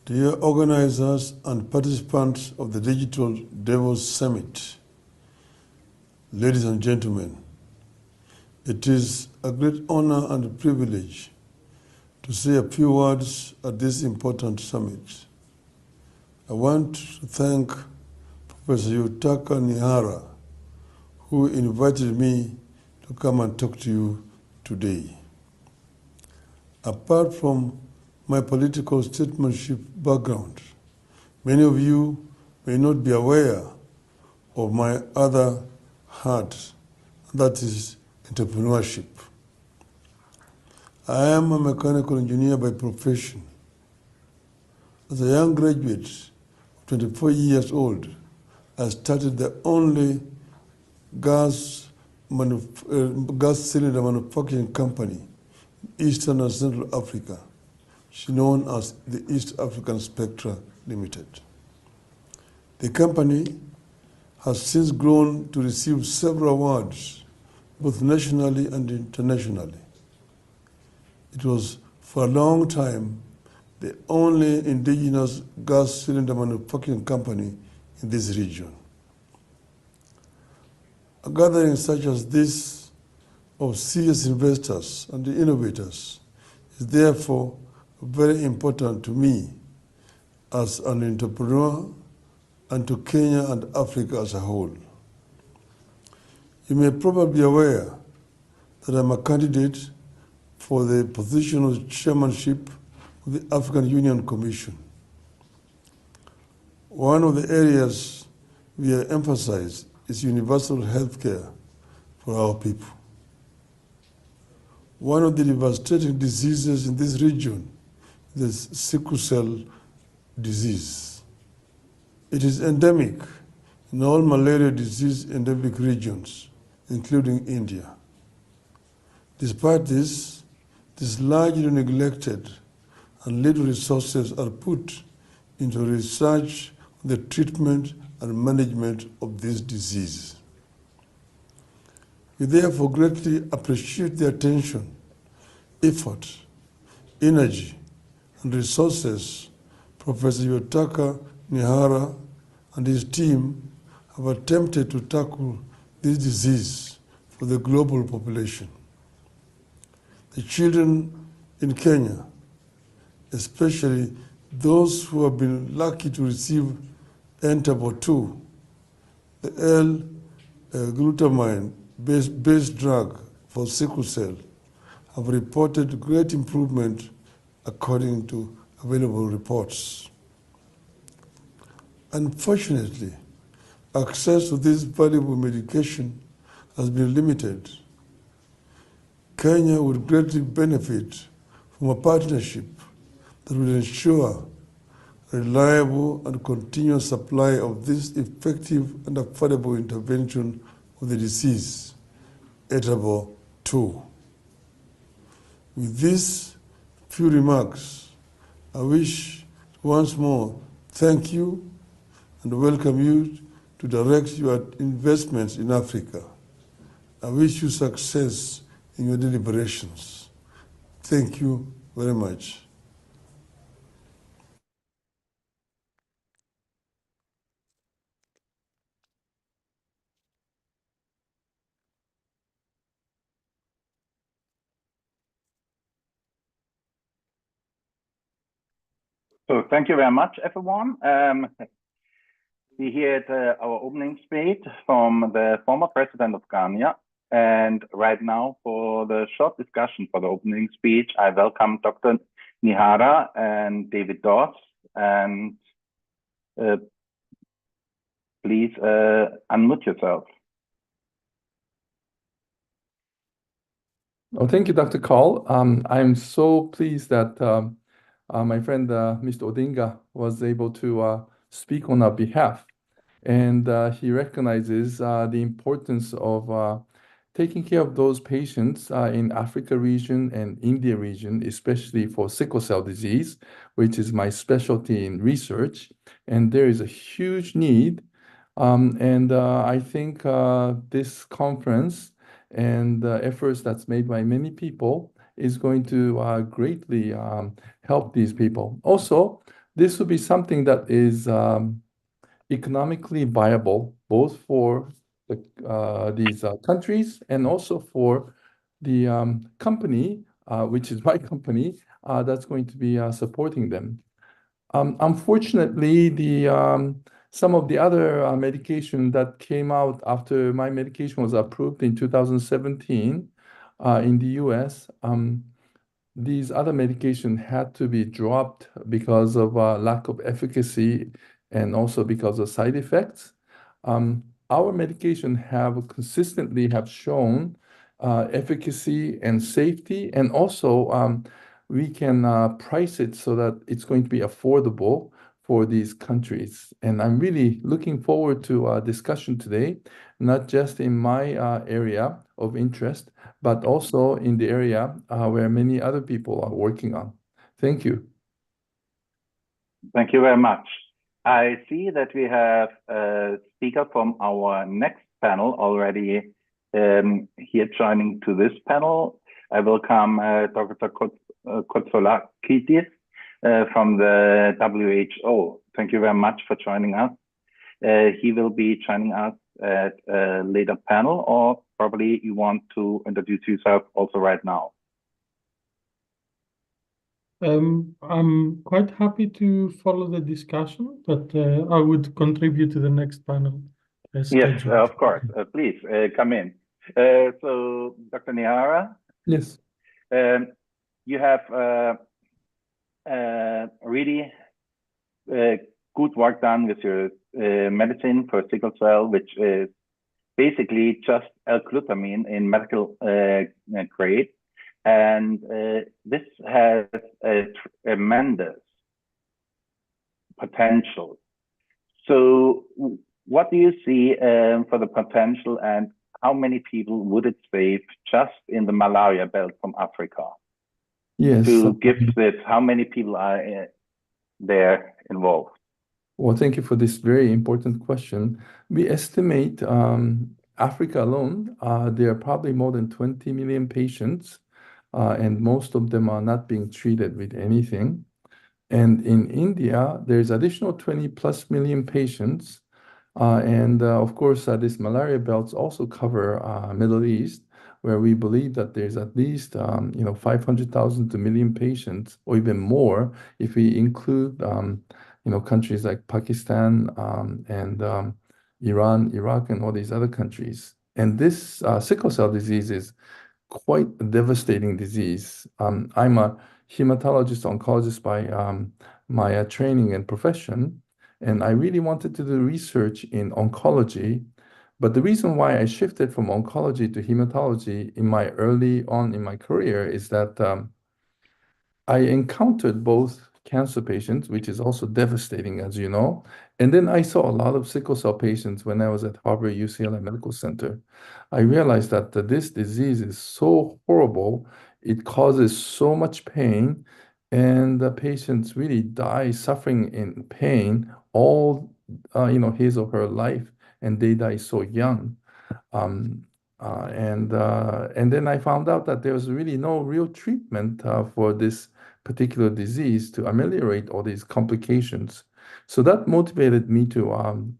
Dear organizers and participants of the Digital Davos Summit, ladies and gentlemen, it is a great honor and a privilege to say a few words at this important summit. I want to thank Professor Yutaka Nihara, who invited me to come and talk to you today. Apart from my political statesmanship background, many of you may not be aware of my other heart, that is entrepreneurship. I am a mechanical engineer by profession. As a young graduate, 24 years old, I started the only gas cylinder manufacturing company in Eastern and Central Africa, known as the East African Spectra Limited. The company has since grown to receive several awards, both nationally and internationally. It was for a long time the only indigenous gas cylinder manufacturing company in this region. A gathering such as this of serious investors and innovators is therefore very important to me as an entrepreneur and to Kenya and Africa as a whole. You may probably be aware that I'm a candidate for the position of chairmanship of the African Union Commission. One of the areas we have emphasized is universal health care for our people. One of the devastating diseases in this region is sickle cell disease. It is endemic in all malaria disease endemic regions, including India. Despite this, it is largely neglected and little resources are put into research on the treatment and management of this disease. We therefore greatly appreciate the attention, effort, energy, and resources Professor Yutaka Nihara and his team have attempted to tackle this disease for the global population. The children in Kenya, especially those who have been lucky to receive Entabo-2, the L-glutamine-based drug for sickle cell, have reported great improvement according to available reports. Unfortunately, access to this valuable medication has been limited. Kenya would greatly benefit from a partnership that will ensure reliable and continuous supply of this effective and affordable intervention of the disease, Entabo-2. With these few remarks, I wish to once more thank you and welcome you to direct your investments in Africa. I wish you success in your deliberations. Thank you very much. So thank you very much, everyone. We heard our opening speech from the former president of Ghana. And right now, for the short discussion for the opening speech, I welcome Dr. Nihara and David Doss. And please unmute yourself. Oh, thank you, Dr. Call. I'm so pleased that my friend Mr. Odinga was able to speak on our behalf. And he recognizes the importance of taking care of those patients in Africa region and India region, especially for sickle cell disease, which is my specialty in research. And there is a huge need. I think this conference and the efforts that's made by many people is going to greatly help these people. Also, this will be something that is economically viable, both for these countries and also for the company, which is my company, that's going to be supporting them. Unfortunately, some of the other medication that came out after my medication was approved in 2017 in the US, these other medication had to be dropped because of lack of efficacy and also because of side effects. Our medication have consistently have shown efficacy and safety, and also we can price it so that it's going to be affordable for these countries. And I'm really looking forward to a discussion today, not just in my area of interest, but also in the area where many other people are working on. Thank you. Thank you very much. I see that we have a speaker from our next panel already here joining to this panel. I welcome Dr. Kotsolakis from the WHO. Thank you very much for joining us. He will be joining us at a later panel, or probably you want to introduce yourself also right now. I'm quite happy to follow the discussion, but I would contribute to the next panel. Yes, of course. Please come in. So, Dr. Nihara? Yes. You have really good work done with your medicine for sickle cell, which is basically just L-glutamine in medical grade. And this has a tremendous potential. So what do you see for the potential, and how many people would it save just in the malaria belt from Africa? Yes. To give this, how many people are there involved? Well, thank you for this very important question. We estimate Africa alone, there are probably more than 20 million patients, and most of them are not being treated with anything. And in India, there's additional 20 plus million patients. And of course, these malaria belts also cover Middle East, where we believe that there's at least 500,000 to 1 million patients, or even more, if we include countries like Pakistan and Iran, Iraq, and all these other countries. And this sickle cell disease is quite a devastating disease. I'm a hematologist oncologist by my training and profession, and I really wanted to do research in oncology. But the reason why I shifted from oncology to hematology in my early on in my career is that I encountered both cancer patients, which is also devastating, as you know. And then I saw a lot of sickle cell patients when I was at Harvard UCLA Medical Center. I realized that this disease is so horrible, it causes so much pain, and the patients really die suffering in pain all his or her life, and they die so young. And then I found out that there was really no real treatment for this particular disease to ameliorate all these complications. So that motivated me to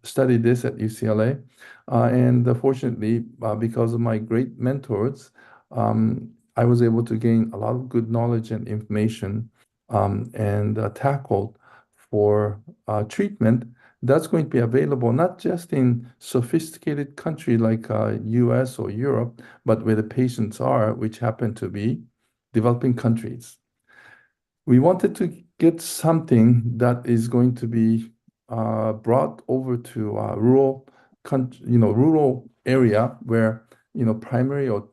study this at UCLA. And fortunately, because of my great mentors, I was able to gain a lot of good knowledge and information and tackled for treatment that's going to be available not just in sophisticated country like US or Europe, but where the patients are, which happen to be developing countries. We wanted to get something that is going to be brought over to rural area where primary or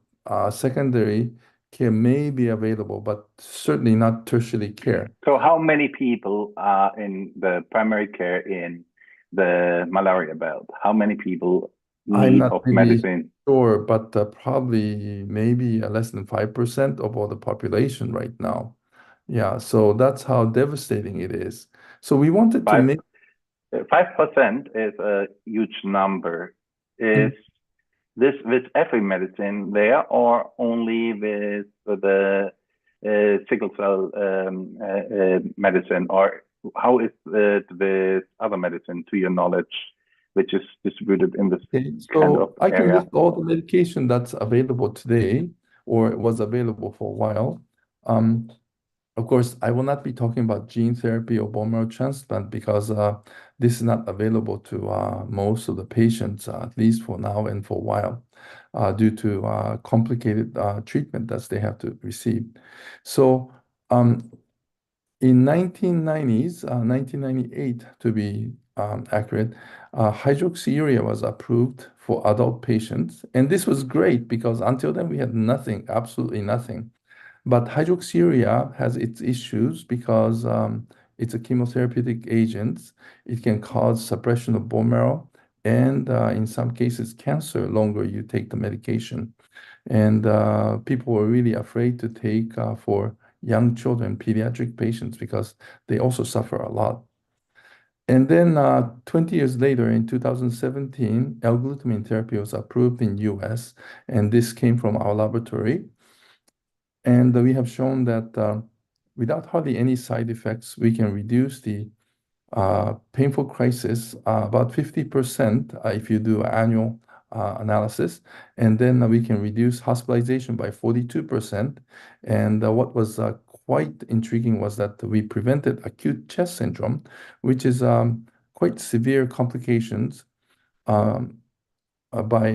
secondary care may be available, but certainly not tertiary care. So how many people are in the primary care in the malaria belt? How many people need of medicine? Sure, but probably maybe less than 5% of all the population right now. Yeah, so that's how devastating it is. So we wanted to make 5% is a huge number. Is this with every medicine there, or only with the sickle cell medicine, or how is it with other medicine, to your knowledge, which is distributed in this Okay, kind of so I can area? list all the medication that's available today or was available for a while. Of course, I will not be talking about gene therapy or bone marrow transplant because this is not available to most of the patients, at least for now and for a while, due to complicated treatment that they have to receive. So in 1990s, 1998 to be accurate, hydroxyurea was approved for adult patients. And this was great because until then we had nothing, absolutely nothing. But hydroxyurea has its issues because it's a chemotherapeutic agent. It can cause suppression of bone marrow and in some cases cancer longer you take the medication. And people were really afraid to take for young children, pediatric patients, because they also suffer a lot. And then 20 years later, in 2017, L-glutamine therapy was approved in US, and this came from our laboratory. And we have shown that without hardly any side effects, we can reduce the painful crisis about 50% if you do annual analysis. And then we can reduce hospitalization by 42%. And what was quite intriguing was that we prevented acute chest syndrome, which is quite severe complications. By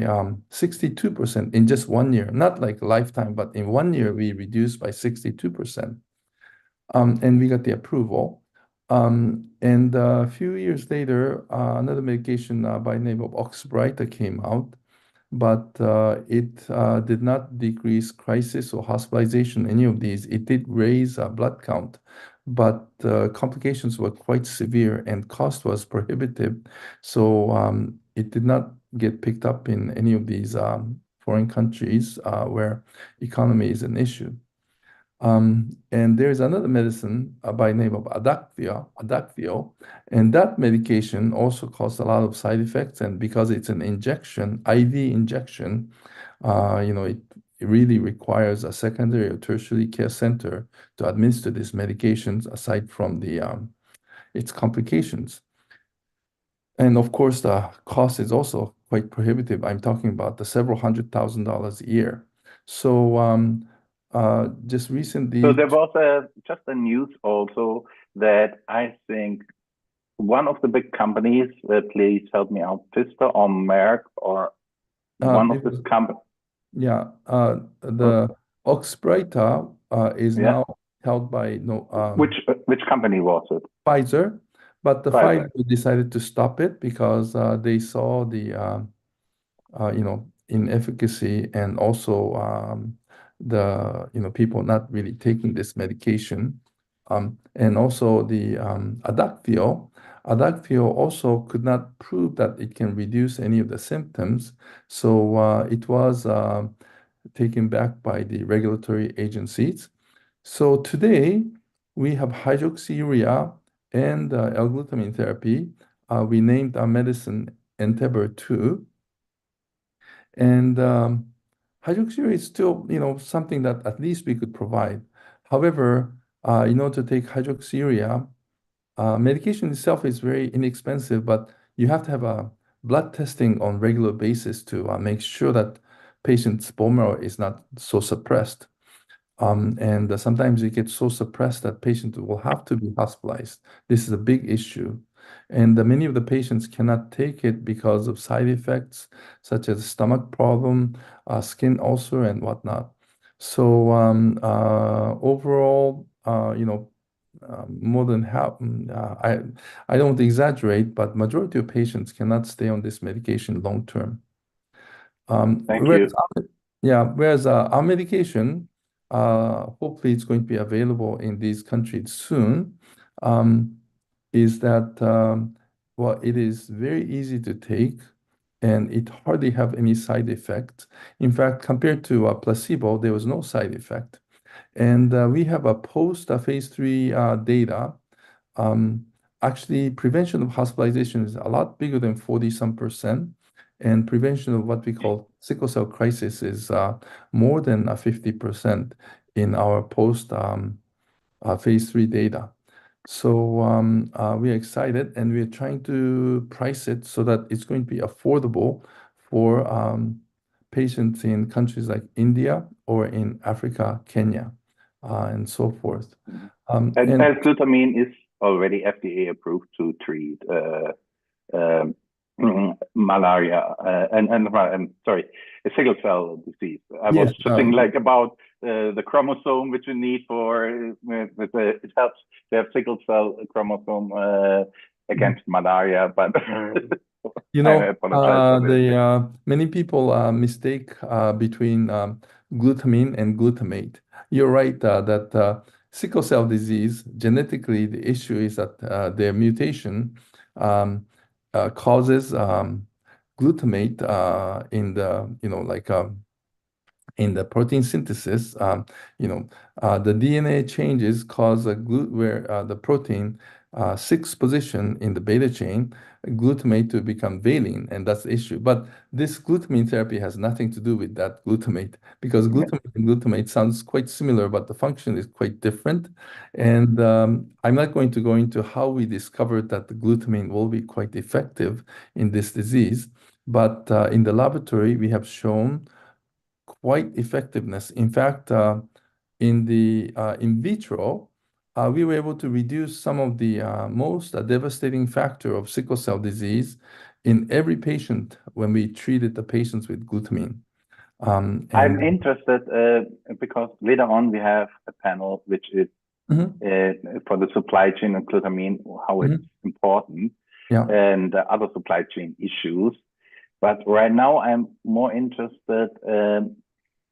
62% in just 1 year, not like a lifetime, but in 1 year, we reduced by 62%. And we got the approval. And a few years later, another medication by the name of Oxbryta came out, but it did not decrease crisis or hospitalization, any of these. It did raise blood count, but complications were quite severe and cost was prohibitive. So it did not get picked up in any of these foreign countries where economy is an issue. And there's another medicine by the name of Adakveo, and that medication also caused a lot of side effects. And because it's an injection, IV injection, it really requires a secondary or tertiary care center to administer these medications aside from its complications. And of course, the cost is also quite prohibitive. I'm talking about the several $100,000 a year. So just recently. So there was just a news also that I think one of the big companies, please help me out, Pfizer or Merck or one of the companies. Yeah, the Oxbryta is now held by which company was it? Pfizer, but the Pfizer decided to stop it because they saw the inefficacy and also the people not really taking this medication, and also the Adakveo also could not prove that it can reduce any of the symptoms, so it was taken back by the regulatory agencies. So today we have hydroxyurea and L-glutamine therapy. We named our medicine Entebber 2. And hydroxyurea is still, something that at least we could provide. However, in order to take hydroxyurea, medication itself is very inexpensive, but you have to have a blood testing on regular basis to make sure that patient's bone marrow is not so suppressed. And sometimes it gets so suppressed that patients will have to be hospitalized. This is a big issue. And many of the patients cannot take it because of side effects, such as stomach problem, skin ulcer, and whatnot. So overall, more than half, I don't exaggerate, but majority of patients cannot stay on this medication long term. Thank you. Whereas our medication, hopefully it's going to be available in these countries soon, is that, well, it is very easy to take and it hardly have any side effects. In fact, compared to a placebo, there was no side effect. And we have a post-phase 3 data. Actually, prevention of hospitalization is a lot bigger than 40-some%. And prevention of what we call sickle cell crisis is more than 50% in our post phase 3 data. So we're excited, and we're trying to price it so that it's going to be affordable for patients in countries like India or in Africa, Kenya, and so forth. And And L-glutamine is already FDA approved to treat um, malaria and sorry, sickle cell disease. I was yes, just like about the chromosome which you need for it helps to have sickle cell chromosome against malaria, but you I know, apologize for this. many people mistake between glutamine and glutamate. You're right that sickle cell disease, genetically, the issue is that their mutation um, causes glutamate in the, in the protein synthesis, the DNA changes cause where the protein sixth position in the beta chain, glutamate to become valine, and that's the issue. But this glutamine therapy has nothing to do with that glutamate because glutamate and glutamate sounds quite similar, but the function is quite different. And I'm not going to go into how we discovered that the glutamine will be quite effective in this disease, but in the laboratory, we have shown quite effectiveness. In fact, in the in vitro, we were able to reduce some of the most devastating factor of sickle cell disease in every patient when we treated the patients with glutamine. I'm interested because later on we have a panel which is Mhm, for the supply chain of glutamine, how it's important, yeah. and other supply chain issues. But right now, I'm more interested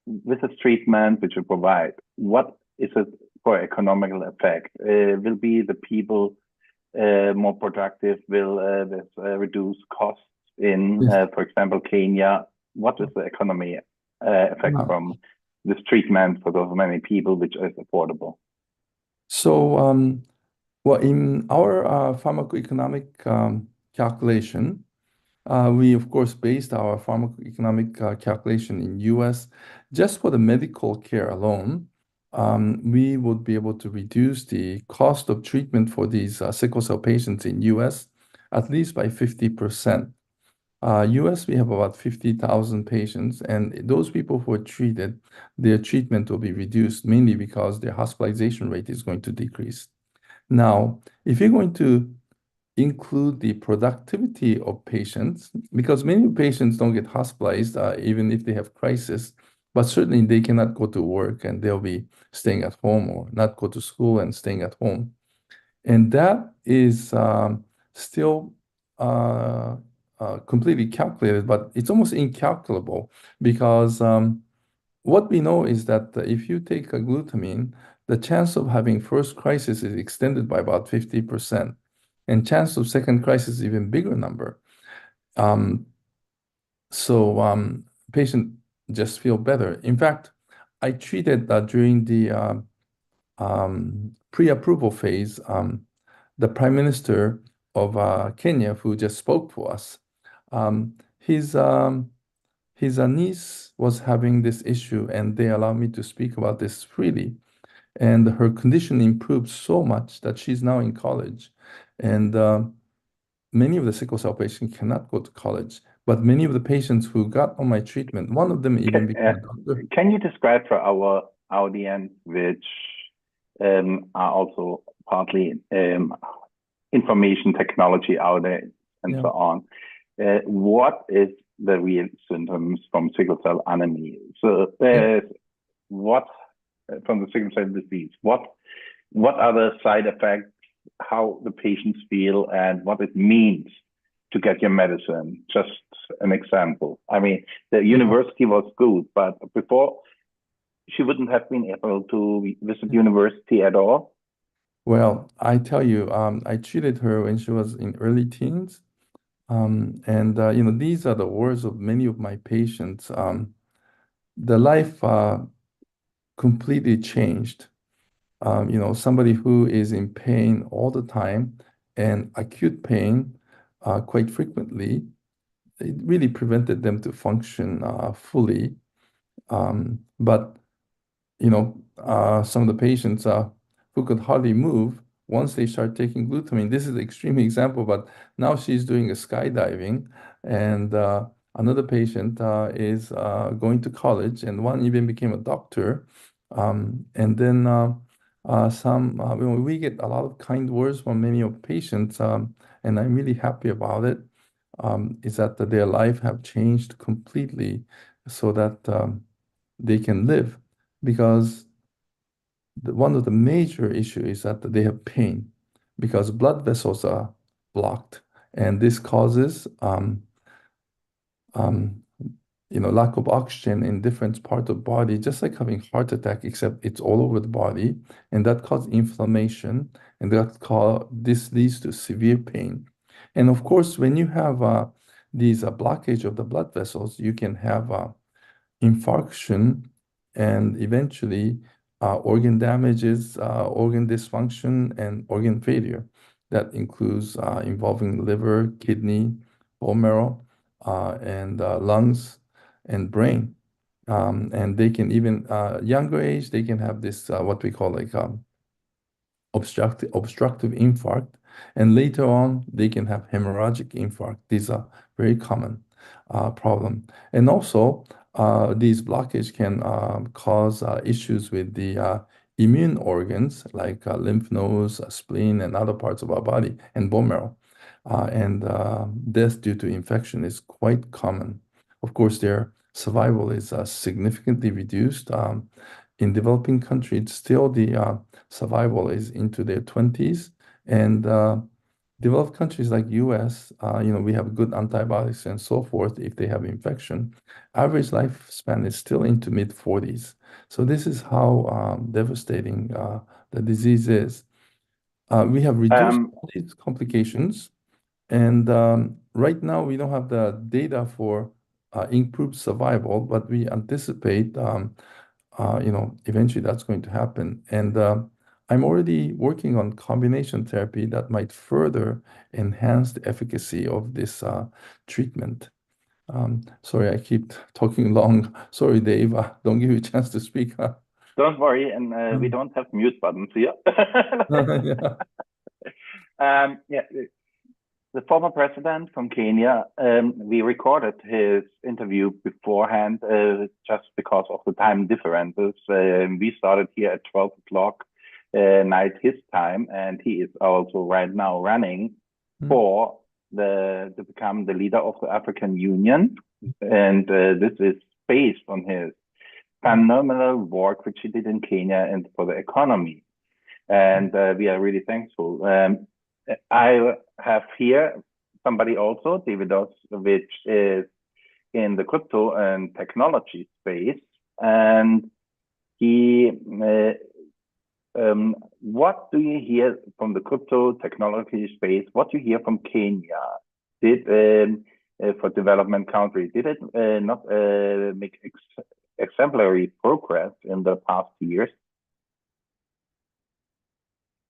with this treatment which you provide. What is it for economical effect? Will be the people more productive? Will this reduce costs in, Yes. for example, Kenya? What is the economy effect Yeah. from this treatment for those many people, which is affordable? So, well, in our pharmacoeconomic calculation, we, of course, based our pharmacoeconomic calculation in US just for the medical care alone. We would be able to reduce the cost of treatment for these sickle cell patients in US at least by 50%. US, we have about 50,000 patients, and those people who are treated, their treatment will be reduced mainly because their hospitalization rate is going to decrease. Now, if you're going to include the productivity of patients, because many patients don't get hospitalized even if they have crisis, but certainly they cannot go to work and they'll be staying at home or not go to school and staying at home. And that is still completely calculated, but it's almost incalculable because what we know is that if you take a glutamine, the chance of having first crisis is extended by about 50%, and chance of second crisis is even bigger number. So patient just feel better. In fact, I treated during the pre-approval phase the Prime Minister of Kenya who just spoke to us. His niece was having this issue, and they allowed me to speak about this freely. And her condition improved so much that she's now in college. And many of the sickle cell patients cannot go to college, but many of the patients who got on my treatment, one of them even became a doctor. Can you describe for our audience, which are also partly information technology out there and Yeah. so on, what is the real symptoms from sickle cell anemia? So, what from the sickle cell disease? What are the side effects? How the patients feel, and what it means to get your medicine? Just an example. I mean, the university was good, but before she wouldn't have been able to visit university at all. Well, I tell you, I treated her when she was in early teens. And these are the words of many of my patients. The life completely changed. Somebody who is in pain all the time and acute pain quite frequently, it really prevented them to function fully. But some of the patients who could hardly move, once they start taking glutamine, this is an extreme example, but now she's doing a skydiving, and another patient is going to college, and one even became a doctor. And then we get a lot of kind words from many of patients, and I'm really happy about it. Is that their life have changed completely so that they can live, because one of the major issue is that they have pain because blood vessels are blocked, and this causes lack of oxygen in different parts of the body, just like having heart attack, except it's all over the body, and that causes inflammation, and this leads to severe pain. And of course, when you have these blockage of the blood vessels, you can have infarction and eventually organ damages, organ dysfunction, and organ failure. That includes involving liver, kidney, bone marrow, and lungs and brain. And they can even, younger age, they can have this, what we call like obstructive infarct. And later on, they can have hemorrhagic infarct. These are very common problem. And also, these blockage can cause issues with the immune organs like lymph nodes, spleen, and other parts of our body, and bone marrow. And death due to infection is quite common. Of course, their survival is significantly reduced. In developing countries, still the survival is into their 20s, and developed countries like US, we have good antibiotics and so forth. If they have infection, average lifespan is still into mid 40s. So this is how devastating the disease is. We have reduced all these complications, and right now we don't have the data for improved survival, but we anticipate eventually that's going to happen. And I'm already working on combination therapy that might further enhance the efficacy of this treatment. Sorry, I keep talking long. Sorry, Dave, don't give you a chance to speak. Don't worry, and we don't have mute buttons here. Yeah. Yeah, the former president from Kenya, we recorded his interview beforehand just because of the time differences. We started here at 12 o'clock night his time, and he is also right now running for to become the leader of the African Union. And this is based on his phenomenal work which he did in Kenya and for the economy. And we are really thankful. I have here somebody also, Davos, which is in the crypto and technology space. And he, what do you hear from the crypto technology space? What do you hear from Kenya? Did for development countries, did it not make exemplary progress in the past years?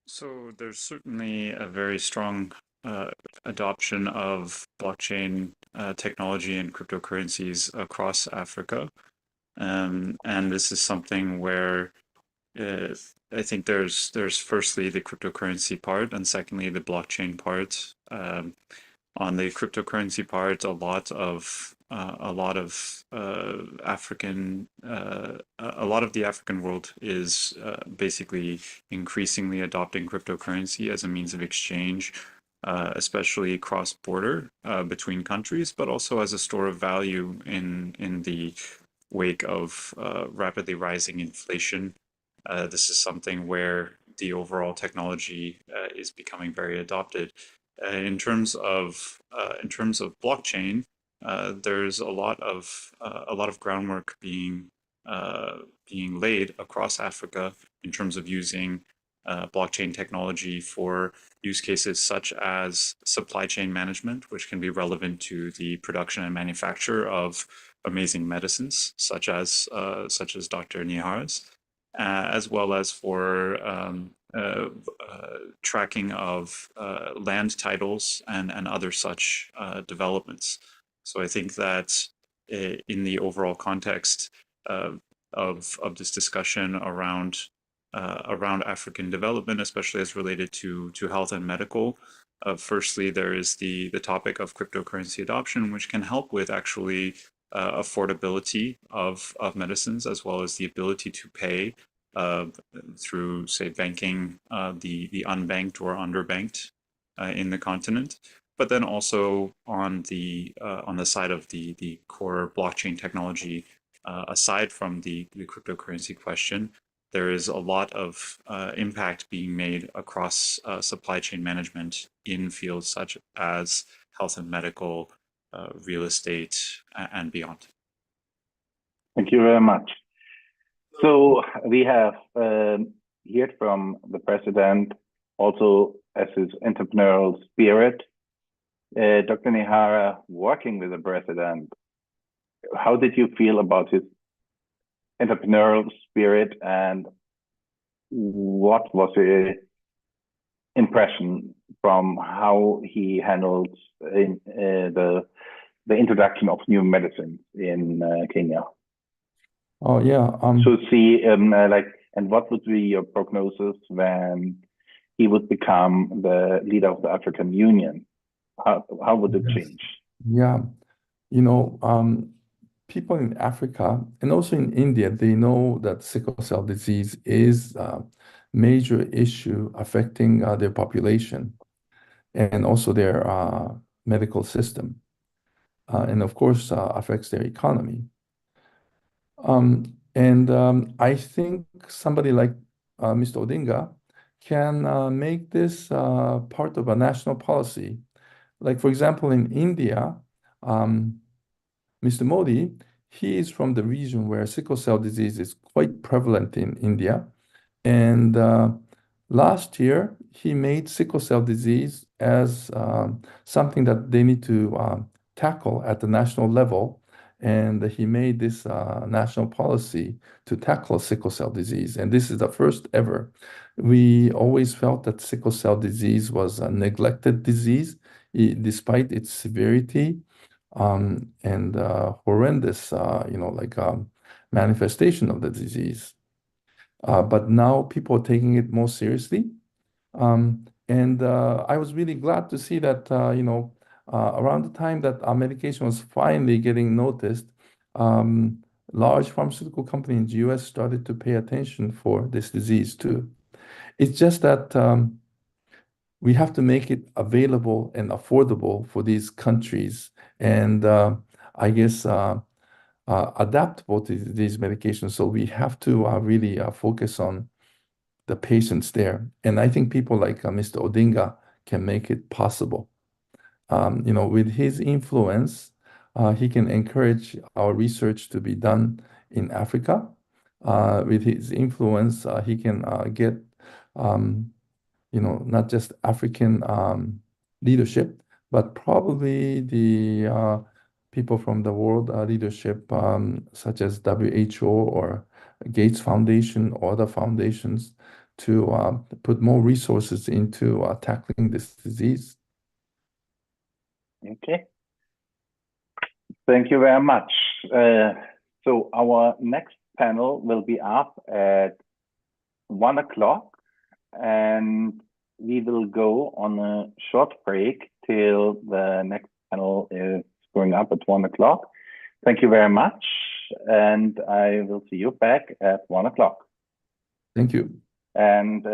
So there's certainly a very strong adoption of blockchain technology and cryptocurrencies across Africa. And this is something where I think there's firstly the cryptocurrency part, and secondly the blockchain part. On the cryptocurrency part, a lot of the African world is basically increasingly adopting cryptocurrency as a means of exchange, especially cross-border between countries, but also as a store of value in the wake of rapidly rising inflation. This is something where the overall technology is becoming very adopted. In terms of blockchain, there's a lot of groundwork being laid across Africa in terms of using blockchain technology for use cases such as supply chain management, which can be relevant to the production and manufacture of amazing medicines, such as Dr. Nihara's, as well as for tracking of land titles and other such developments. So I think that in the overall context of this discussion around around African development, especially as related to health and medical. Firstly, there is the topic of cryptocurrency adoption, which can help with actually affordability of medicines, as well as the ability to pay through, say, banking the unbanked or underbanked in the continent. But then also on the side of the core blockchain technology, aside from the cryptocurrency question, there is a lot of impact being made across supply chain management in fields such as health and medical, real estate, and beyond. Thank you very much. So we have heard from the president also as his entrepreneurial spirit. Dr. Nihara, working with the president, how did you feel about his entrepreneurial spirit, and what was your impression from how he handled the introduction of new medicines in Kenya? Oh yeah. So see, and what would be your prognosis when he would become the leader of the African Union? How would it change? Yeah, people in Africa and also in India, they know that sickle cell disease is a major issue affecting their population and also their medical system, and of course affects their economy. I think somebody like Mr. Odinga can make this part of a national policy. Like, for example, in India, Mr. Modi, he is from the region where sickle cell disease is quite prevalent in India. And last year, he made sickle cell disease as something that they need to tackle at the national level. And he made this national policy to tackle sickle cell disease. And this is the first ever. We always felt that sickle cell disease was a neglected disease, despite its severity and horrendous, manifestation of the disease. But now people are taking it more seriously. I was really glad to see that, around the time that our medication was finally getting noticed, large pharmaceutical companies in the US started to pay attention for this disease too. It's just that we have to make it available and affordable for these countries, and I guess adaptable to these medications. So we have to really focus on the patients there. And I think people like Mr. Odinga can make it possible. With his influence, he can encourage our research to be done in Africa. With his influence, he can get not just African leadership, but probably the people from the world leadership, such as WHO or Gates Foundation or other foundations, to put more resources into tackling this disease. Okay. Thank you very much. So our next panel will be up at 1 o'clock, and we will go on a short break till the next panel is going up at 1 o'clock. Thank you very much, and I will see you back at 1 o'clock. Thank you. And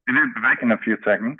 We'll be back in a few seconds.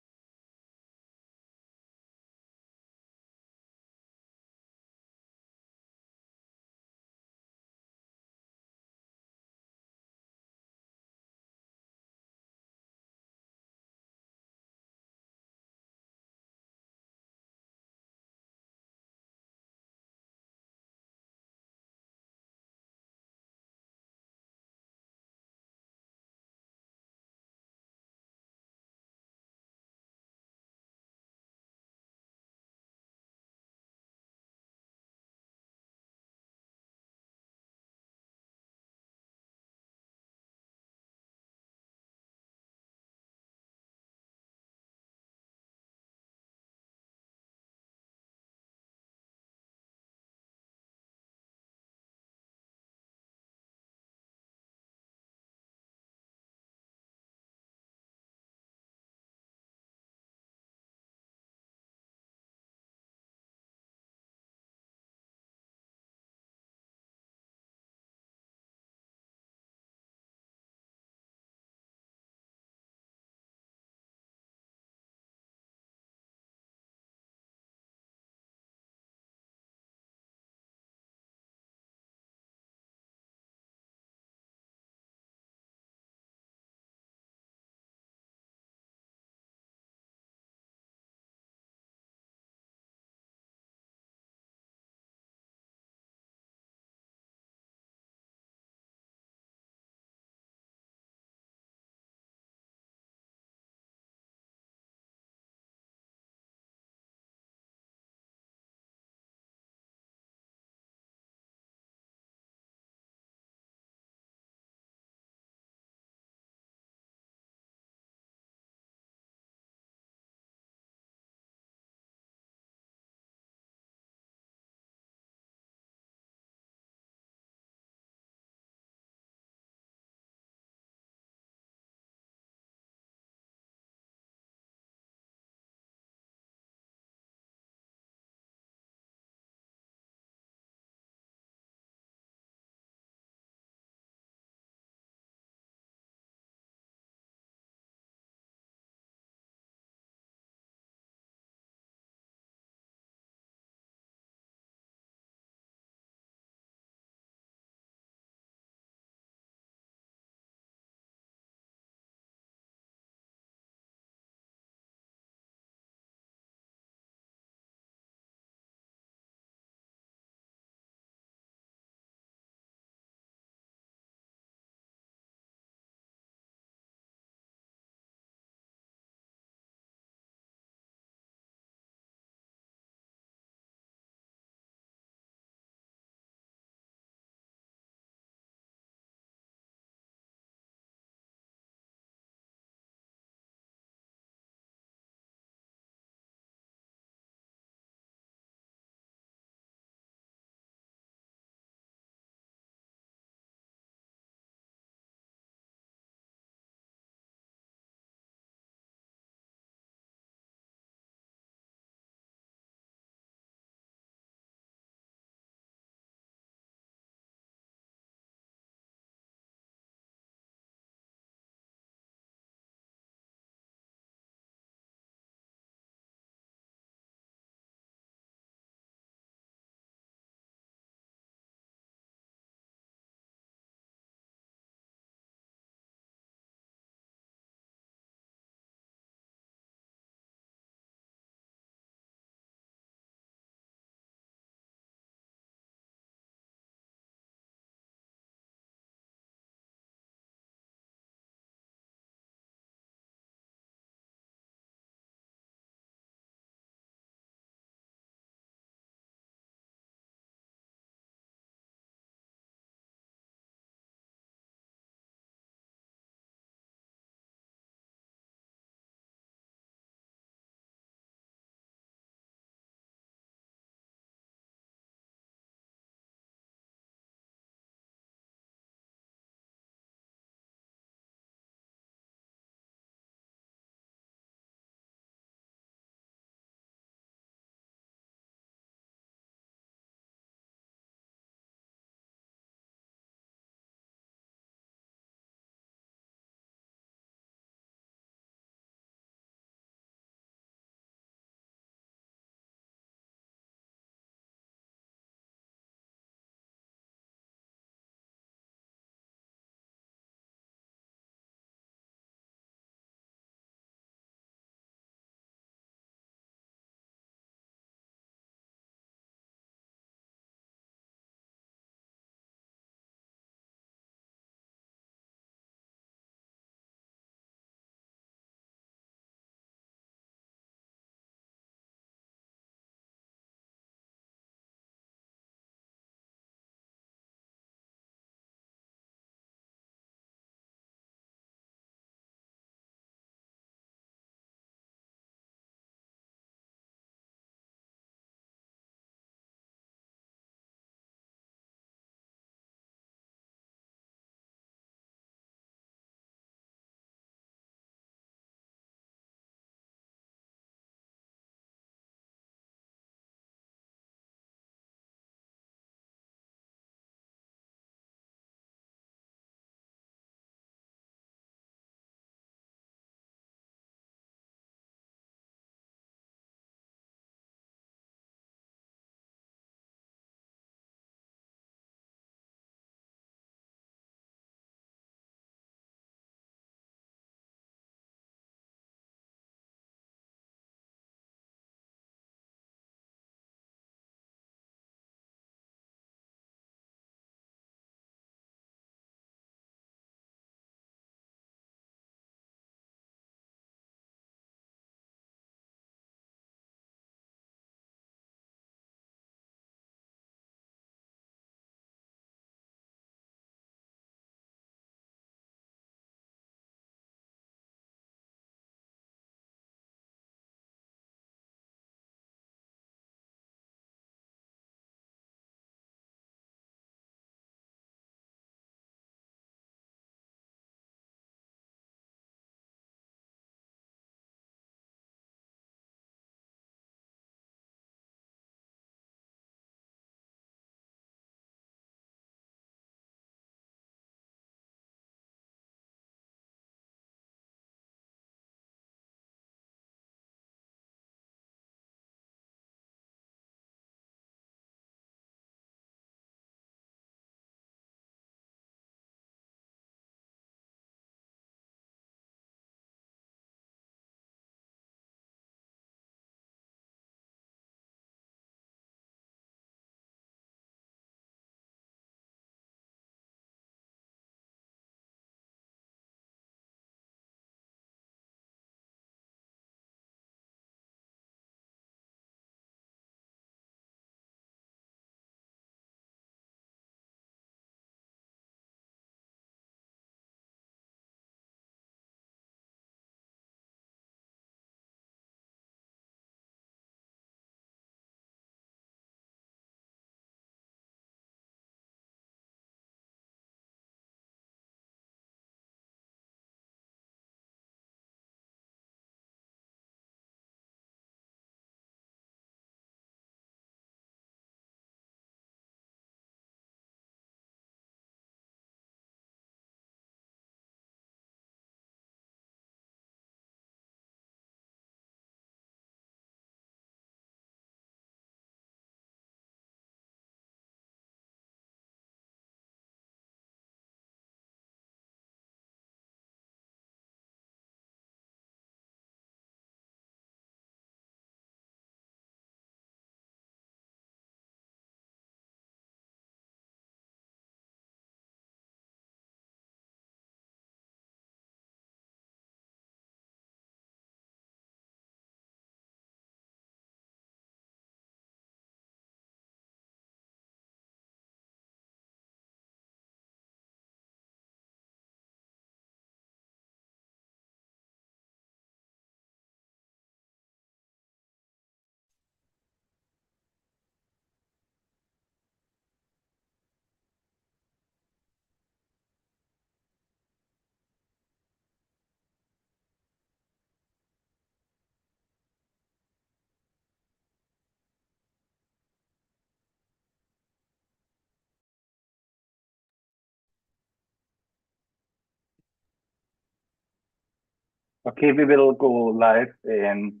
Okay, we will go live in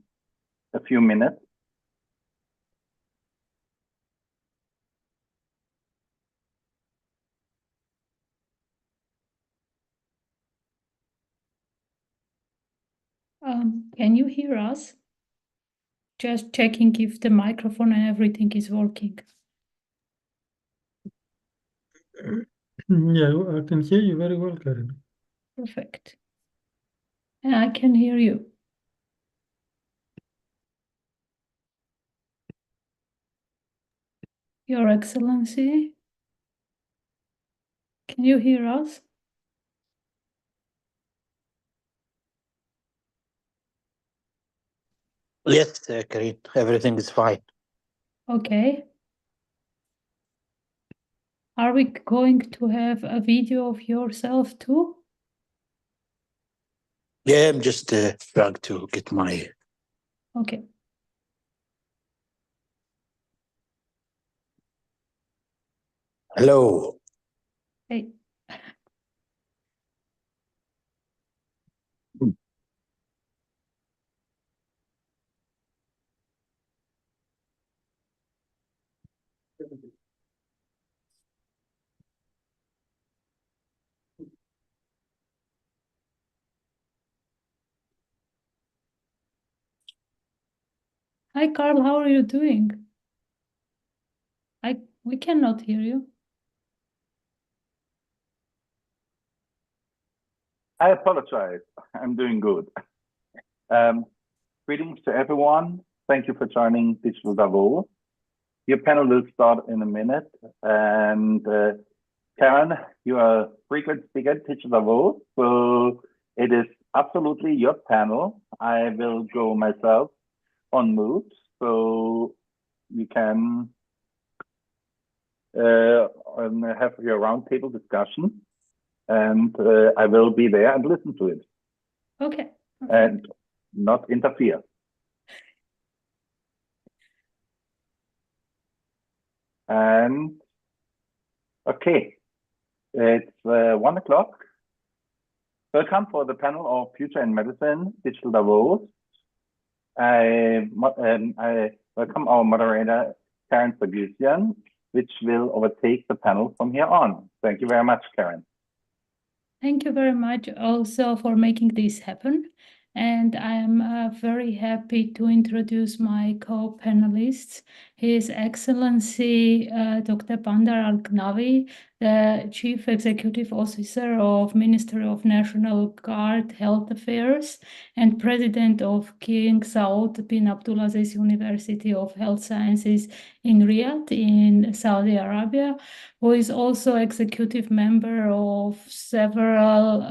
a few minutes. Can you hear us? Just checking if the microphone and everything is working. Yeah, I can hear you very well, Karen. Perfect. And I can hear you. Your Excellency, can you hear us? Yes, Karin, everything is fine. Okay. Are we going to have a video of yourself too? Yeah, I'm just trying to get my. Okay. Hello. Hey. Hi, Carl. How are you doing? We cannot hear you. I apologize. I'm doing good. Greetings to everyone. Thank you for joining Digital Davos. Your panel will start in a minute. And Karen, you are a frequent speaker at Digital Davos, so it is absolutely your panel. I will go myself on mute, so you can have your roundtable discussion, and I will be there and listen to it. Okay. And not interfere. And okay, it's 1 o'clock. Welcome for the panel of Future in Medicine, Digital Davos. I welcome our moderator, Karen Sagusian, which will overtake the panel from here on. Thank you very much, Karen. Thank you very much also for making this happen. And I am very happy to introduce my co-panelists, His Excellency Dr. Bandar Al-Knawi, the Chief Executive Officer of Ministry of National Guard Health Affairs and President of King Saud bin Abdulaziz University of Health Sciences in Riyadh in Saudi Arabia, who is also executive member of several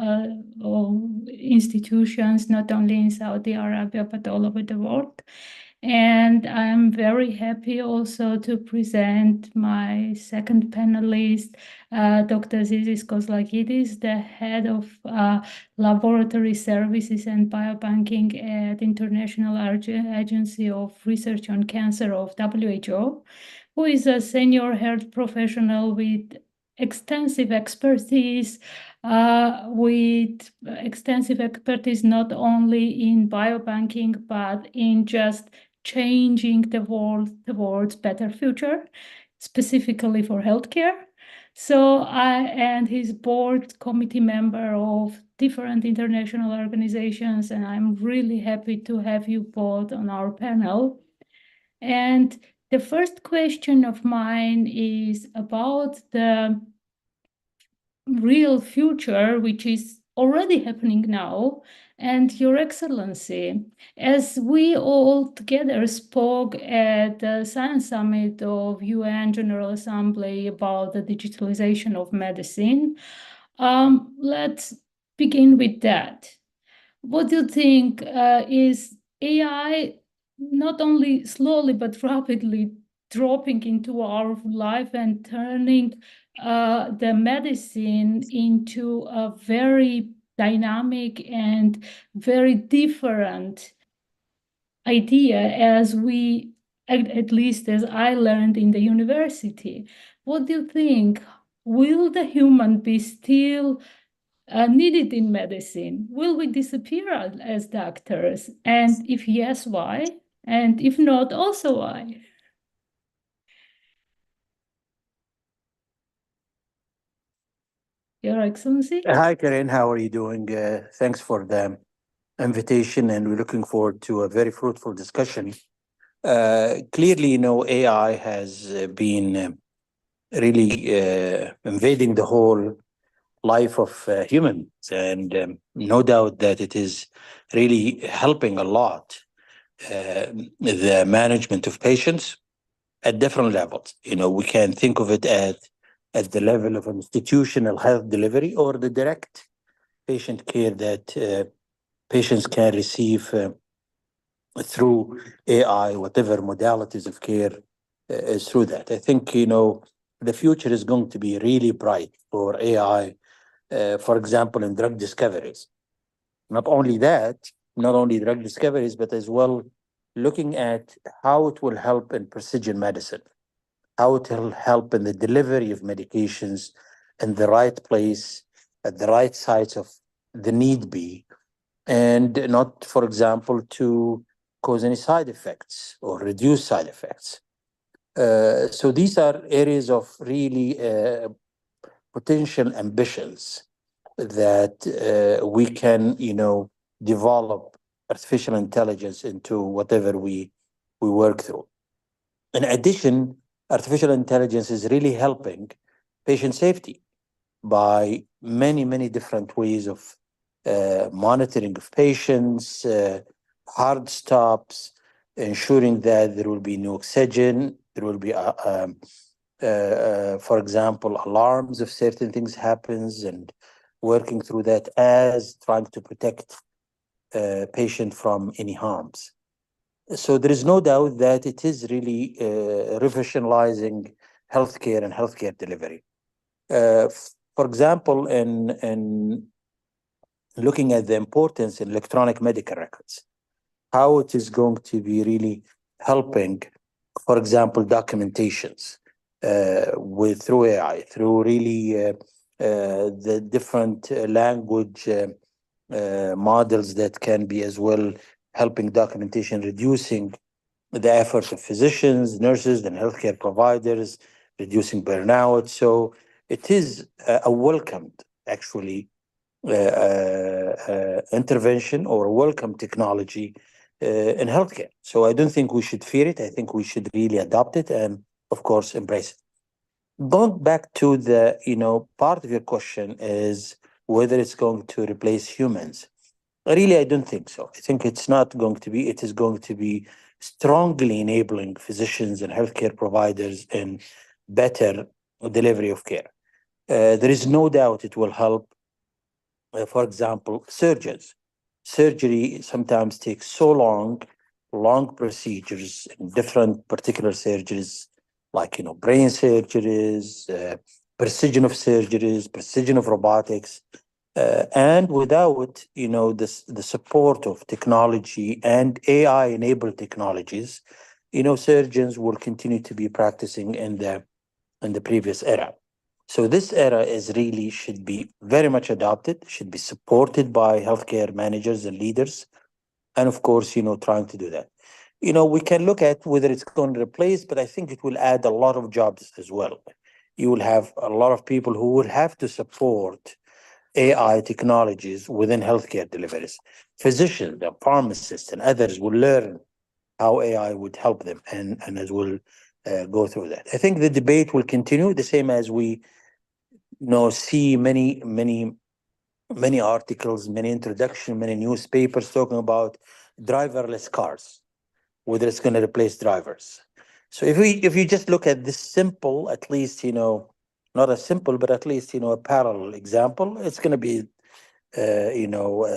institutions, not only in Saudi Arabia, but all over the world. And I'm very happy also to present my second panelist, Dr. Zizis Kozlakidis, the head of laboratory services and biobanking at International Agency of Research on Cancer of WHO, who is a senior health professional with extensive expertise not only in biobanking, but in just changing the world towards better future, specifically for healthcare. So and his board committee member of different international organizations, and I'm really happy to have you both on our panel. And the first question of mine is about the real future, which is already happening now. And Your Excellency, as we all together spoke at the Science Summit of UN General Assembly about the digitalization of medicine, let's begin with that. What do you think is AI not only slowly but rapidly dropping into our life and turning the medicine into a very dynamic and very different idea as we, at least as I learned in the university? What do you think? Will the human be still needed in medicine? Will we disappear as doctors? And if yes, why? And if not, also why? Your Excellency? Hi, Karen. How are you doing? Thanks for the invitation, and we're looking forward to a very fruitful discussion. Clearly, AI has been really invading the whole life of humans, and no doubt that it is really helping a lot the management of patients at different levels. We can think of it at the level of institutional health delivery or the direct patient care that patients can receive through AI, whatever modalities of care is through that. I think, the future is going to be really bright for AI, for example, in drug discoveries. Not only that, not only drug discoveries, but as well looking at how it will help in precision medicine, how it will help in the delivery of medications in the right place, at the right sites of the need be, and not, for example, to cause any side effects or reduce side effects. So these are areas of really potential ambitions that we can, develop artificial intelligence into whatever we work through. In addition, artificial intelligence is really helping patient safety by many, many different ways of monitoring of patients, hard stops, ensuring that there will be no oxygen, there will be, for example, alarms if certain things happens, and working through that as trying to protect patient from any harms. So there is no doubt that it is really revolutionizing healthcare and healthcare delivery. For example, in looking at the importance in electronic medical records, how it is going to be really helping, for example, documentations through AI, through really the different language models that can be as well helping documentation, reducing the efforts of physicians, nurses, and healthcare providers, reducing burnout. So it is a welcomed, actually, intervention or a welcome technology in healthcare. So I don't think we should fear it. I think we should really adopt it and, of course, embrace it. Going back to the, part of your question is whether it's going to replace humans. Really, I don't think so. I think it's not going to be. It is going to be strongly enabling physicians and healthcare providers in better delivery of care. There is no doubt it will help, for example, surgeons. Surgery sometimes takes so long procedures, different particular surgeries, like, brain surgeries, precision of surgeries, precision of robotics. And without, the support of technology and AI-enabled technologies, surgeons will continue to be practicing in the previous era. So this era should be very much adopted, should be supported by healthcare managers and leaders, and of course, trying to do that. We can look at whether it's going to replace, but I think it will add a lot of jobs as well. You will have a lot of people who will have to support AI technologies within healthcare deliveries. Physicians, and pharmacists, and others will learn how AI would help them, and as we'll go through that. I think the debate will continue the same as we see many articles, many introduction, many newspapers talking about driverless cars, whether it's going to replace drivers. So if you just look at this simple, at least, not a simple, but at least, a parallel example, it's going to be,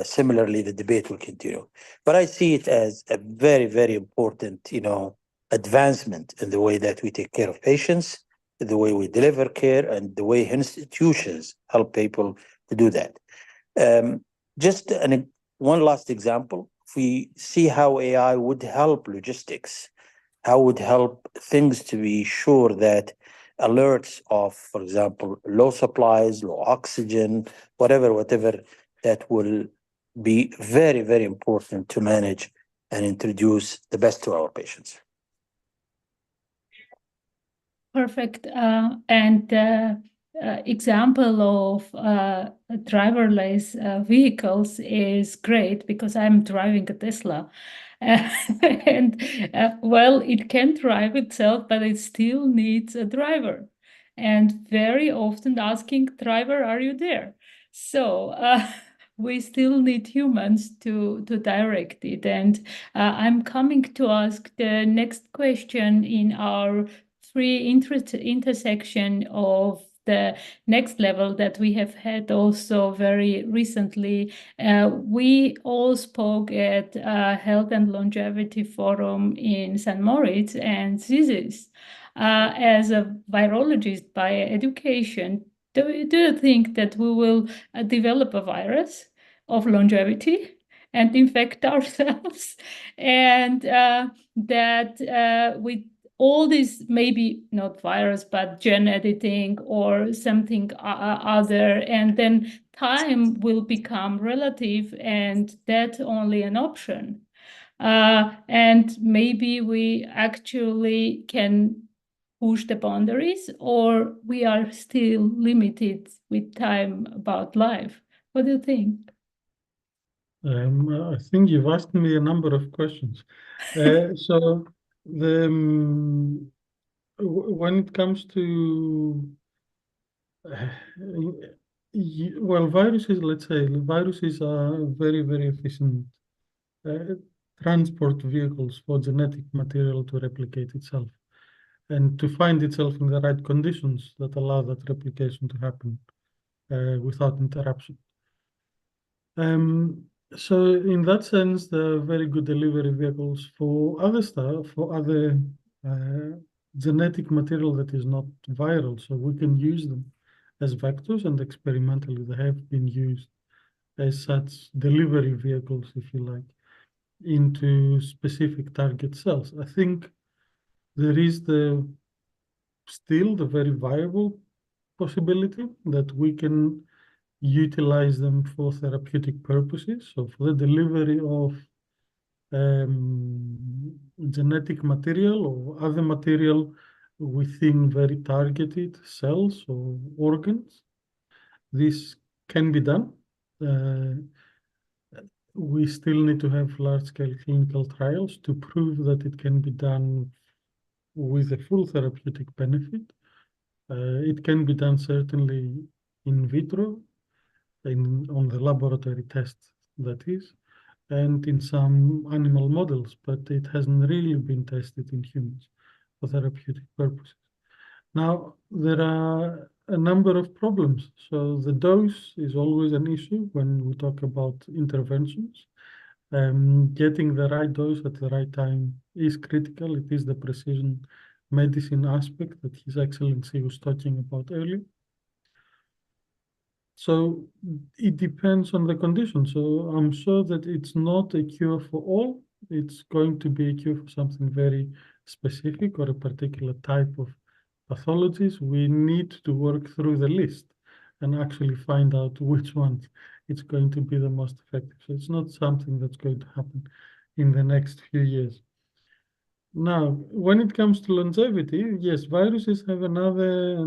similarly, the debate will continue. But I see it as a very, very important, advancement in the way that we take care of patients, the way we deliver care, and the way institutions help people to do that. Just one last example, if we see how AI would help logistics, how would help things to be sure that alerts of, for example, low supplies, low oxygen, whatever, that will be very, very important to manage and introduce the best to our patients. Perfect. And example of driverless vehicles is great because I'm driving a Tesla. And well, it can drive itself, but it still needs a driver. And very often asking, driver, are you there? So we still need humans to direct it. And I'm coming to ask the next question in our three intersection of the next level that we have had also very recently. We all spoke at Health and Longevity Forum in St. Moritz, and this is, as a virologist by education, do you think that we will develop a virus of longevity and infect ourselves, and that with all this, maybe not virus, but gene editing or something other, and then time will become relative and that only an option. And maybe we actually can push the boundaries, or we are still limited with time about life. What do you think? I think you've asked me a number of questions. So when it comes to well, viruses, let's say, viruses are very, very efficient transport vehicles for genetic material to replicate itself and to find itself in the right conditions that allow that replication to happen without interruption. So in that sense, they're very good delivery vehicles for other stuff, for other genetic material that is not viral. So we can use them as vectors, and experimentally they have been used as such delivery vehicles, if you like, into specific target cells. I think there is still the very viable possibility that we can utilize them for therapeutic purposes. So for the delivery of genetic material or other material within very targeted cells or organs, this can be done. We still need to have large-scale clinical trials to prove that it can be done with a full therapeutic benefit. It can be done certainly in vitro, on the laboratory test, that is, and in some animal models, but it hasn't really been tested in humans for therapeutic purposes. Now, there are a number of problems. So the dose is always an issue when we talk about interventions. Getting the right dose at the right time is critical. It is the precision medicine aspect that His Excellency was talking about earlier. So it depends on the condition. So I'm sure that it's not a cure for all. It's going to be a cure for something very specific or a particular type of pathologies. We need to work through the list and actually find out which one it's going to be the most effective. So it's not something that's going to happen in the next few years. Now, when it comes to longevity, yes, viruses have another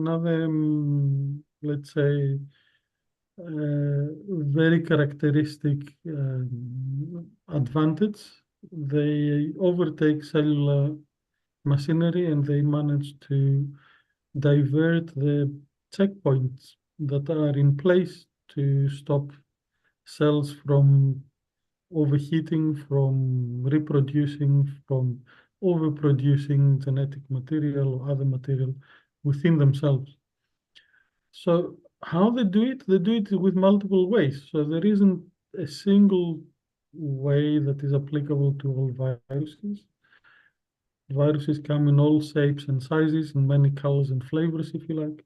let's say, very characteristic advantage. They overtake cellular machinery and they manage to divert the checkpoints that are in place to stop cells from overheating, from reproducing, from overproducing genetic material or other material within themselves. So how they do it with multiple ways. So there isn't a single way that is applicable to all viruses. Viruses come in all shapes and sizes and many colors and flavors, if you like.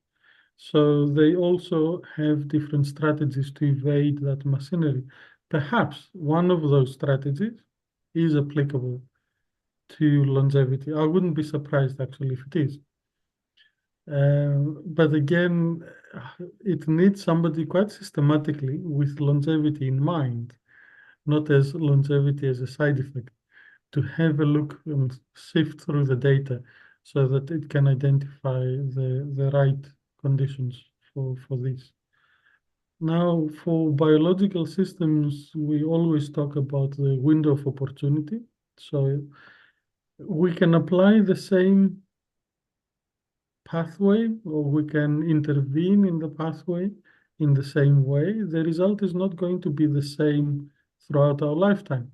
So they also have different strategies to evade that machinery. Perhaps one of those strategies is applicable to longevity. I wouldn't be surprised actually if it is. But again, it needs somebody quite systematically with longevity in mind, not as longevity as a side effect, to have a look and sift through the data so that it can identify the right conditions for this. Now, for biological systems, we always talk about the window of opportunity. So we can apply the same pathway, or we can intervene in the pathway in the same way. The result is not going to be the same throughout our lifetime.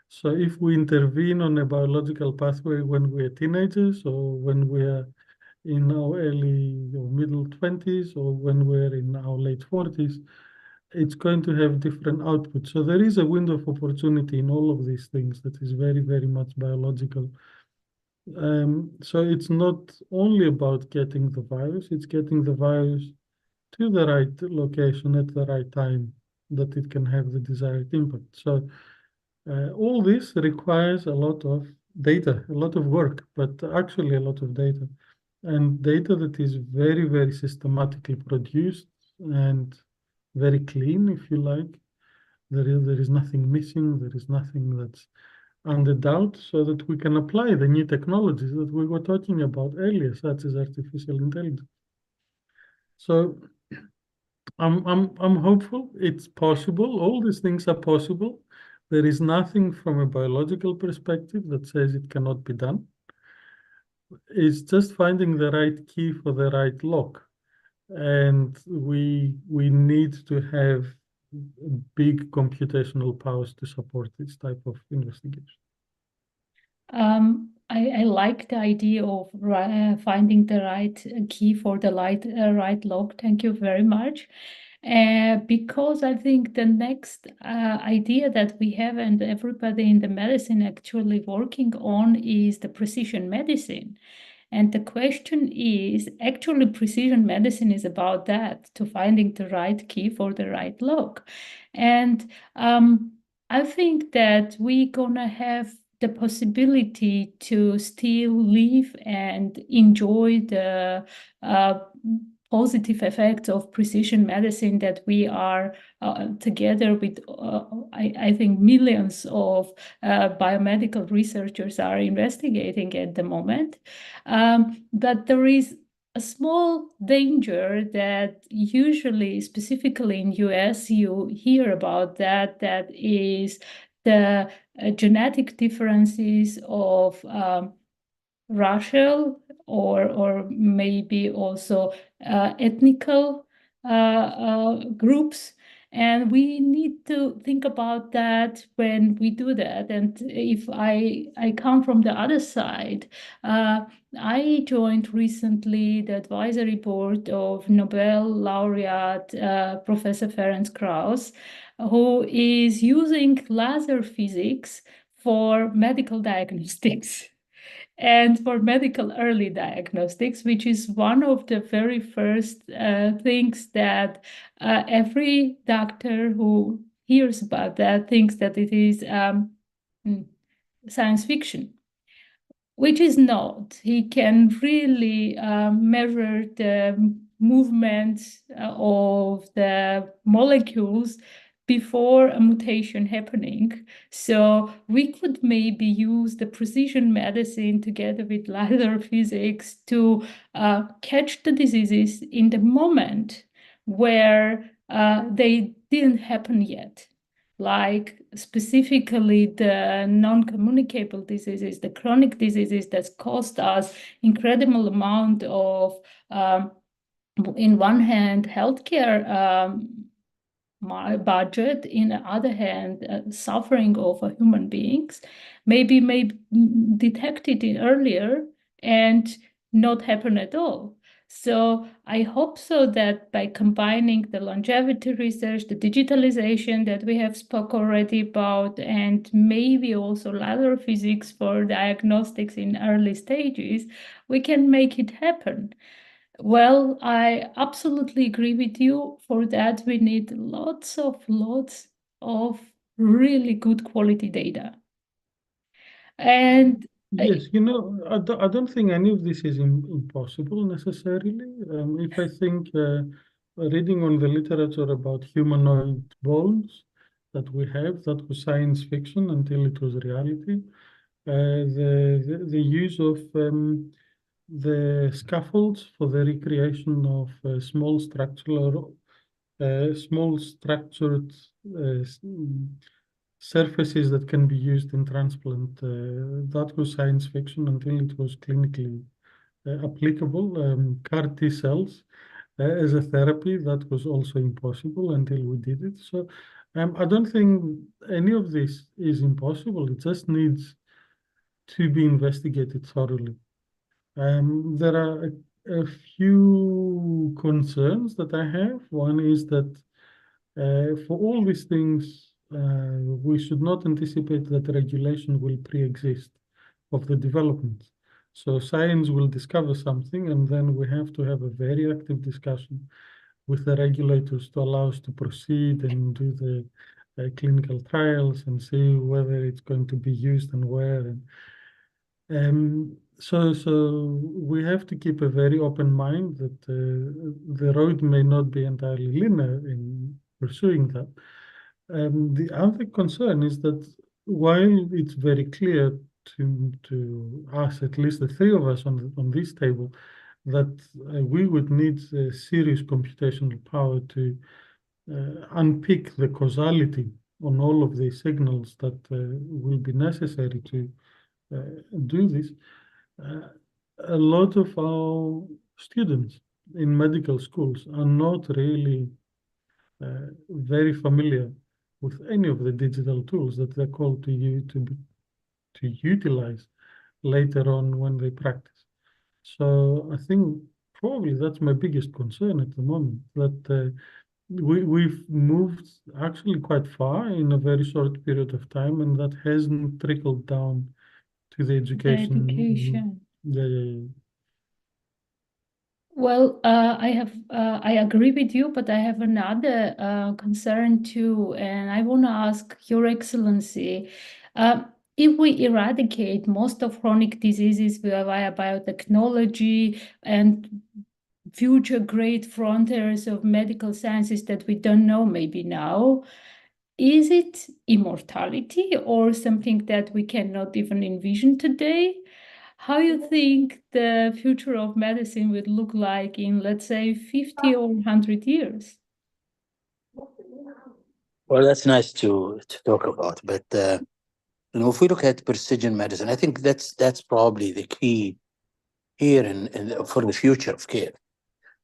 So if we intervene on a biological pathway when we're teenagers, or when we're in our early or middle 20s, or when we're in our late 40s, it's going to have different outputs. So there is a window of opportunity in all of these things that is very, very much biological. So it's not only about getting the virus, it's getting the virus to the right location at the right time that it can have the desired impact. So all this requires a lot of data, a lot of work, but actually a lot of data. And data that is very, very systematically produced and very clean, if you like. There is nothing missing, there is nothing that's under doubt, so that we can apply the new technologies that we were talking about earlier, such as artificial intelligence. So I'm hopeful it's possible. All these things are possible. There is nothing from a biological perspective that says it cannot be done. It's just finding the right key for the right lock. And we need to have big computational powers to support this type of investigation. I like the idea of finding the right key for the right lock. Thank you very much. Because I think the next idea that we have, and everybody in the medicine actually working on, is the precision medicine. And the question is, actually precision medicine is about that, to finding the right key for the right lock. And I think that we're gonna have the possibility to still live and enjoy the positive effects of precision medicine that we are together with, I think, millions of biomedical researchers are investigating at the moment. But there is a small danger that usually, specifically in US, you hear about that is the genetic differences of racial or maybe also ethnical groups. And we need to think about that when we do that. And if I come from the other side, I joined recently the advisory board of Nobel laureate Professor Ferenc Krauss, who is using laser physics for medical diagnostics and for medical early diagnostics, which is one of the very first things that every doctor who hears about that thinks that it is science fiction, which is not. He can really measure the movement of the molecules before a mutation happening. So we could maybe use the precision medicine together with laser physics to catch the diseases in the moment where they didn't happen yet. Like specifically the non-communicable diseases, the chronic diseases that cost us incredible amount of, in one hand, healthcare budget, in the other hand, suffering of human beings, maybe detected it earlier and not happen at all. So I hope so that by combining the longevity research, the digitalization that we have spoke already about, and maybe also laser physics for diagnostics in early stages, we can make it happen. Well, I absolutely agree with you. For that, we need lots of really good quality data. And Yes, you know, I don't think any of this is impossible necessarily. If I think reading on the literature about humanoid bones that we have, that was science fiction until it was reality. The use of the scaffolds for the recreation of small structured surfaces that can be used in transplant. That was science fiction until it was clinically applicable. CAR T cells as a therapy, that was also impossible until we did it. So I don't think any of this is impossible. It just needs to be investigated thoroughly. There are a few concerns that I have. One is that for all these things, we should not anticipate that regulation will pre-exist of the development. So science will discover something, and then we have to have a very active discussion with the regulators to allow us to proceed and do the clinical trials and see whether it's going to be used and where. So we have to keep a very open mind that the road may not be entirely linear in pursuing that. The other concern is that while it's very clear to us, at least the three of us on this table, that we would need serious computational power to unpick the causality on all of the signals that will be necessary to do this. A lot of our students in medical schools are not really very familiar with any of the digital tools that they're called to utilize later on when they practice. So I think probably that's my biggest concern at the moment, that we've moved actually quite far in a very short period of time, and that hasn't trickled down to the education. Yeah. Well, I agree with you, but I have another concern too, and I want to ask Your Excellency, if we eradicate most of chronic diseases via biotechnology and future great frontiers of medical sciences that we don't know maybe now, is it immortality or something that we cannot even envision today? How you think the future of medicine would look like in, let's say, 50 or 100 years? Well, that's nice to talk about, but if we look at precision medicine, I think that's probably the key here for the future of care.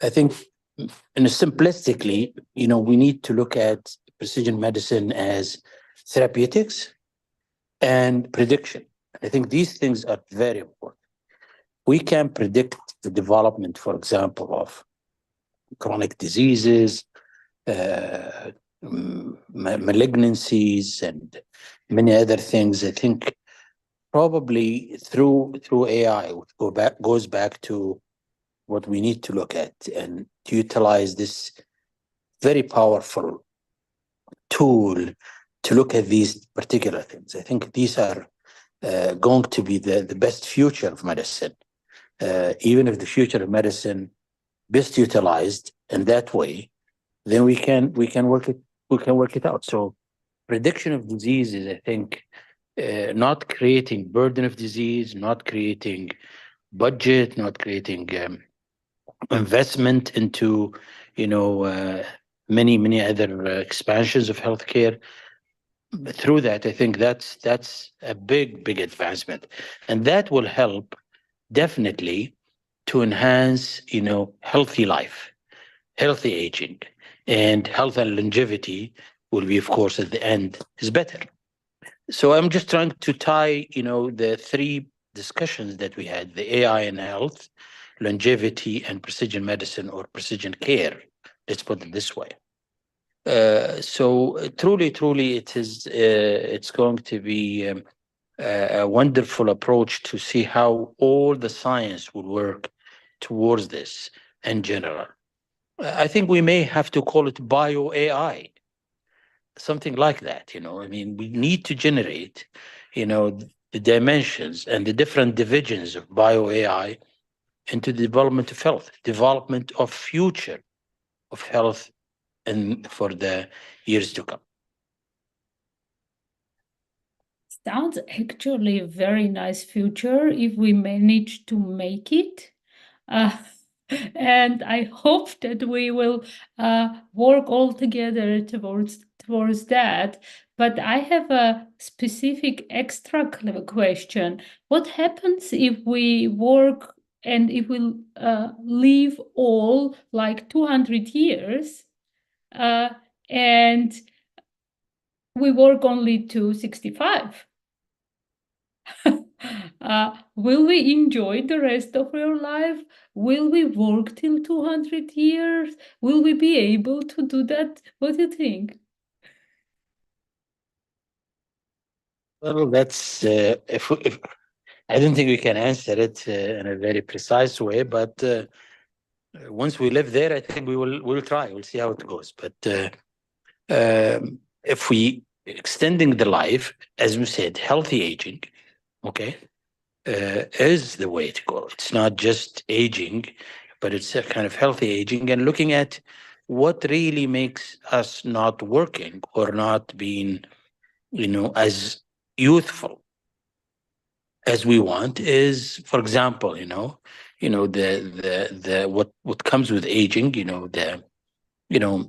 I think, simplistically, we need to look at precision medicine as therapeutics and prediction. I think these things are very important. We can predict the development, for example, of chronic diseases, malignancies, and many other things. I think probably through AI, which goes back to what we need to look at and to utilize this very powerful tool to look at these particular things. I think these are going to be the best future of medicine. Even if the future of medicine best utilized in that way, then we can work it out. So prediction of diseases, I think, not creating burden of disease, not creating budget, not creating investment into many other expansions of healthcare. Through that, I think that's a big advancement, and that will help definitely to enhance healthy life, healthy aging, and health and longevity will be, of course, at the end is better. So I'm just trying to tie the three discussions that we had: the AI and health, longevity, and precision medicine or precision care. Let's put it this way. So truly, it's going to be a wonderful approach to see how all the science will work towards this in general. I think we may have to call it bio AI, something like that. I mean, we need to generate, the dimensions and the different divisions of bio AI into the development of health, development of future of health, and for the years to come. Sounds actually a very nice future if we manage to make it. And I hope that we will work all together towards that. But I have a specific extra question. What happens if we work and if we live all like 200 years and we work only to 65? Will we enjoy the rest of our life? Will we work till 200 years? Will we be able to do that? What do you think? Well, that's if I don't think we can answer it in a very precise way, but once we live there, I think we'll try. We'll see how it goes. But if we extending the life, as we said, healthy aging, okay, is the way to go. It's not just aging, but it's a kind of healthy aging and looking at what really makes us not working or not being, as youthful as we want is, for example, the what comes with aging, the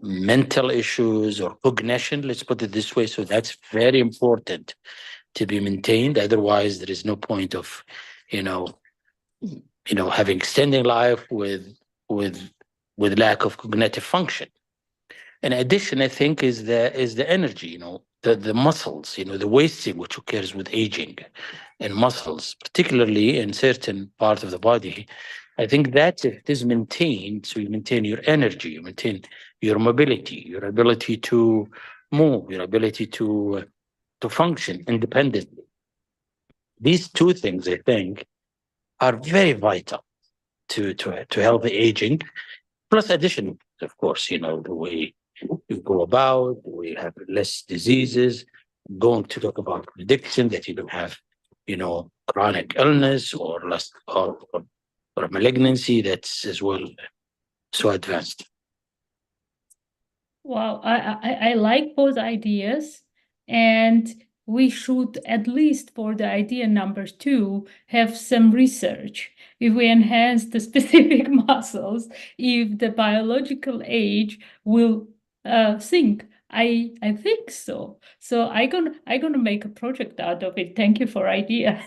mental issues or cognition, let's put it this way. So that's very important to be maintained. Otherwise, there is no point of, having extending life with lack of cognitive function. In addition, I think is the energy, the muscles, the wasting which occurs with aging and muscles, particularly in certain parts of the body. I think that if it is maintained, so you maintain your energy, you maintain your mobility, your ability to move, your ability to function independently. These two things, I think, are very vital to healthy aging. Plus, addition, of course, the way you go about, we have less diseases. Going to talk about prediction that you don't have, chronic illness or less or malignancy that's as well so advanced. Wow, I like both ideas, and we should, at least for the idea number 2, have some research. If we enhance the specific muscles, if the biological age will sink. I think so. So I'm gonna make a project out of it. Thank you for ideas.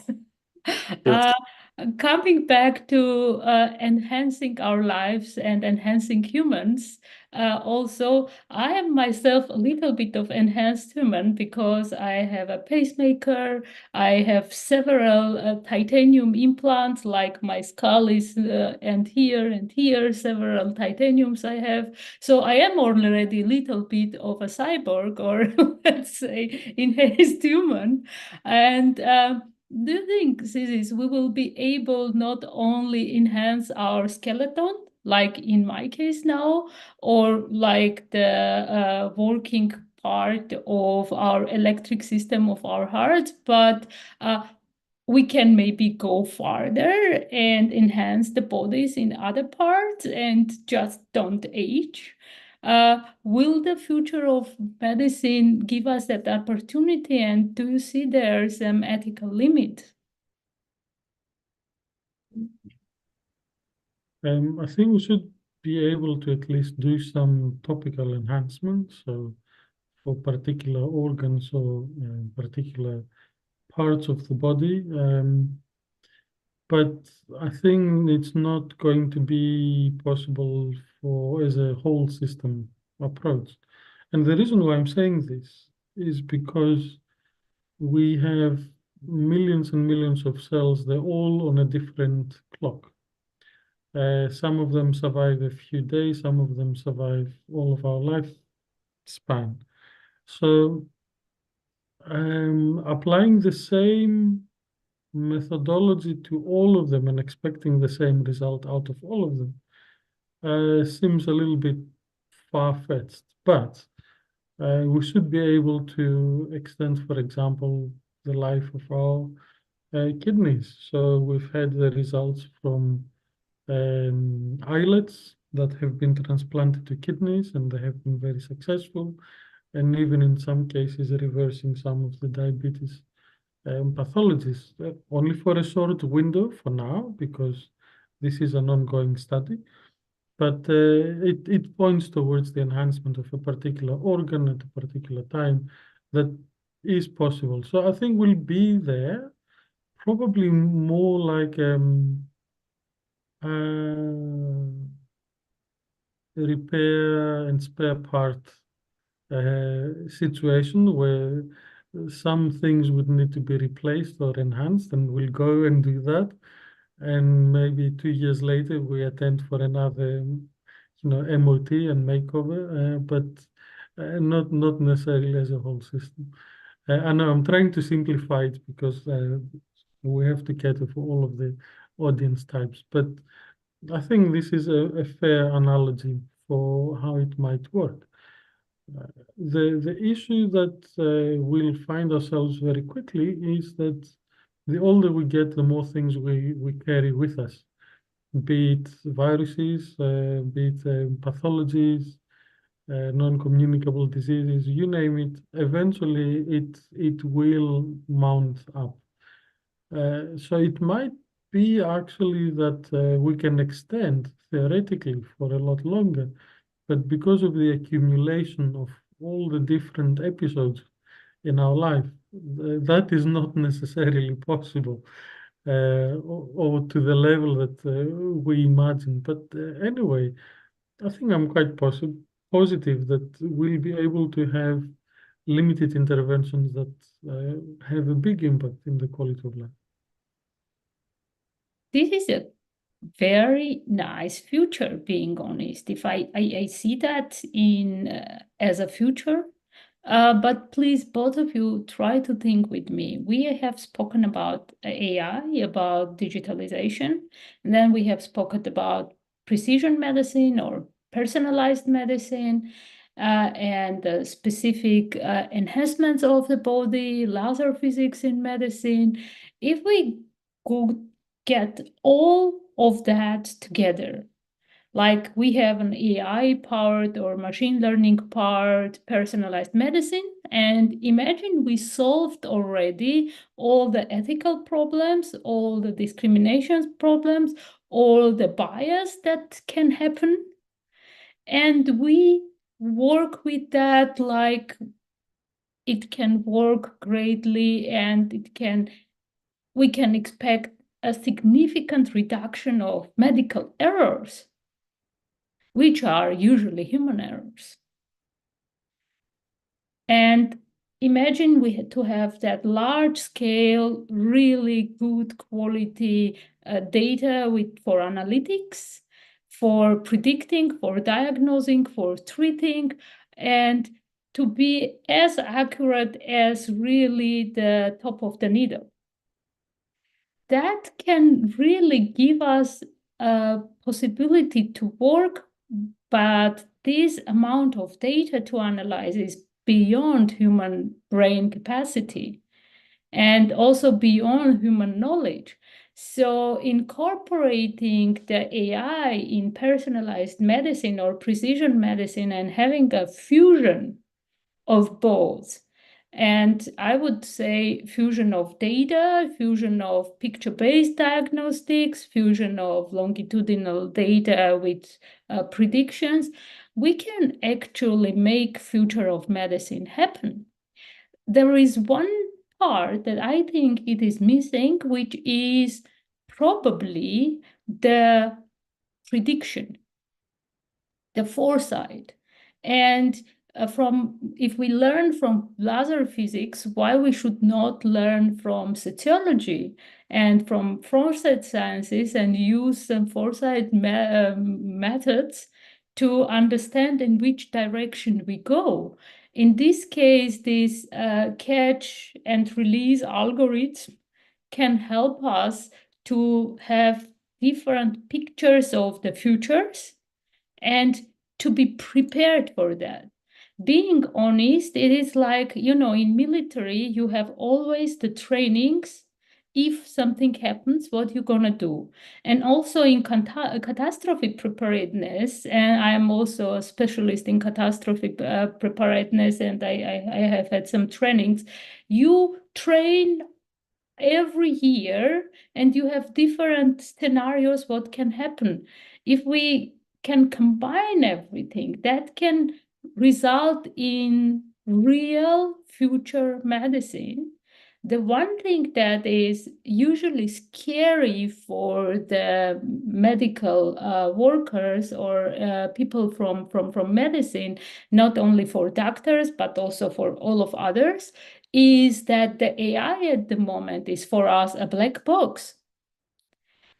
Coming back to enhancing our lives and enhancing humans, also, I am myself a little bit of enhanced human because I have a pacemaker, I have several titanium implants, like my skull is and here, several titaniums I have. So I am already a little bit of a cyborg, or let's say enhanced human. And do you think, Zizi, we will be able not only enhance our skeleton, like in my case now, or like the working part of our electric system of our heart, but we can maybe go farther and enhance the bodies in other parts and just don't age? Will the future of medicine give us that opportunity, and do you see there some ethical limit? I think we should be able to at least do some topical enhancements. So for particular organs or particular parts of the body. But I think it's not going to be possible for as a whole system approach. And the reason why I'm saying this is because we have millions and millions of cells. They're all on a different clock. Some of them survive a few days, some of them survive all of our lifespan. So applying the same methodology to all of them and expecting the same result out of all of them seems a little bit far-fetched. But we should be able to extend, for example, the life of our kidneys. So we've had the results from islets that have been transplanted to kidneys, and they have been very successful, and even in some cases reversing some of the diabetes pathologies, only for a short window for now, because this is an ongoing study. But it points towards the enhancement of a particular organ at a particular time that is possible. So I think we'll be there, probably more like repair and spare part situation where some things would need to be replaced or enhanced, and we'll go and do that. And maybe 2 years later, we attend for another, MOT and makeover, but not necessarily as a whole system. I know I'm trying to simplify it because we have to cater for all of the audience types, but I think this is a fair analogy for how it might work. The issue that we'll find ourselves very quickly is that the older we get, the more things we carry with us, be it viruses, be it pathologies, non-communicable diseases, you name it. Eventually, it will mount up. So it might be actually that we can extend theoretically for a lot longer, but because of the accumulation of all the different episodes in our life, that is not necessarily possible, or to the level that we imagine. But anyway, I think I'm quite positive that we'll be able to have limited interventions that have a big impact in the quality of life. This is a very nice future, being honest. If I see that in as a future, but please, both of you, try to think with me. We have spoken about AI, about digitalization, and then we have spoken about precision medicine or personalized medicine, and specific enhancements of the body, laser physics in medicine. If we could get all of that together, like we have an AI-powered or machine learning-powered personalized medicine, and imagine we solved already all the ethical problems, all the discrimination problems, all the bias that can happen, and we work with that like it can work greatly, and we can expect a significant reduction of medical errors, which are usually human errors. And imagine we had to have that large scale, really good quality data for analytics, for predicting, for diagnosing, for treating, and to be as accurate as really the top of the needle. That can really give us a possibility to work, but this amount of data to analyze is beyond human brain capacity and also beyond human knowledge. So incorporating the AI in personalized medicine or precision medicine and having a fusion of both, and I would say fusion of data, fusion of picture-based diagnostics, fusion of longitudinal data with predictions, we can actually make future of medicine happen. There is one part that I think it is missing, which is probably the prediction, the foresight. And if we learn from laser physics, why we should not learn from sociology and from foresight sciences and use some foresight methods to understand in which direction we go. In this case, this catch and release algorithm can help us to have different pictures of the futures and to be prepared for that. Being honest, it is like, in military, you have always the trainings if something happens, what you're gonna do. And also in catastrophe preparedness, and I'm also a specialist in catastrophe preparedness, and I have had some trainings. You train every year and you have different scenarios what can happen. If we can combine everything, that can result in real future medicine. The one thing that is usually scary for the medical workers or people from medicine, not only for doctors, but also for all of others, is that the AI at the moment is for us a black box.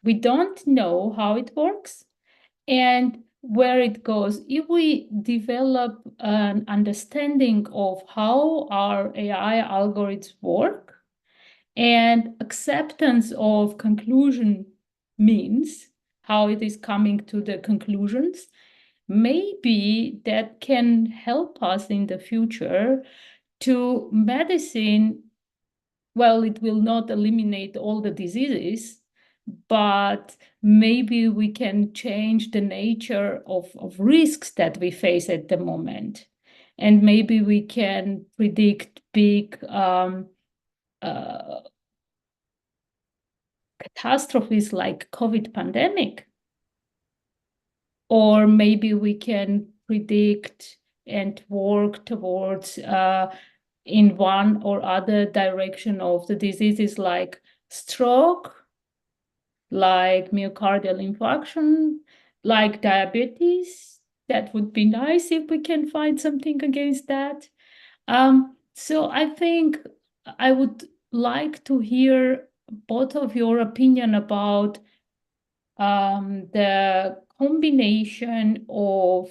We don't know how it works and where it goes. If we develop an understanding of how our AI algorithms work and acceptance of conclusion means, how it is coming to the conclusions, maybe that can help us in the future to medicine. Well, it will not eliminate all the diseases, but maybe we can change the nature of risks that we face at the moment. And maybe we can predict big catastrophes like COVID pandemic. Or maybe we can predict and work towards in one or other direction of the diseases like stroke, like myocardial infarction, like diabetes. That would be nice if we can find something against that. So I think I would like to hear both of your opinion about the combination of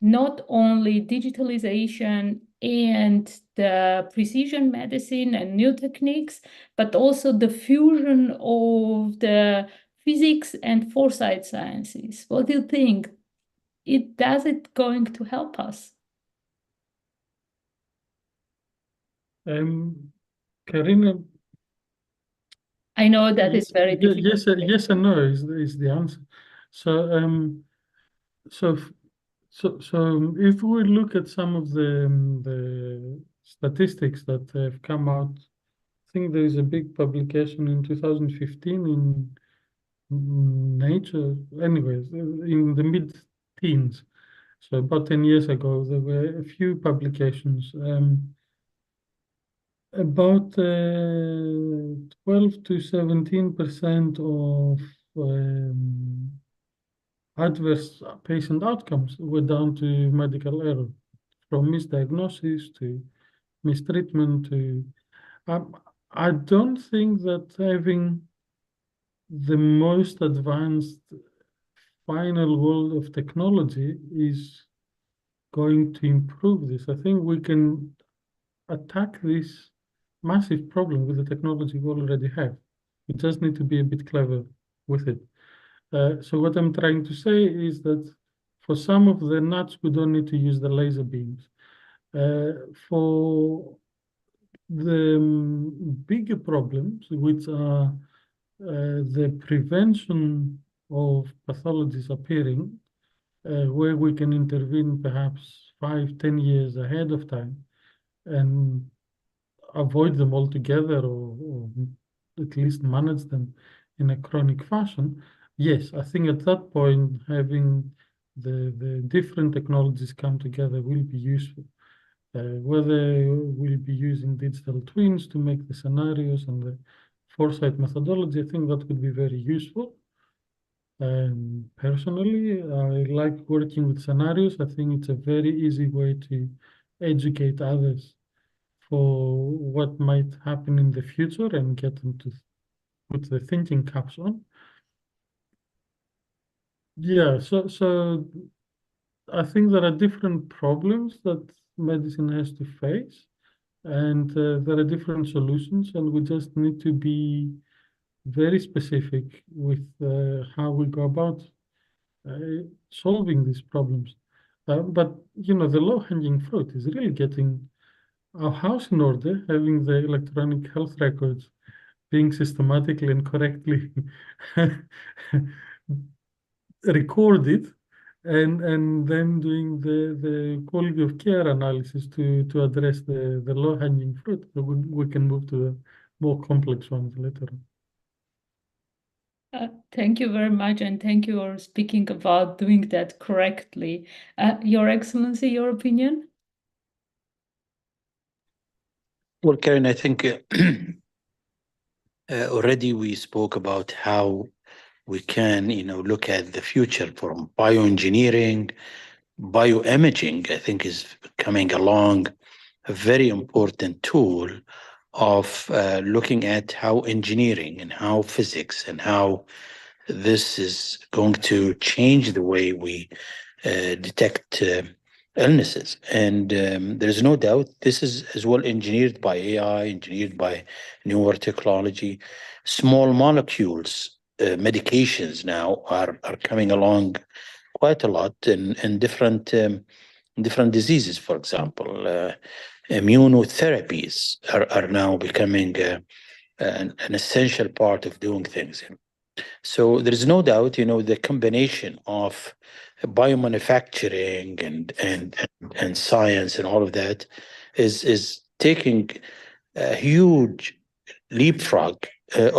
not only digitalization and the precision medicine and new techniques, but also the fusion of the physics and foresight sciences. What do you think? Does it going to help us? Karina, I know that is very difficult. yes and no is the answer. So if we look at some of the statistics that have come out, I think there is a big publication in 2015 in Nature, anyways, in the mid-teens. So about 10 years ago, there were a few publications. About 12 to 17% of adverse patient outcomes were down to medical error, from misdiagnosis to mistreatment to. I don't think that having the most advanced final world of technology is going to improve this. I think we can attack this massive problem with the technology we already have. We just need to be a bit clever with it. So what I'm trying to say is that for some of the nuts, we don't need to use the laser beams. For the bigger problems, which are the prevention of pathologies appearing, where we can intervene perhaps 5-10 years ahead of time and avoid them altogether or at least manage them in a chronic fashion. Yes, I think at that point, having the different technologies come together will be useful. Whether we'll be using digital twins to make the scenarios and the foresight methodology, I think that would be very useful. Personally, I like working with scenarios. I think it's a very easy way to educate others for what might happen in the future and get them to put the thinking caps on. Yeah, so I think there are different problems that medicine has to face, and there are different solutions, and we just need to be very specific with how we go about solving these problems. But the low-hanging fruit is really getting our house in order, having the electronic health records being systematically and correctly recorded, and then doing the quality of care analysis to address the low-hanging fruit. So we can move to the more complex ones later on. Thank you very much, and thank you for speaking about doing that correctly. Your Excellency, your opinion? Well, Karen, I think already we spoke about how we can, look at the future from bioengineering, bioimaging. I think is coming along, a very important tool of looking at how engineering and how physics and how this is going to change the way we detect illnesses. And there's no doubt this is as well engineered by AI, engineered by newer technology. Small molecules, medications now are coming along quite a lot in different diseases. For example, immunotherapies are now becoming an essential part of doing things. So there is no doubt, the combination of biomanufacturing and science and all of that is taking a huge leapfrog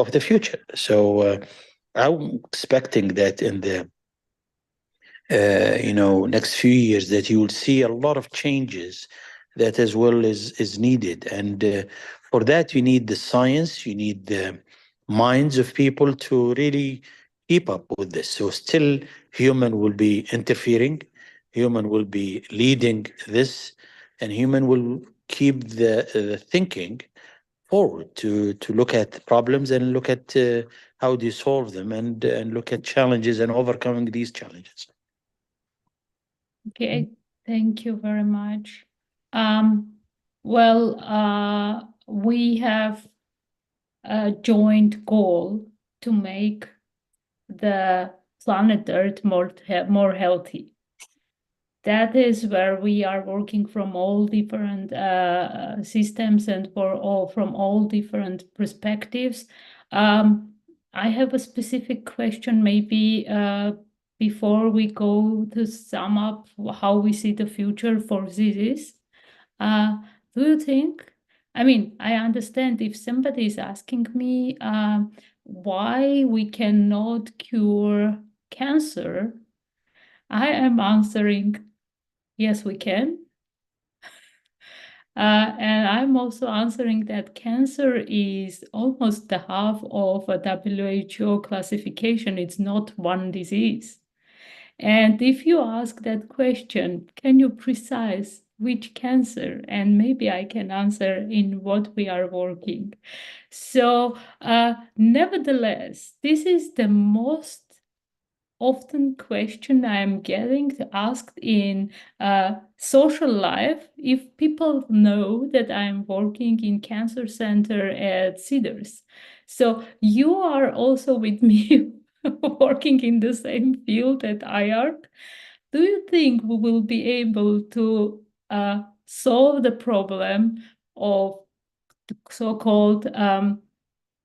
of the future. So I'm expecting that in the next few years that you will see a lot of changes that as well is needed. And for that, you need the science, you need the minds of people to really keep up with this. So still human will be interfering, human will be leading this, and human will keep the thinking forward to look at problems and look at how do you solve them and look at challenges and overcoming these challenges. Okay, thank you very much. Well, we have a joint goal to make the planet Earth more healthy. That is where we are working from all different systems and from all different perspectives. I have a specific question, maybe before we go to sum up how we see the future for disease. Do you think, I understand if somebody is asking me why we cannot cure cancer, I am answering, yes, we can. And I'm also answering that cancer is almost the half of a WHO classification. It's not one disease. And if you ask that question, can you precise which cancer? And maybe I can answer in what we are working. So nevertheless, this is the most often question I'm getting asked in social life. If people know that I'm working in cancer center at Cedars. So you are also with me working in the same field at IARC. Do you think we will be able to solve the problem of so-called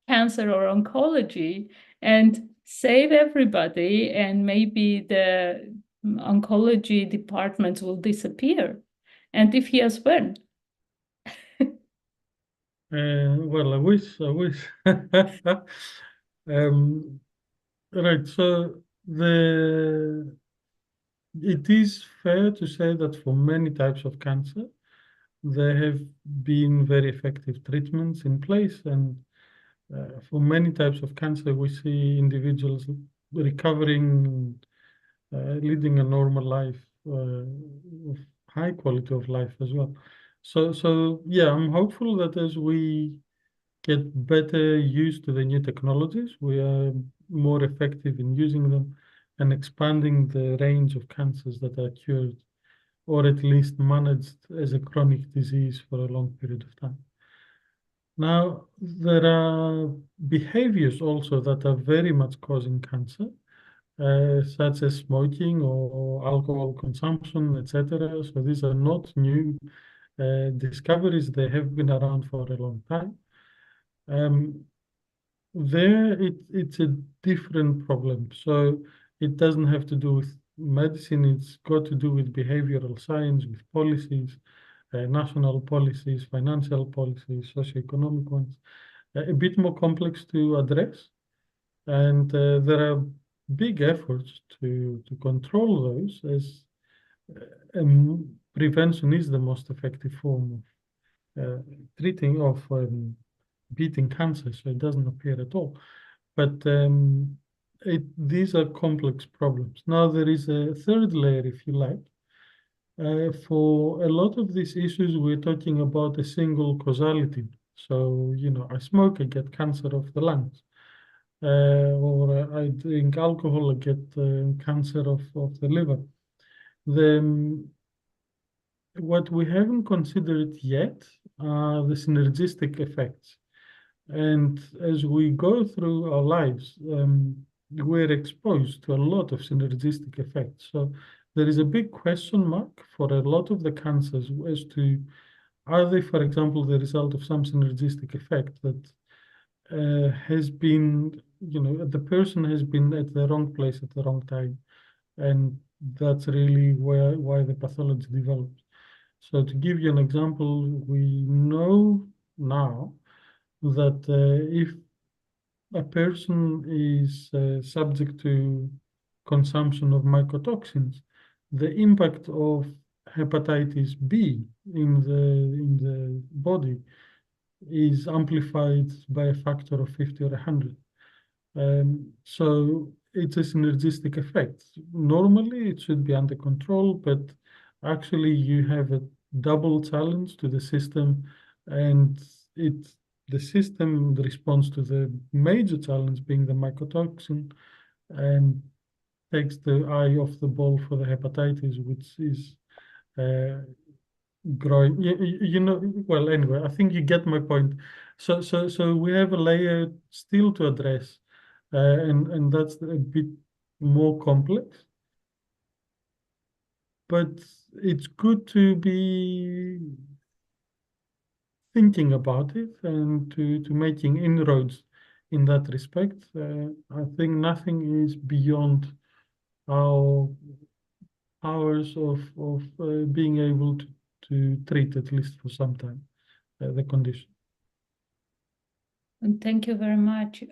cancer or oncology and save everybody, and maybe the oncology departments will disappear? And if yes, when? Well, I wish. Right. So it is fair to say that for many types of cancer, there have been very effective treatments in place, and for many types of cancer, we see individuals recovering, leading a normal life, of high quality of life as well. So yeah, I'm hopeful that as we get better used to the new technologies, we are more effective in using them and expanding the range of cancers that are cured or at least managed as a chronic disease for a long period of time. Now, there are behaviors also that are very much causing cancer, such as smoking or alcohol consumption, etc. So these are not new discoveries. They have been around for a long time. there it's a different problem. So it doesn't have to do with medicine. It's got to do with behavioral science, with policies, national policies, financial policies, socioeconomic ones, a bit more complex to address. And there are big efforts to control those, as prevention is the most effective form of beating cancer, so it doesn't appear at all. But these are complex problems. Now, there is a third layer, if you like. For a lot of these issues, we're talking about a single causality. So, I smoke, I get cancer of the lungs. Or I drink alcohol, I get cancer of the liver. What we haven't considered yet are the synergistic effects. And as we go through our lives, we're exposed to a lot of synergistic effects. So there is a big question mark for a lot of the cancers as to, are they, for example, the result of some synergistic effect that has been, the person has been at the wrong place at the wrong time. And that's really why the pathology develops. So to give you an example, we know now that if a person is subject to consumption of mycotoxins, the impact of hepatitis B in the body is amplified by a factor of 50 or 100. So it's a synergistic effect. Normally, it should be under control, but actually you have a double challenge to the system, and the system responds to the major challenge being the mycotoxin and takes the eye off the ball for the hepatitis, which is growing. Well, anyway, I think you get my point. So we have a layer still to address, and that's a bit more complex. But it's good to be thinking about it and to making inroads in that respect. I think nothing is beyond our powers of being able to treat, at least for some time, the condition. And thank you very much.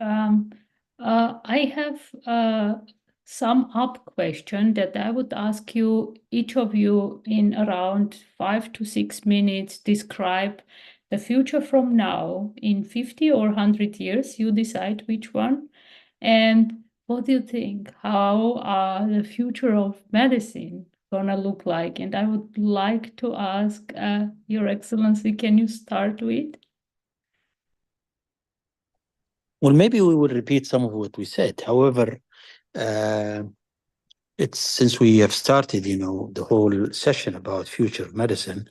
I have a sum up question that I would ask you, each of you, in around 5 to 6 minutes, describe the future from now in 50 or 100 years. You decide which one. And what do you think? How the future of medicine gonna look like? And I would like to ask Your Excellency, can you start with? Well, maybe we will repeat some of what we said. However, it's since we have started, the whole session about future of medicine.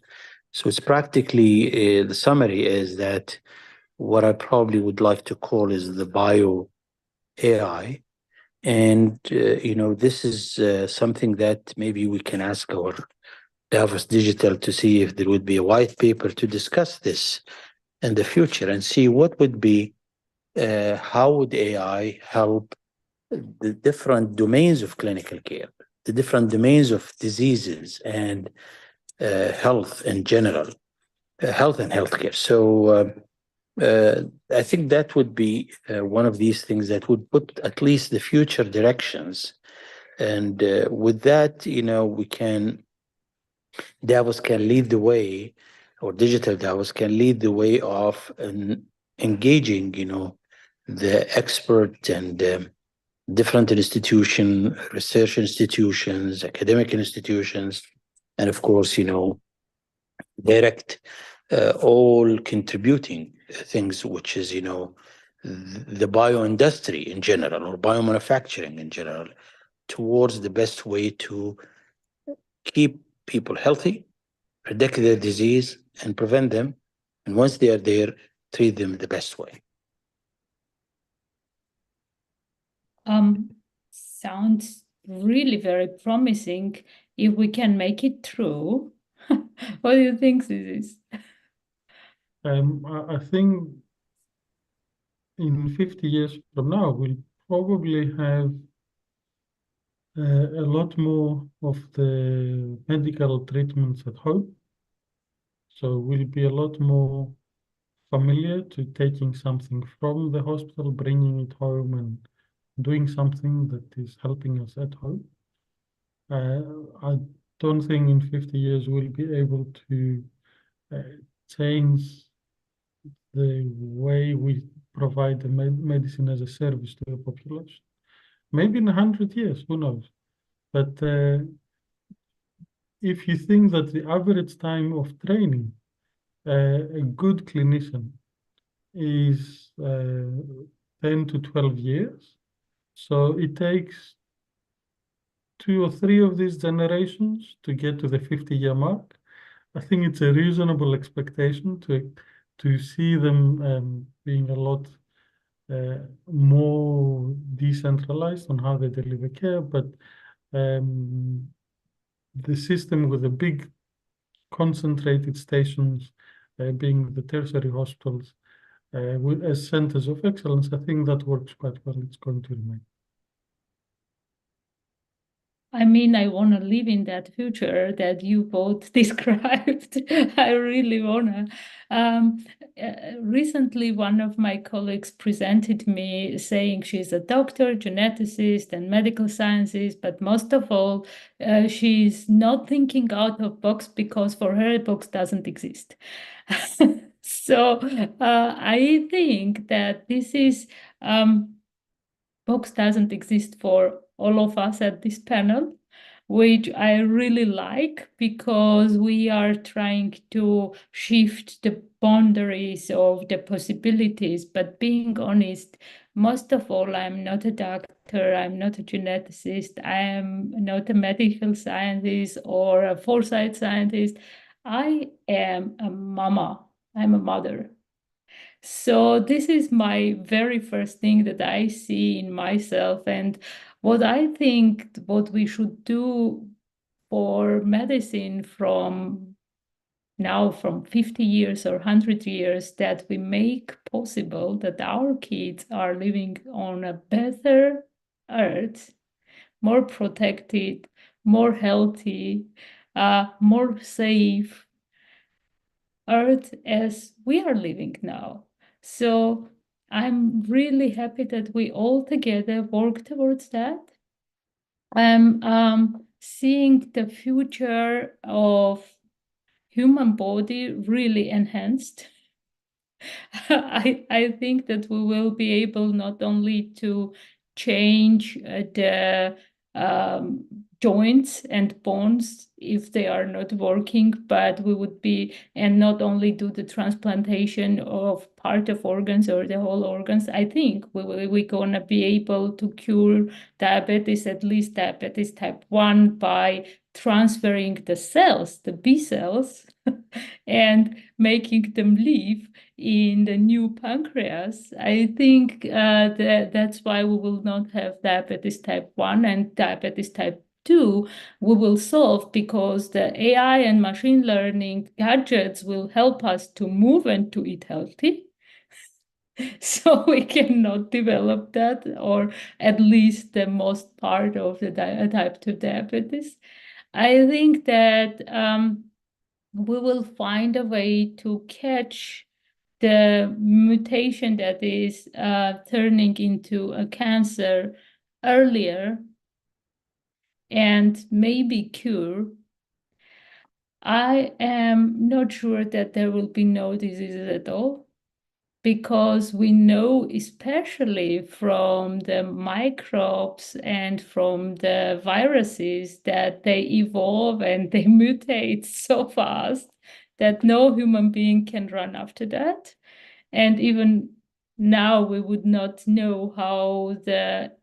So it's practically the summary is that what I probably would like to call is the bio AI. And, this is something that maybe we can ask our Davos Digital to see if there would be a white paper to discuss this in the future and see what would be, how would AI help the different domains of clinical care, the different domains of diseases and health in general, health and healthcare. So I think that would be one of these things that would put at least the future directions. And with that, Davos can lead the way, or digital Davos can lead the way of engaging, the expert and different research institutions, academic institutions, and of course, direct all contributing things, which is, the bioindustry in general or biomanufacturing in general, towards the best way to keep people healthy, predict their disease, and prevent them. And once they are there, treat them the best way. Sounds really very promising if we can make it true. What do you think, this is? I think in 50 years from now, we'll probably have a lot more of the medical treatments at home. So we'll be a lot more familiar to taking something from the hospital, bringing it home, and doing something that is helping us at home. I don't think in 50 years we'll be able to change the way we provide the medicine as a service to the population. Maybe in 100 years, who knows? But if you think that the average time of training a good clinician is 10 to 12 years, so it takes 2 or 3 of these generations to get to the 50-year mark. I think it's a reasonable expectation to see them being a lot more decentralized on how they deliver care, but the system with the big concentrated stations being the tertiary hospitals as centers of excellence, I think that works quite well. It's going to remain. I mean, I want to live in that future that you both described. I really want to. Recently, one of my colleagues presented me saying she's a doctor, geneticist, and medical sciences, but most of all, she's not thinking out of box because for her, box doesn't exist. So I think that this is box doesn't exist for all of us at this panel, which I really like because we are trying to shift the boundaries of the possibilities. But being honest, most of all, I'm not a doctor, I'm not a geneticist, I am not a medical scientist or a foresight scientist. I am a mama, I'm a mother. So this is my very first thing that I see in myself, and what I think what we should do for medicine from now, from 50 years or 100 years, that we make possible that our kids are living on a better earth, more protected, more healthy, more safe earth as we are living now. So I'm really happy that we all together work towards that. I'm seeing the future of human body really enhanced. I think that we will be able not only to change the joints and bones if they are not working, but we would be, and not only do the transplantation of part of organs or the whole organs. I think we're gonna be able to cure diabetes, at least diabetes type 1, by transferring the cells, the B cells, and making them live in the new pancreas. I think that's why we will not have diabetes type 1 and diabetes type 2 we will solve, because the AI and machine learning gadgets will help us to move and to eat healthy. So we cannot develop that, or at least the most part of the type 2 diabetes. I think that we will find a way to catch the mutation that is turning into a cancer earlier and maybe cure. I am not sure that there will be no diseases at all, because we know, especially from the microbes and from the viruses, that they evolve and they mutate so fast that no human being can run after that. And even now we would not know how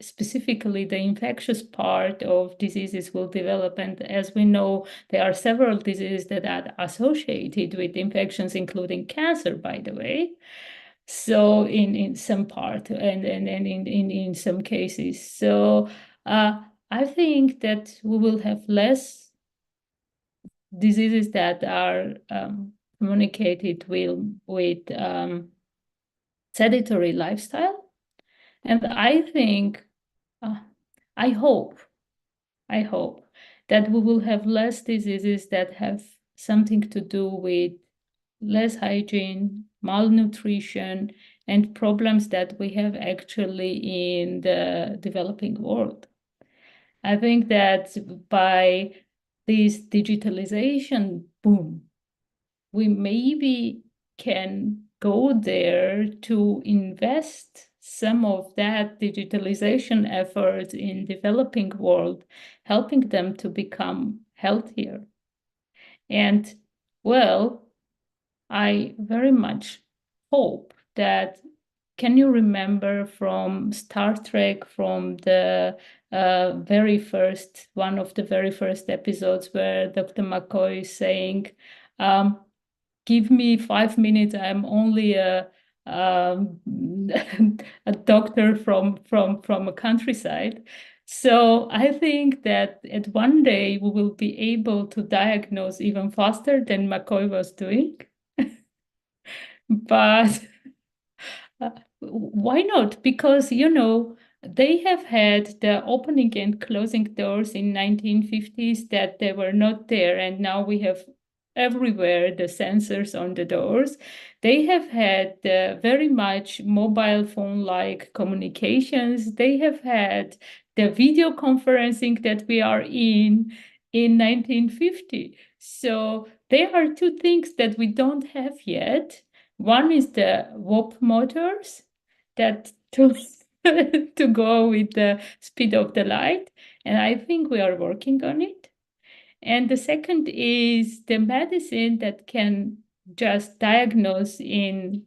specifically the infectious part of diseases will develop. And as we know, there are several diseases that are associated with infections, including cancer, by the way. So in some part and in some cases. So I think that we will have less diseases that are communicated with sedentary lifestyle. And I think, I hope that we will have less diseases that have something to do with less hygiene, malnutrition, and problems that we have actually in the developing world. I think that by this digitalization boom, we maybe can go there to invest some of that digitalization effort in developing world, helping them to become healthier. And well, I very much hope that, can you remember from Star Trek, from the one of the very first episodes where Dr. McCoy is saying, give me 5 minutes, I'm only a doctor from a countryside. So I think that at one day we will be able to diagnose even faster than McCoy was doing. But why not? Because, they have had the opening and closing doors in 1950s that they were not there. And now we have everywhere the sensors on the doors. They have had very much mobile phone-like communications. They have had the video conferencing that we are in 1950. So there are two things that we don't have yet. One is the warp motors that to go with the speed of the light, and I think we are working on it. And the second is the medicine that can just diagnose in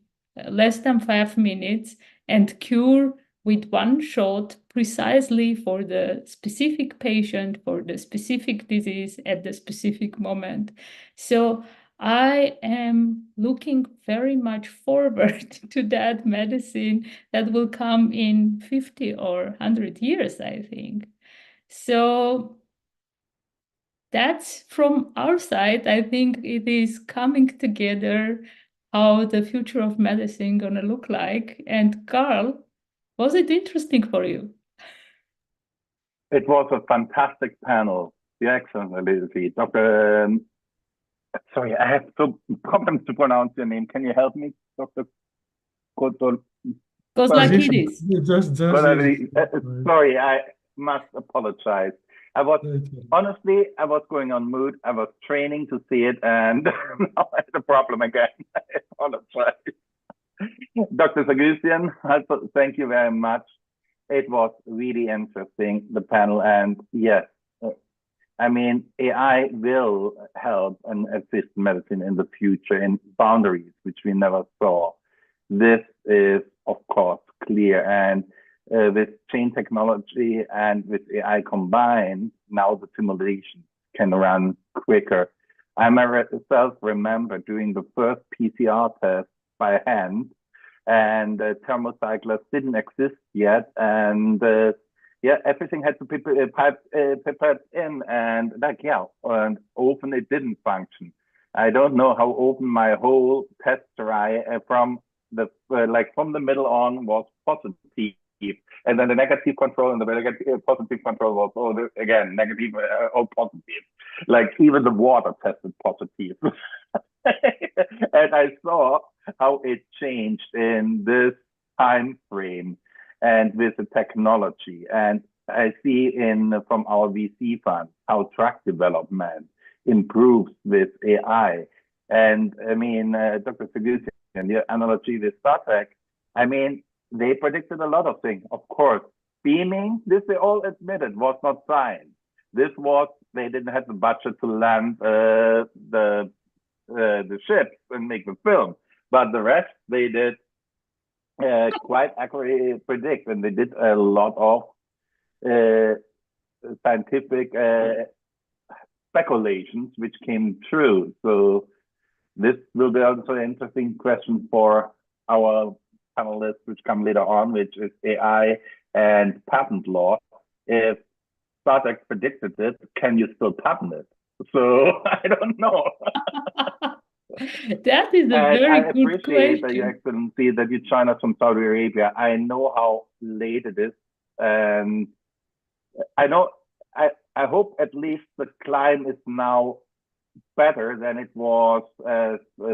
less than 5 minutes and cure with one shot precisely for the specific patient, for the specific disease at the specific moment. So I am looking very much forward to that medicine that will come in 50 or 100 years, I think. So that's from our side. I think it is coming together how the future of medicine gonna look like. And Carl, was it interesting for you? It was a fantastic panel. Yeah, excellent, Elizabeth. Dr. Sorry, I have some problems to pronounce your name. Can you help me, Dr. Kotor? Kozlakidis. Sorry, I must apologize. I was going on mute. I was training to see it, and now I have a problem again. I apologize. Dr. Sagusian, thank you very much. It was really interesting, the panel, and yes, I mean, AI will help and assist medicine in the future in boundaries which we never saw. This is, of course, clear. And with chain technology and with AI combined, now the simulation can run quicker. I myself remember doing the first PCR test by hand, and thermocyclers didn't exist yet. And everything had to be prepared in, and and often it didn't function. I don't know how often my whole test try from the middle on was positive, and then the negative control and the negative positive control was again negative or positive. Like even the water tested positive. And I saw how it changed in this time frame and with the technology. And I see from our VC fund how drug development improves with AI. And I mean, Dr. Sagusian, your analogy with Star Trek, I mean, they predicted a lot of things. Of course, beaming, this they all admitted was not science. This was, they didn't have the budget to land the ships and make the film. But the rest, they did quite accurately predict, and they did a lot of scientific speculations which came true. So this will be also an interesting question for our panelists which come later on, which is AI and patent law. If Star Trek predicted it, can you still patent it? So I don't know. That is a And very I good appreciate that, question. Your Excellency, that you join us from Saudi Arabia. I know how late it is, and I know I hope at least the climb is now better than it was.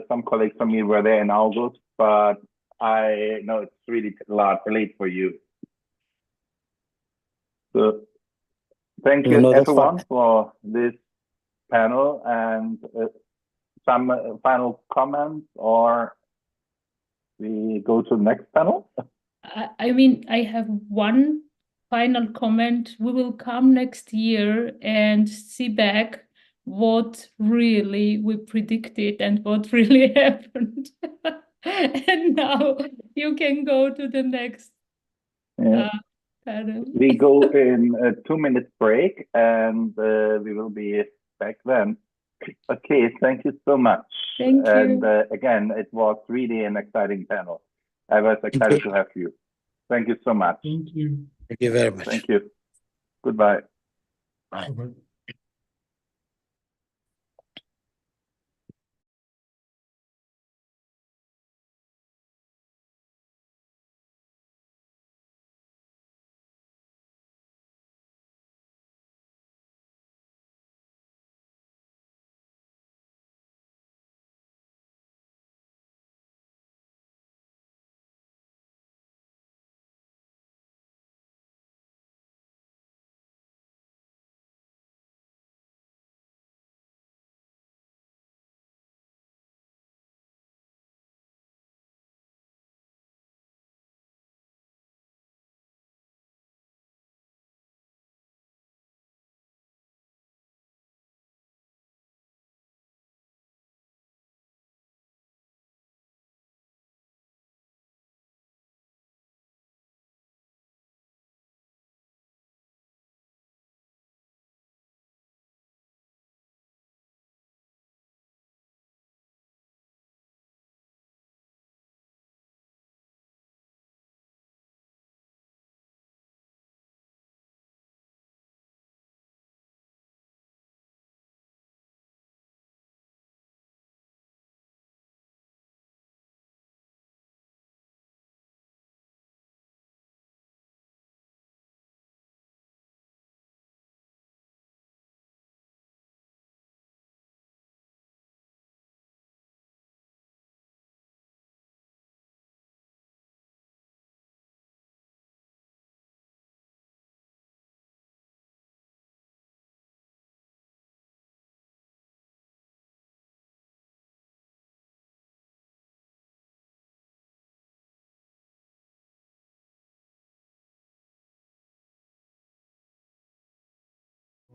Some colleagues from me were there in August, but I know it's really late for you. So thank you, No, that's everyone, fine. for this panel, and some final comments, or we go to the next panel. I mean, I have one final comment. We will come next year and see back what really we predicted and what really happened. And now you can go to the next Yeah. panel. We go in a 2-minute break, and we will be back then. Okay, thank you so much. Thank And you. again, it was really an exciting panel. I was excited to have you. Thank you so much. Thank you. Thank you very much. Thank you. Goodbye. Bye. Bye-bye.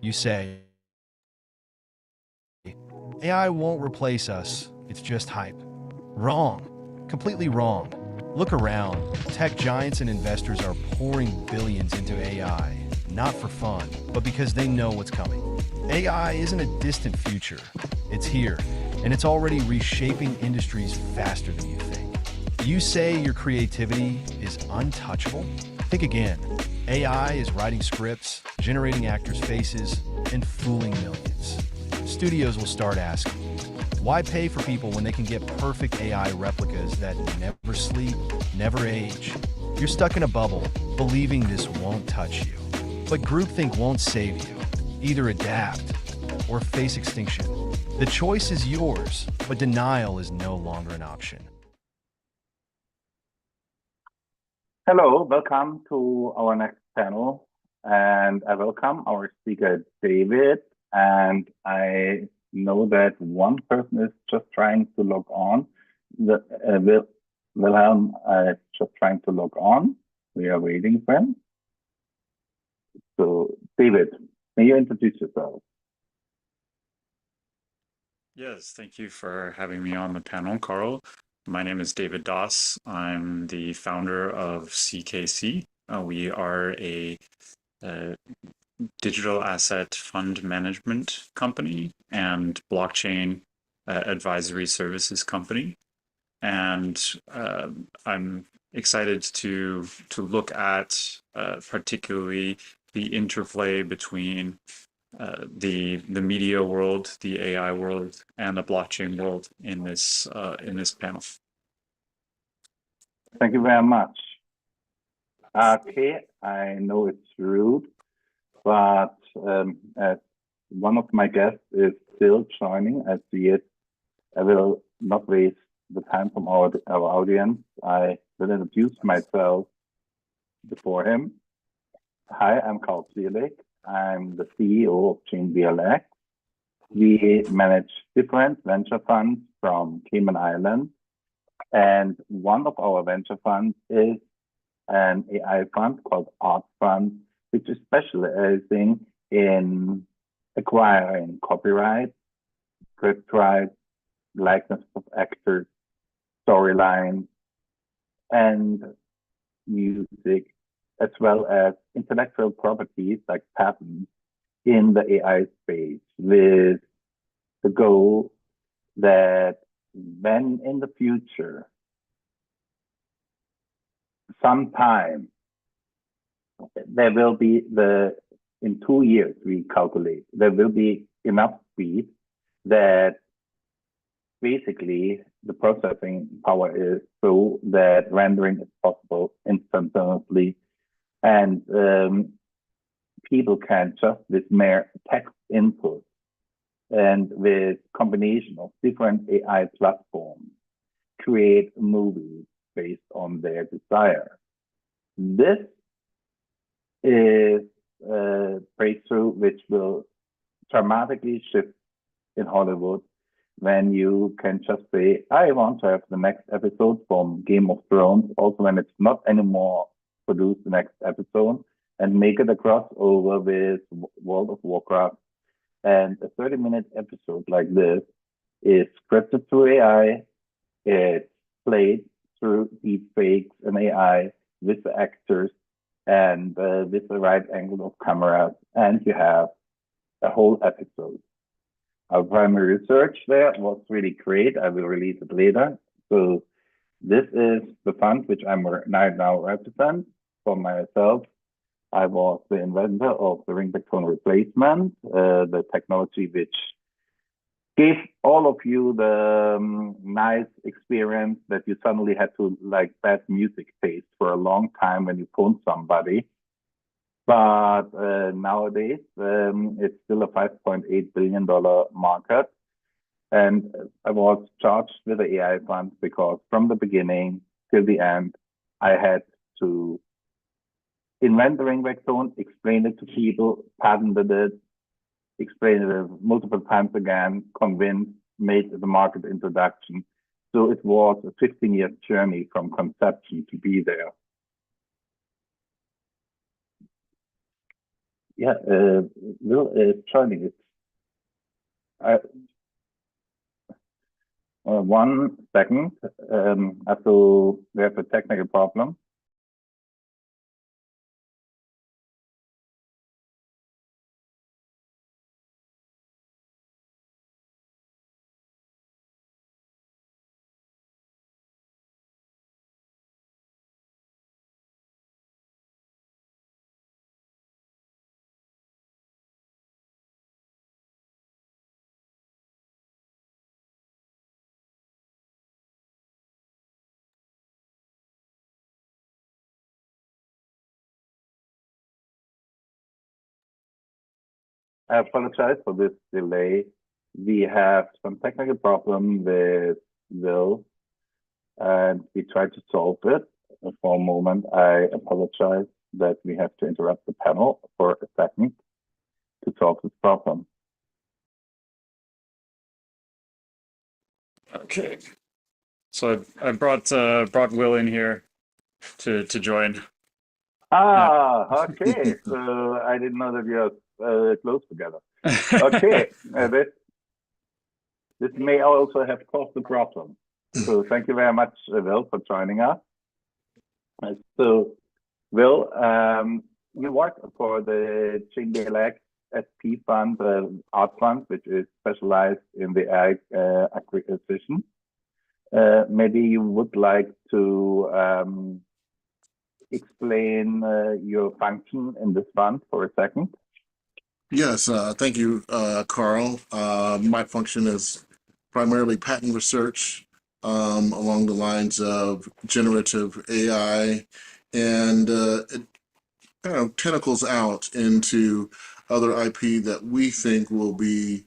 You say, AI won't replace us, it's just hype. Wrong. Completely wrong. Look around. Tech giants and investors are pouring billions into AI, not for fun, but because they know what's coming. AI isn't a distant future. It's here, and it's already reshaping industries faster than you think. You say your creativity is untouchable? Think again. AI is writing scripts, generating actors' faces, and fooling millions. Studios will start asking, why pay for people when they can get perfect AI replicas that never sleep, never age? You're stuck in a bubble, believing this won't touch you. But groupthink won't save you. Either adapt or face extinction. The choice is yours, but denial is no longer an option. Hello, welcome to our next panel. And I welcome our speaker, David. And I know that one person is just trying to log on. Wilhelm is just trying to log on. We are waiting for him. So, David, may you introduce yourself? Yes, thank you for having me on the panel, Carl. My name is David Doss. I'm the founder of CKC. We are a digital asset fund management company and blockchain advisory services company. And I'm excited to look at particularly the interplay between the media world, the AI world, and the blockchain world in this panel. Thank you very much. Okay, I know it's rude, but as one of my guests is still joining, I see it. I will not waste the time from our audience. I will introduce myself before him. Hi, I'm Carl Zierlich. I'm the CEO of ChainBLX. We manage different venture funds from Cayman Islands. And one of our venture funds is an AI fund called Art Fund, which is specializing in acquiring copyright, script rights, likeness of actors, storylines, and music, as well as intellectual properties like patents in the AI space, with the goal that when in the future, sometime, there will be in 2 years, we calculate, there will be enough speed that basically the processing power is so that rendering is possible instantaneously, and people can just with mere text input and with combination of different AI platforms create movies based on their desire. This is a breakthrough which will dramatically shift in Hollywood when you can just say, I want to have the next episode from Game of Thrones, also when it's not anymore produced the next episode, and make it a crossover with World of Warcraft. And a 30-minute episode like this is scripted through AI, it's played through deepfakes and AI with the actors and with the right angle of cameras, and you have a whole episode. Our primary research there was really great. I will release it later. So this is the fund which I now represent for myself. I was the inventor of the ring back tone replacement, the technology which gave all of you the nice experience that you suddenly had to like bad music taste for a long time when you phoned somebody. But nowadays, it's still a $5.8 billion market. And I was charged with the AI fund because from the beginning till the end, I had to invent the ring back tone, explain it to people, patented it, explained it multiple times again, convinced, made the market introduction. So it was a 15-year journey from conception to be there. Yeah, Will is joining it. 1 second. We have a technical problem. I apologize for this delay. We have some technical problem with Will, and we tried to solve it. For a moment, I apologize that we have to interrupt the panel for a second to solve this problem. Okay, so I brought Will in here to join. Okay. So I didn't know that we are close together. Okay, this may also have caused the problem. So thank you very much, Will, for joining us. So, Will, you work for the ChainBLX SP fund, Art Fund, which is specialized in the ag acquisition. Maybe you would like to explain your function in this fund for a second. Yes, thank you, Carl. My function is primarily patent research along the lines of generative AI, and it kind of tentacles out into other IP that we think will be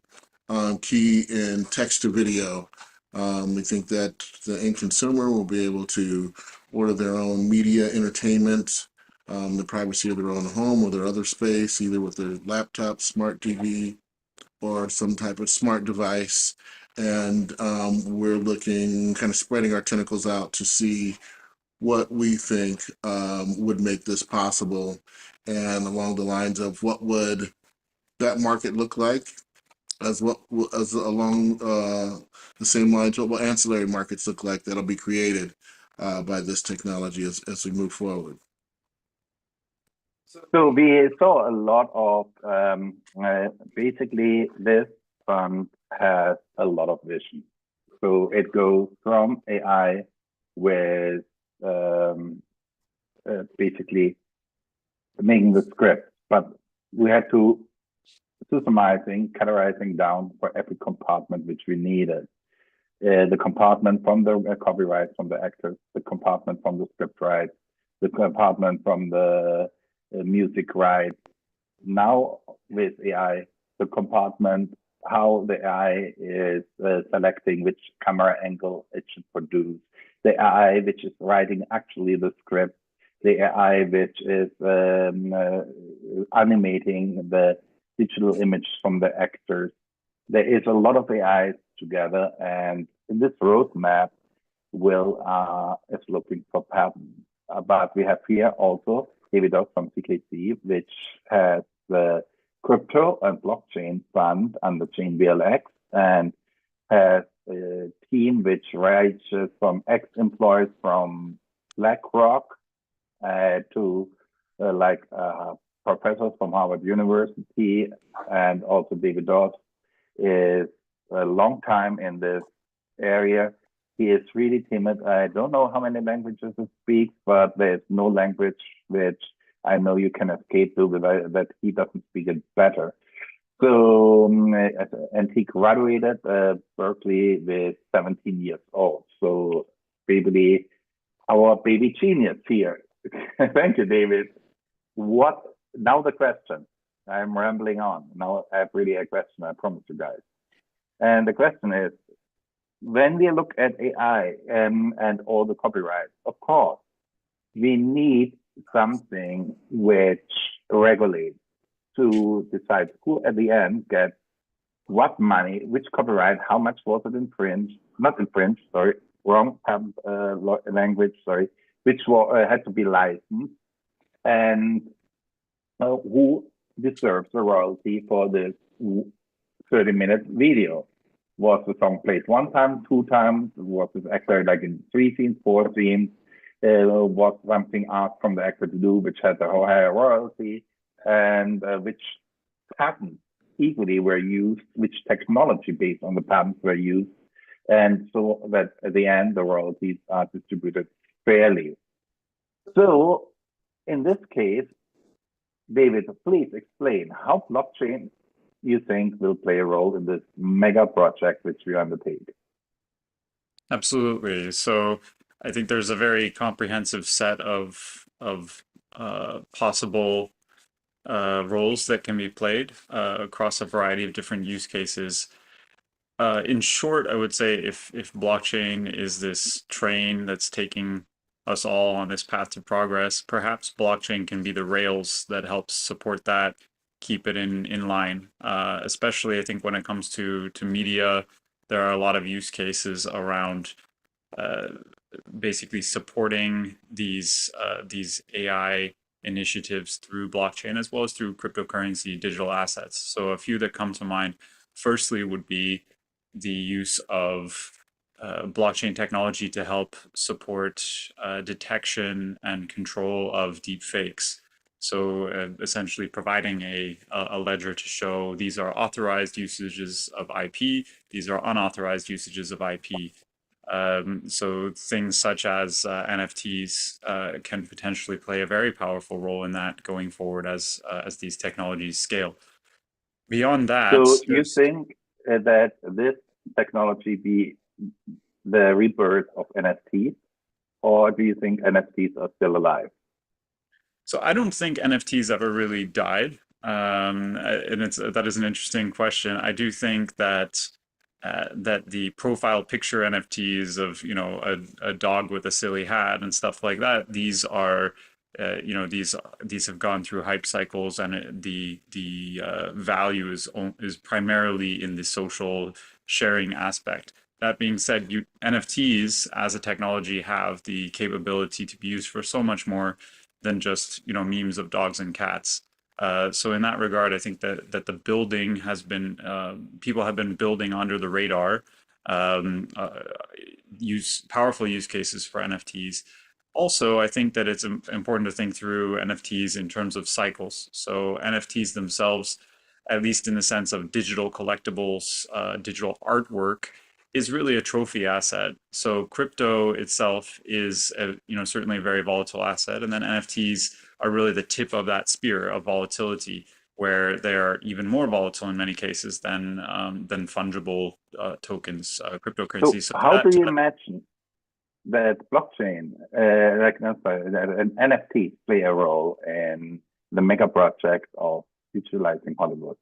key in text to video. We think that the end consumer will be able to order their own media entertainment, the privacy of their own home or their other space, either with their laptop, smart TV, or some type of smart device. And we're looking, kind of spreading our tentacles out to see what we think would make this possible, and along the lines of what would that market look like, as along the same lines, what will ancillary markets look like that'll be created by this technology as we move forward. So we saw a lot of basically this fund has a lot of vision. So it goes from AI with basically making the script, but we had to systemizing, categorizing down for every compartment which we needed. The compartment from the copyright from the actors, the compartment from the script rights, the compartment from the music rights. Now with AI, the compartment, how the AI is selecting which camera angle it should produce, the AI which is writing actually the script, the AI which is animating the digital image from the actors. There is a lot of AIs together, and this roadmap is looking for patents. But we have here also Davos from CKC, which has the crypto and blockchain fund under Chain VLX, and has a team which ranges from ex-employees from BlackRock to professors from Harvard University, and also David Doss is a long time in this area. He is really timid. I don't know how many languages he speaks, but there's no language which I know you can escape to that he doesn't speak it better. So, and he graduated Berkeley with 17 years old. So, basically, our baby genius here. Thank you, David. Now the question. I'm rambling on. Now I have really a question, I promise you guys. And the question is, when we look at AI and all the copyrights, of course, we need something which regulates to decide who at the end gets what money, which copyright, how much was it infringed, not infringed, sorry, wrong language, sorry, which had to be licensed, and who deserves a royalty for this 30-minute video. Was the song played 1 time, 2 times? Was this actor like in 3 scenes, 4 scenes? Was something asked from the actor to do which had a higher royalty? And which patents equally were used, which technology based on the patents were used? And so that at the end, the royalties are distributed fairly. So in this case, David, please explain how blockchain you think will play a role in this mega project which we undertake. Absolutely. So I think there's a very comprehensive set of possible roles that can be played across a variety of different use cases. In short, I would say if blockchain is this train that's taking us all on this path to progress, perhaps blockchain can be the rails that helps support that, keep it in line. Especially, I think when it comes to media, there are a lot of use cases around basically supporting these AI initiatives through blockchain as well as through cryptocurrency digital assets. So a few that come to mind, firstly, would be the use of blockchain technology to help support detection and control of deep fakes. So essentially providing a ledger to show these are authorized usages of IP, these are unauthorized usages of IP. So things such as NFTs can potentially play a very powerful role in that going forward as these technologies scale. Beyond that, So you think that this technology be the rebirth of NFTs, or do you think NFTs are still alive? So I don't think NFTs ever really died, and that is an interesting question. I do think that that the profile picture NFTs of a dog with a silly hat and stuff like that, these are these have gone through hype cycles, and the value is primarily in the social sharing aspect. That being said, NFTs as a technology have the capability to be used for so much more than just memes of dogs and cats. So in that regard, I think that the building has been people have been building under the radar powerful use cases for NFTs. Also, I think that it's important to think through NFTs in terms of cycles. So NFTs themselves, at least in the sense of digital collectibles, digital artwork, is really a trophy asset. So crypto itself is certainly a very volatile asset, and then NFTs are really the tip of that spear of volatility, where they are even more volatile in many cases than fungible tokens, cryptocurrencies. So how do you imagine that blockchain, an NFT, play a role in the mega project of digitalizing Hollywood?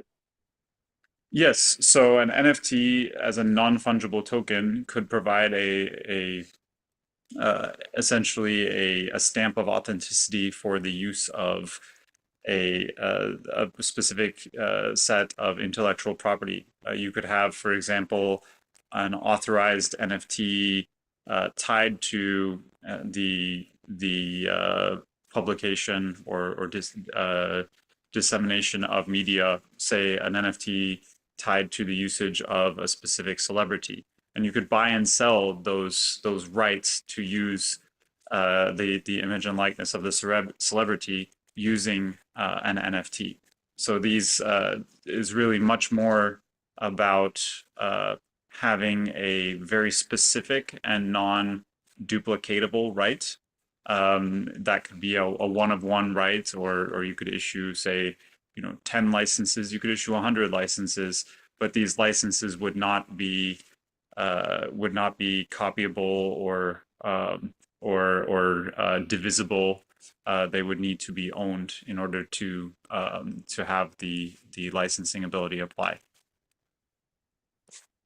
Yes, so an NFT as a non-fungible token could provide essentially a stamp of authenticity for the use of a specific set of intellectual property. You could have, for example, an authorized NFT tied to the publication or dissemination of media, say an NFT tied to the usage of a specific celebrity, and you could buy and sell those rights to use the image and likeness of the celebrity using an NFT. So these is really much more about having a very specific and non-duplicatable right. That could be a one-of-one right, or you could issue, say, 10 licenses. You could issue 100 licenses, but these licenses would not be copyable or divisible. They would need to be owned in order to have the licensing ability apply.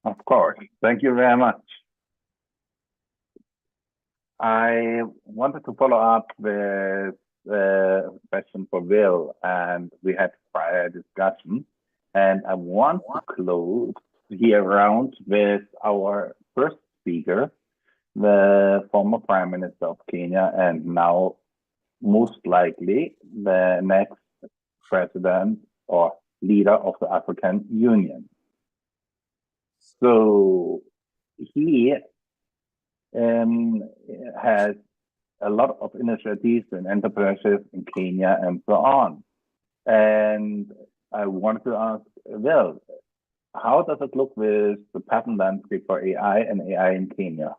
Of course. Thank you very much. I wanted to follow up with a question for Will, and we had prior discussion, and I want to close here round with our first speaker, the former Prime Minister of Kenya, and now most likely the next president or leader of the African Union. So he has a lot of initiatives and entrepreneurship in Kenya and so on. And I wanted to ask Will, how does it look with the patent landscape for AI and AI in Kenya?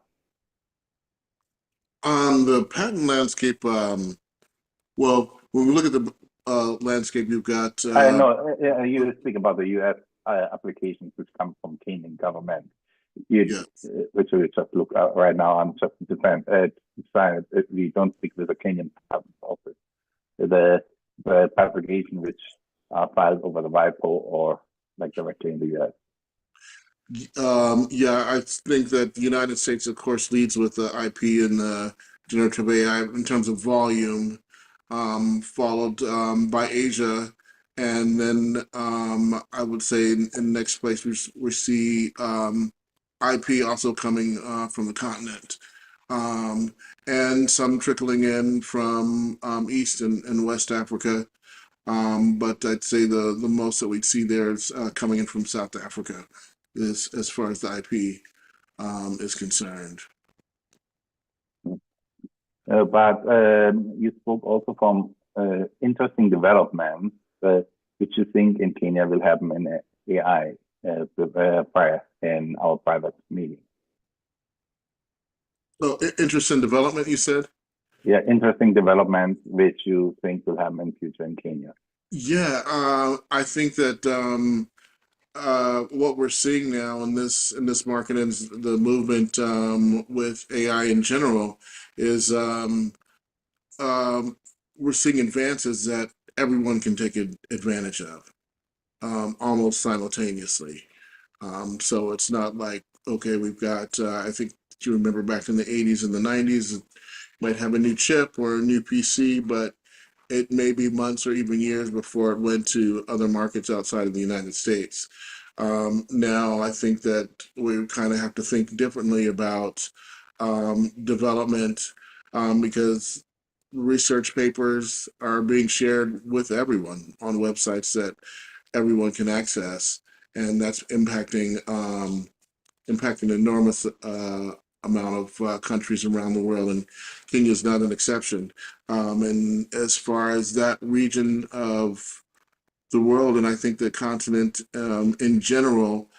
On the patent landscape, well, when we look at the landscape, you've got... I know you speak about the US applications which come from Kenyan government. Which we just look at right now. I'm just we don't speak with the Kenyan patent office. The application which are filed over the WIPO or like directly in the US. Yeah, I think that the United States, of course, leads with the IP and generative AI in terms of volume, followed by Asia. And then I would say in next place, we see IP also coming from the continent, and some trickling in from East and West Africa. But I'd say the most that we'd see there is coming in from South Africa, as far as the IP is concerned. But you spoke also from interesting developments which you think in Kenya will happen in AI prior in our private meeting. So interesting development, you said? Yeah, interesting development which you think will happen in future in Kenya. Yeah, I think that what we're seeing now in this market and the movement with AI in general is we're seeing advances that everyone can take advantage of almost simultaneously. So it's not like, okay, we've got, I think you remember back in the 80s and the 90s, might have a new chip or a new PC, but it may be months or even years before it went to other markets outside of the United States. Now, I think that we kind of have to think differently about development because research papers are being shared with everyone on websites that everyone can access, and that's impacting an enormous amount of countries around the world, and Kenya is not an exception. And as far as that region of the world, and I think the continent in general,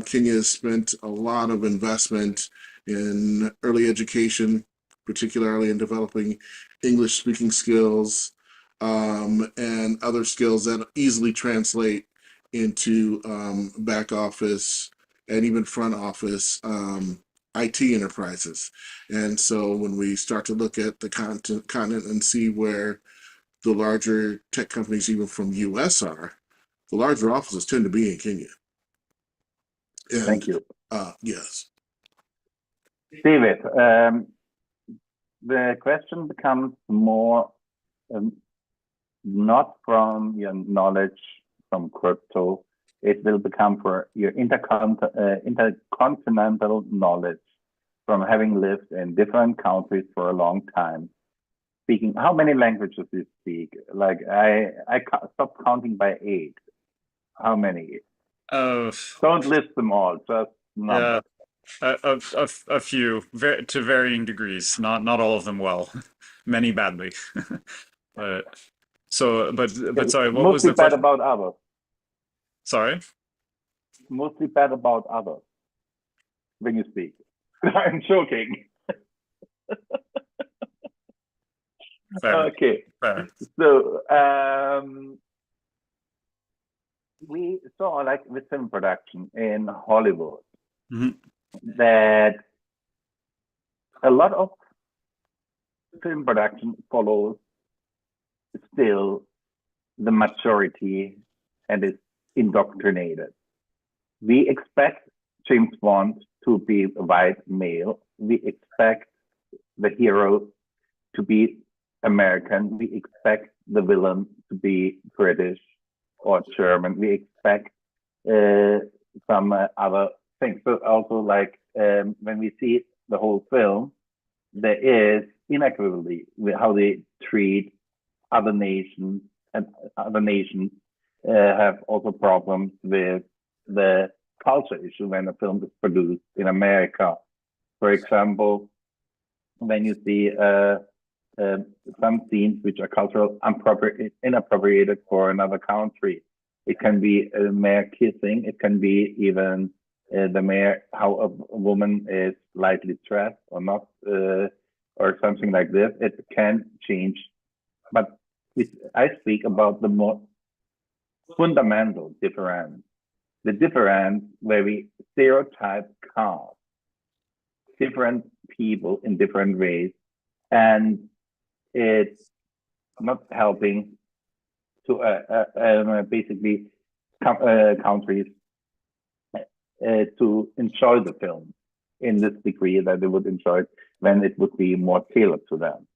Kenya has spent a lot of investment in early education, particularly in developing English speaking skills and other skills that easily translate into back office and even front office IT enterprises. And so when we start to look at the continent and see where the larger tech companies, even from US, are, the larger offices tend to be in Kenya. And, Thank you. Yes. David, the question becomes more not from your knowledge from crypto. It will become for your intercontinental knowledge from having lived in different countries for a long time. Speaking, how many languages do you speak? Like I stopped counting by 8. How many? Don't list them all, just numbers. A few, to varying degrees. Not all of them well, many badly. But sorry, what was Mostly the bad question? about others. Sorry? Mostly bad about others when you speak. I'm joking. Fair. Okay. Fair. So we saw, like with film production in Hollywood, that a lot of film production follows still the majority and is indoctrinated. We expect James Bond to be a white male. We expect the hero to be American. We expect the villain to be British or German. We expect some other things. So also, like when we see the whole film, there is inequality with how they treat other nations, and other nations have also problems with the culture issue when a film is produced in America. For example, when you see some scenes which are cultural inappropriated for another country. It can be a mayor kissing. It can be even the mayor, how a woman is lightly dressed or not, or something like this. It can change. But I speak about the more fundamental difference. The difference where we stereotype cast different people in different ways, and it's not helping to basically countries to enjoy the film in this degree that they would enjoy it when it would be more tailored to them.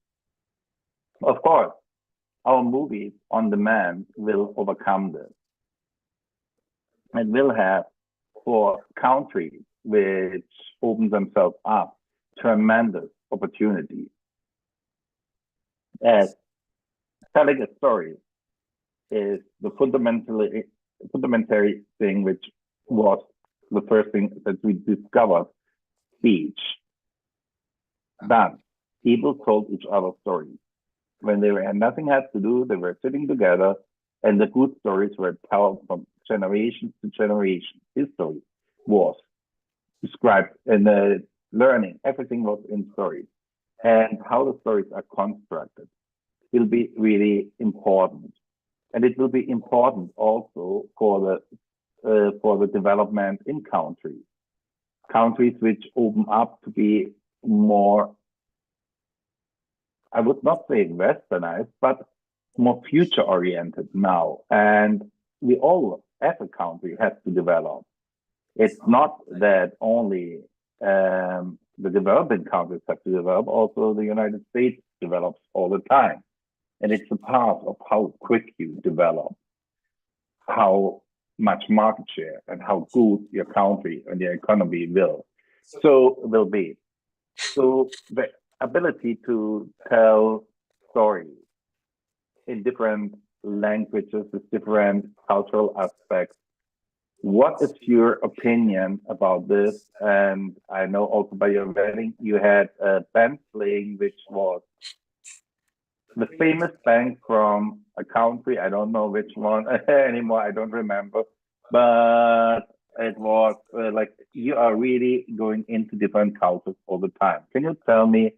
Of course, our movies on demand will overcome this. And will have, for countries which open themselves up, tremendous opportunities. As telling a story is the fundamentary thing, which was the first thing that we discovered: speech. Then people told each other stories. When they had nothing had to do, they were sitting together, and the good stories were told from generation to generation. History was described, and the learning, everything was in stories. And how the stories are constructed will be really important. And it will be important also for the for the development in countries which open up to be more, I would not say westernized, but more future oriented now. And we all, as a country, have to develop. It's not that only the developing countries have to develop, also the United States develops all the time. And it's a part of how quick you develop, how much market share and how good your country and your economy will be. So the ability to tell stories in different languages with different cultural aspects. What is your opinion about this? And I know also by your wedding, you had a band playing, which was the famous band from a country. I don't know which one anymore. I don't remember. But it was like you are really going into different cultures all the time. Can you tell me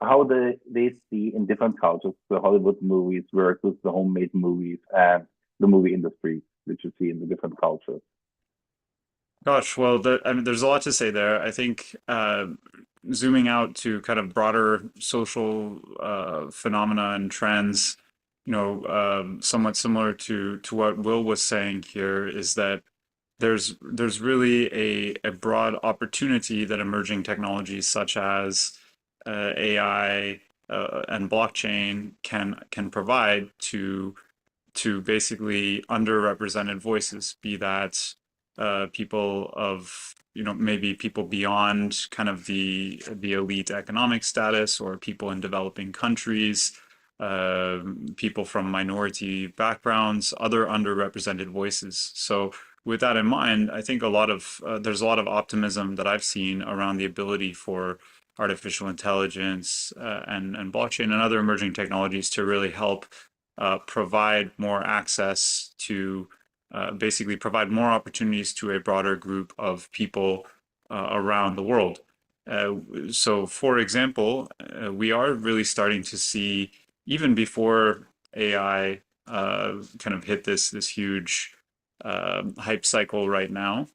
how they see in different cultures the Hollywood movies versus the homemade movies and the movie industry, which you see in the different cultures? Gosh, well, I mean, there's a lot to say there. I think zooming out to kind of broader social phenomena and trends, somewhat similar to what Will was saying here, is that there's really a broad opportunity that emerging technologies such as AI and blockchain can provide to basically underrepresented voices, be that people of maybe people beyond kind of the elite economic status, or people in developing countries, people from minority backgrounds, other underrepresented voices. So with that in mind, I think there's a lot of optimism that I've seen around the ability for artificial intelligence and blockchain and other emerging technologies to really help provide more access to basically provide more opportunities to a broader group of people around the world. So, for example, we are really starting to see, even before AI kind of hit this huge hype cycle right now,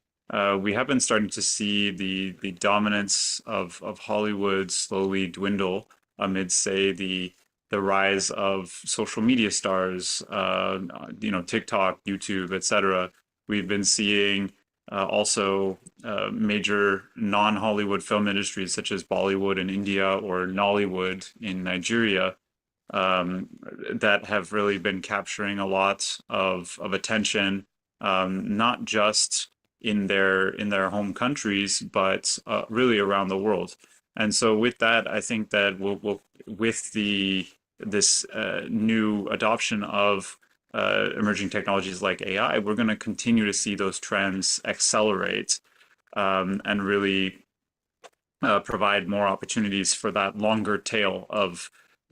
we have been starting to see the dominance of Hollywood slowly dwindle amid, say, the rise of social media stars, TikTok, YouTube, etc. We've been seeing also major non-Hollywood film industries such as Bollywood in India or Nollywood in Nigeria that have really been capturing a lot of attention, not just in their home countries, but really around the world. And so with that, I think that we'll with this new adoption of emerging technologies like AI, we're going to continue to see those trends accelerate and really provide more opportunities for that longer tail of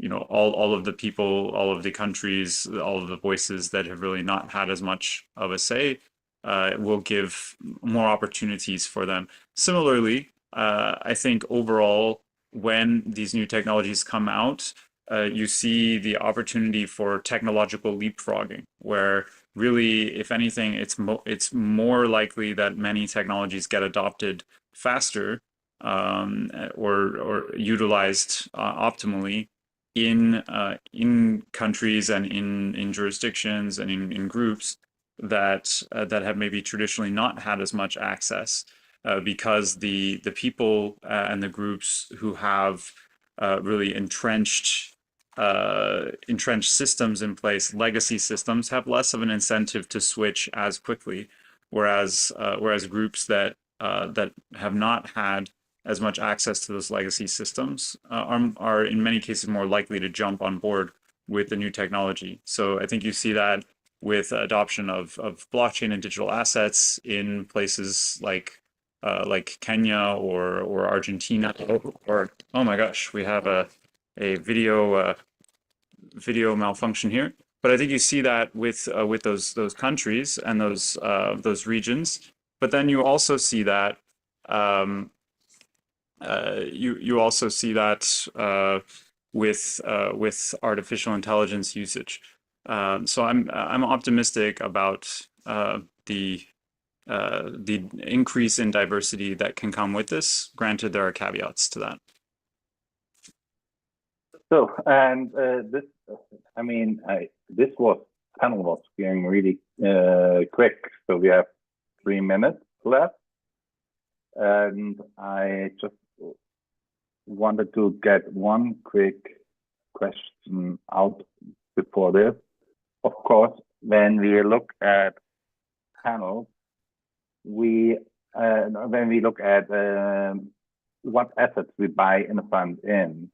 all of the people, all of the countries, all of the voices that have really not had as much of a say. Will give more opportunities for them. Similarly, I think overall, when these new technologies come out, you see the opportunity for technological leapfrogging, where really, if anything, it's more likely that many technologies get adopted faster or utilized optimally in countries and in jurisdictions and in groups that have maybe traditionally not had as much access, because the people and the groups who have really entrenched systems in place, legacy systems, have less of an incentive to switch as quickly, whereas groups that have not had as much access to those legacy systems are in many cases more likely to jump on board with the new technology. So I think you see that with adoption of blockchain and digital assets in places like Kenya or Argentina, or oh my gosh, we have a video malfunction here. But I think you see that with those countries and those regions. But then you also see that you also see that with artificial intelligence usage. So I'm optimistic about the increase in diversity that can come with this. Granted, there are caveats to that. So, and this, I mean, this panel was going really quick. So we have 3 minutes left, and I just wanted to get one quick question out before this. Of course, when we look at panels, when we look at what assets we buy in a fund in,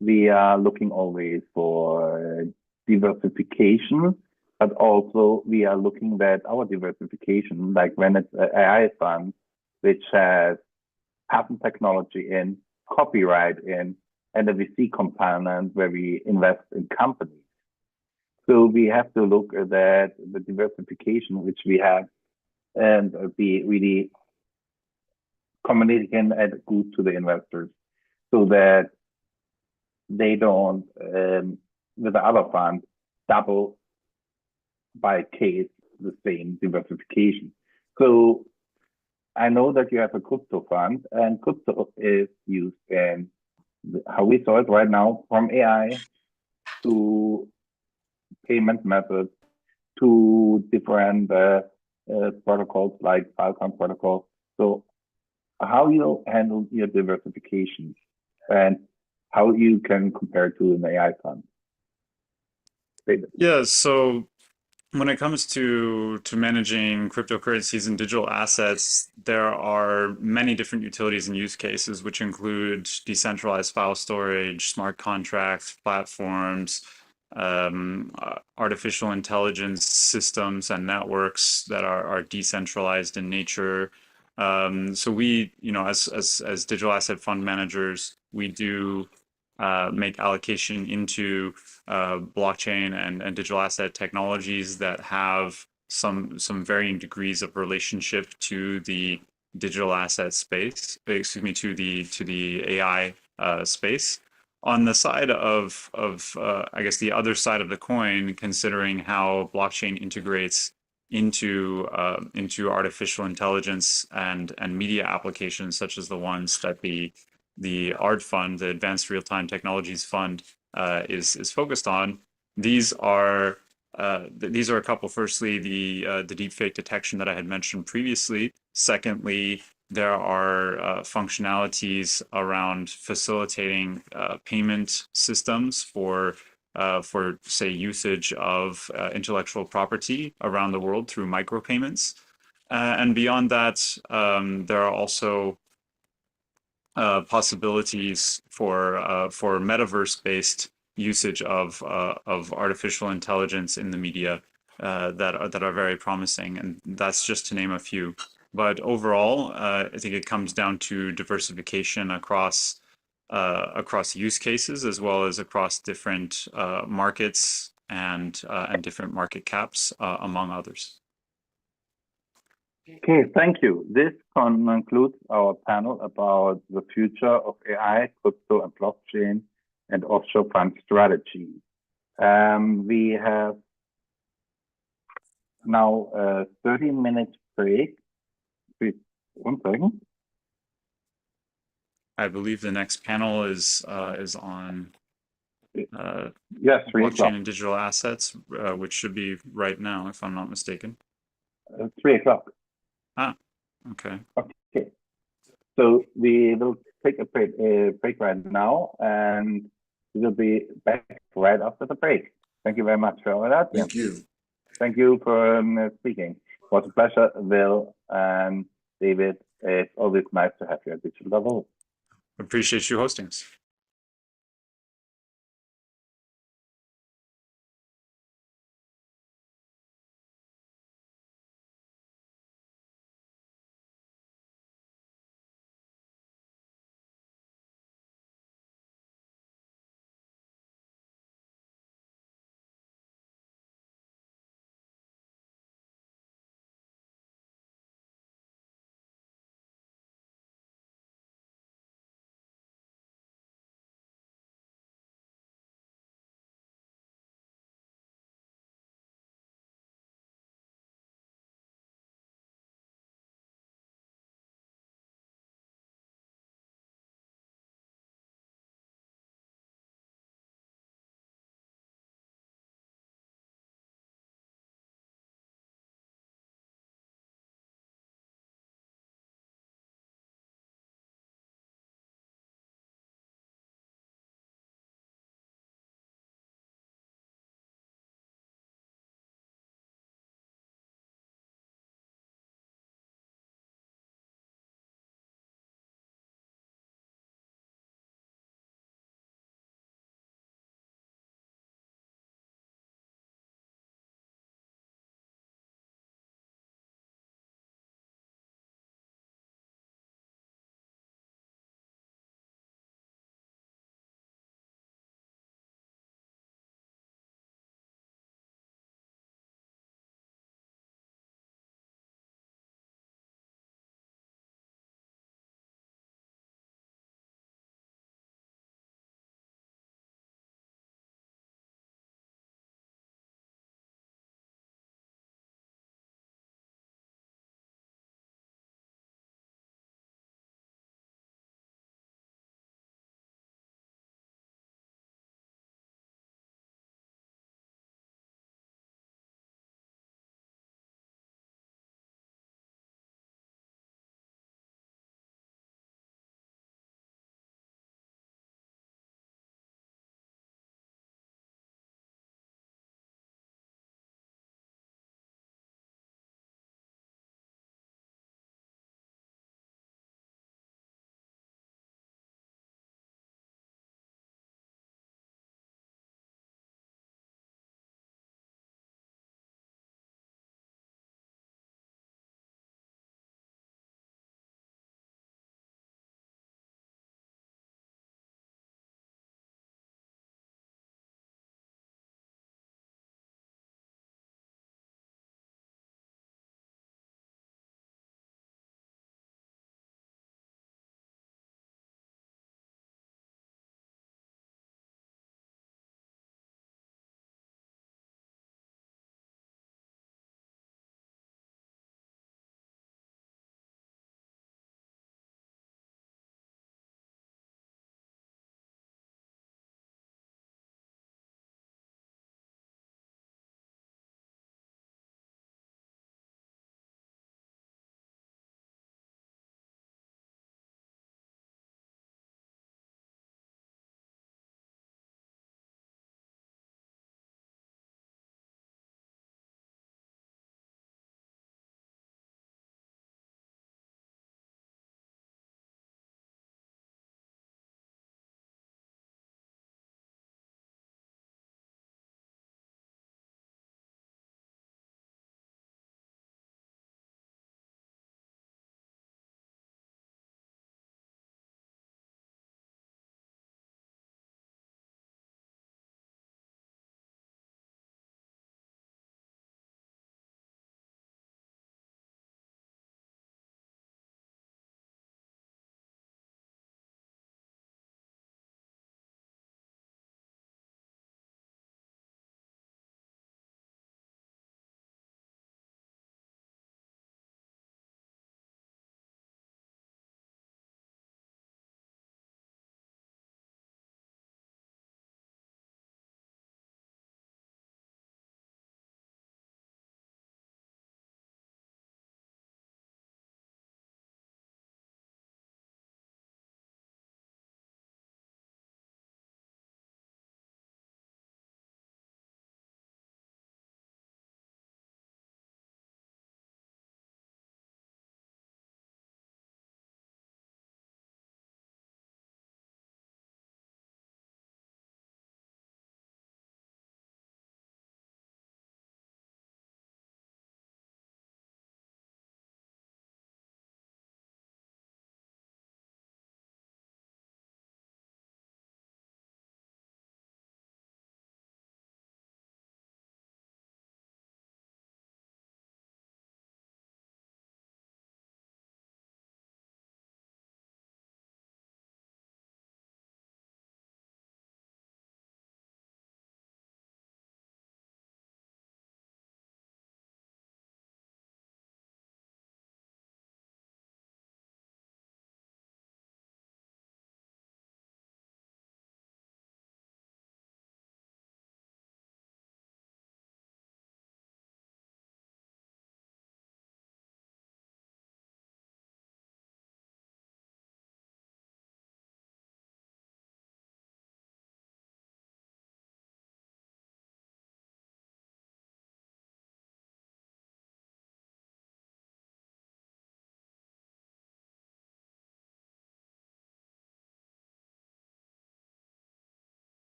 we are looking always for diversification, but also we are looking at our diversification, like when it's an AI fund, which has patent technology in, copyright in, and a VC component where we invest in companies. So we have to look at that, the diversification which we have, and be really communicating and good to the investors, so that they don't, with the other fund, double by case the same diversification. So I know that you have a crypto fund, and crypto is used in how we saw it right now, from AI to payment methods to different protocols like Filecoin protocol. So how you handle your diversification and how you can compare to an AI fund? David. Yeah, so when it comes to managing cryptocurrencies and digital assets, there are many different utilities and use cases, which include decentralized file storage, smart contracts, platforms, artificial intelligence systems and networks that are decentralized in nature. So we, as digital asset fund managers, we do make allocation into blockchain and digital asset technologies that have some varying degrees of relationship to the digital asset space, to the AI space. On the side of I guess the other side of the coin, considering how blockchain integrates into artificial intelligence and media applications, such as the ones that the ART Fund, the Advanced Real-Time Technologies Fund, is focused on. These are a couple. Firstly, the deepfake detection that I had mentioned previously. Secondly, there are functionalities around facilitating payment systems for say usage of intellectual property around the world through micropayments. And beyond that, there are also possibilities for metaverse-based usage of artificial intelligence in the media that are very promising, and that's just to name a few. But overall, I think it comes down to diversification across use cases, as well as across different markets and different market caps, among others. Okay, thank you. This concludes our panel about the future of AI, crypto, and blockchain, and offshore fund strategy. We have now a 30-minute break. Wait, 1 second. I believe the next panel is on yes, 3 blockchain o'clock. and digital assets, which should be right now, if I'm not mistaken. 3 o'clock. Ah, okay. Okay. So we will take a break right now, and we will be back right after the break. Thank you very much for all that. Thank you. Thank you for speaking. It was a pleasure, Will and David. It's always nice to have you at Digital Davos. Appreciate you hosting us.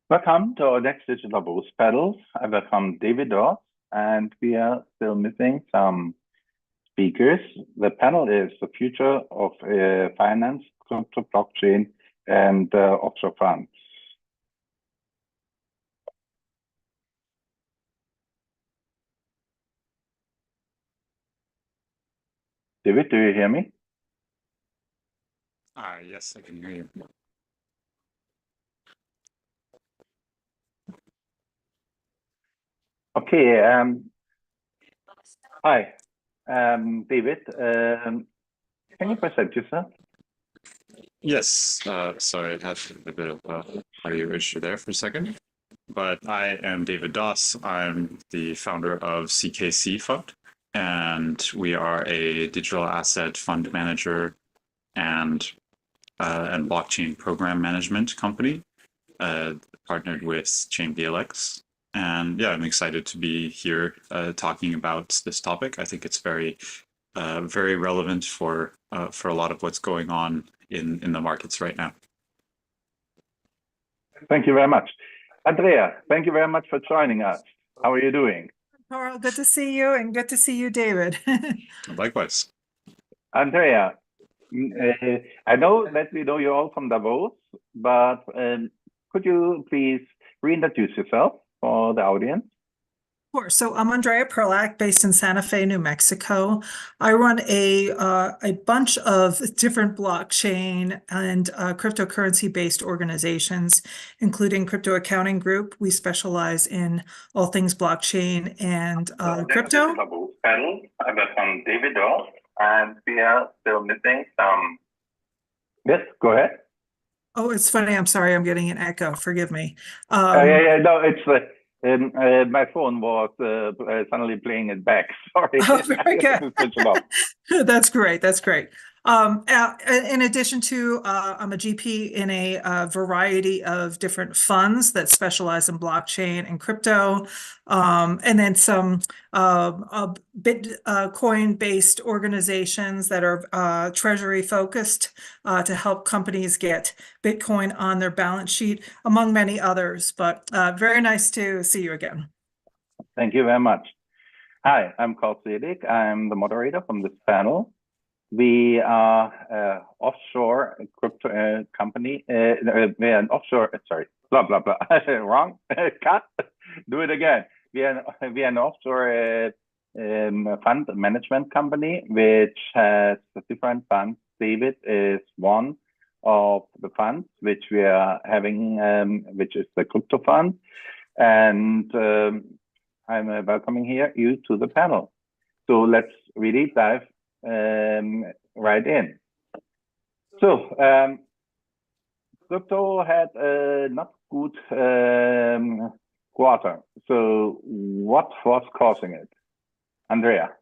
Welcome to our next Digital Boost panel. I welcome David Doss, and we are still missing some speakers. The panel is the future of finance, crypto, blockchain, and offshore funds. David, do you hear me? Yes, I can hear you. Okay. Hi, David. Can you present yourself? Yes, sorry, I had a bit of a audio issue there for a second. But I am David Doss. I'm the founder of CKC Fund, and we are a digital asset fund manager and blockchain program management company, partnered with ChainBLX. And yeah, I'm excited to be here talking about this topic. I think it's very relevant for a lot of what's going on in the markets right now. Thank you very much. Andrea, thank you very much for joining us. How are you doing? Carl, good to see you, and good to see you, David. Likewise. Andrea, I know that we know you all from Davos, but could you please reintroduce yourself for the audience? Of course. So I'm Andrea Perlak, based in Santa Fe, New Mexico. I run a bunch of different blockchain and cryptocurrency-based organizations, including Crypto Accounting Group. We specialize in all things blockchain and crypto. Panel. I welcome David Doss, and we are still missing some. Yes, go ahead. Oh, it's funny. I'm sorry. I'm getting an echo. Forgive me. Yeah. No, it's my phone was suddenly playing it back. Sorry. Oh, very good. That's great. That's great. In addition to, I'm a GP in a variety of different funds that specialize in blockchain and crypto, and then some Bitcoin-based organizations that are treasury focused to help companies get Bitcoin on their balance sheet, among many others. But very nice to see you again. Thank you very much. Hi, I'm Carl Sedig. I'm the moderator from this panel. We are an offshore crypto company. We're an offshore, sorry, blah, blah, blah. Wrong. Cut. Do it again. We are an offshore fund management company, which has different funds. David is one of the funds which we are having, which is the crypto fund. And I'm welcoming you to the panel. So let's really dive right in. So crypto had a not good quarter. So what was causing it? Andrea.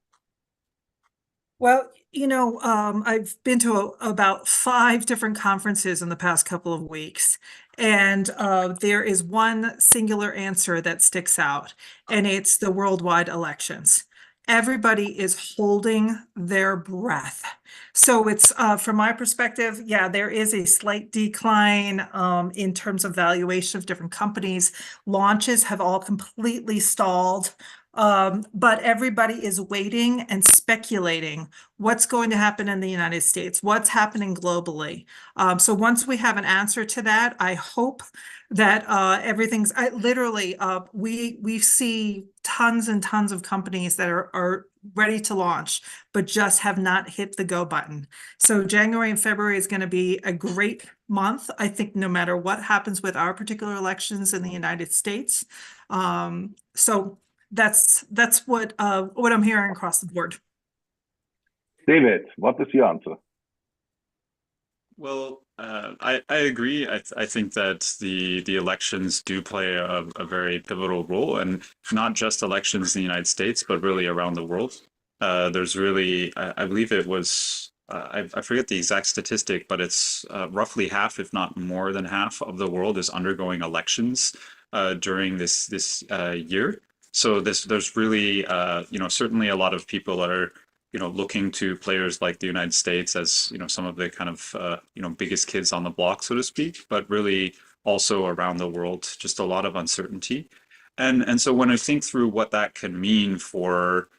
Well, I've been to about 5 different conferences in the past couple of weeks, and there is one singular answer that sticks out, and it's the worldwide elections. Everybody is holding their breath. So it's, from my perspective, yeah, there is a slight decline in terms of valuation of different companies. Launches have all completely stalled. But everybody is waiting and speculating what's going to happen in the United States, what's happening globally. So once we have an answer to that, I hope that everything's literally we see tons and tons of companies that are ready to launch, but just have not hit the go button. So January and February is going to be a great month, I think, no matter what happens with our particular elections in the United States. So that's what I'm hearing across the board. David, what is your answer? Well, I agree. I think that the elections do play a very pivotal role, and not just elections in the United States, but really around the world. There's really, I believe it was, I forget the exact statistic, but it's roughly half, if not more than half, of the world is undergoing elections during this year. So there's really, certainly a lot of people that are, looking to players like the United States as, some of the kind of, biggest kids on the block, so to speak. But really, also around the world, just a lot of uncertainty. And so when I think through what that could mean for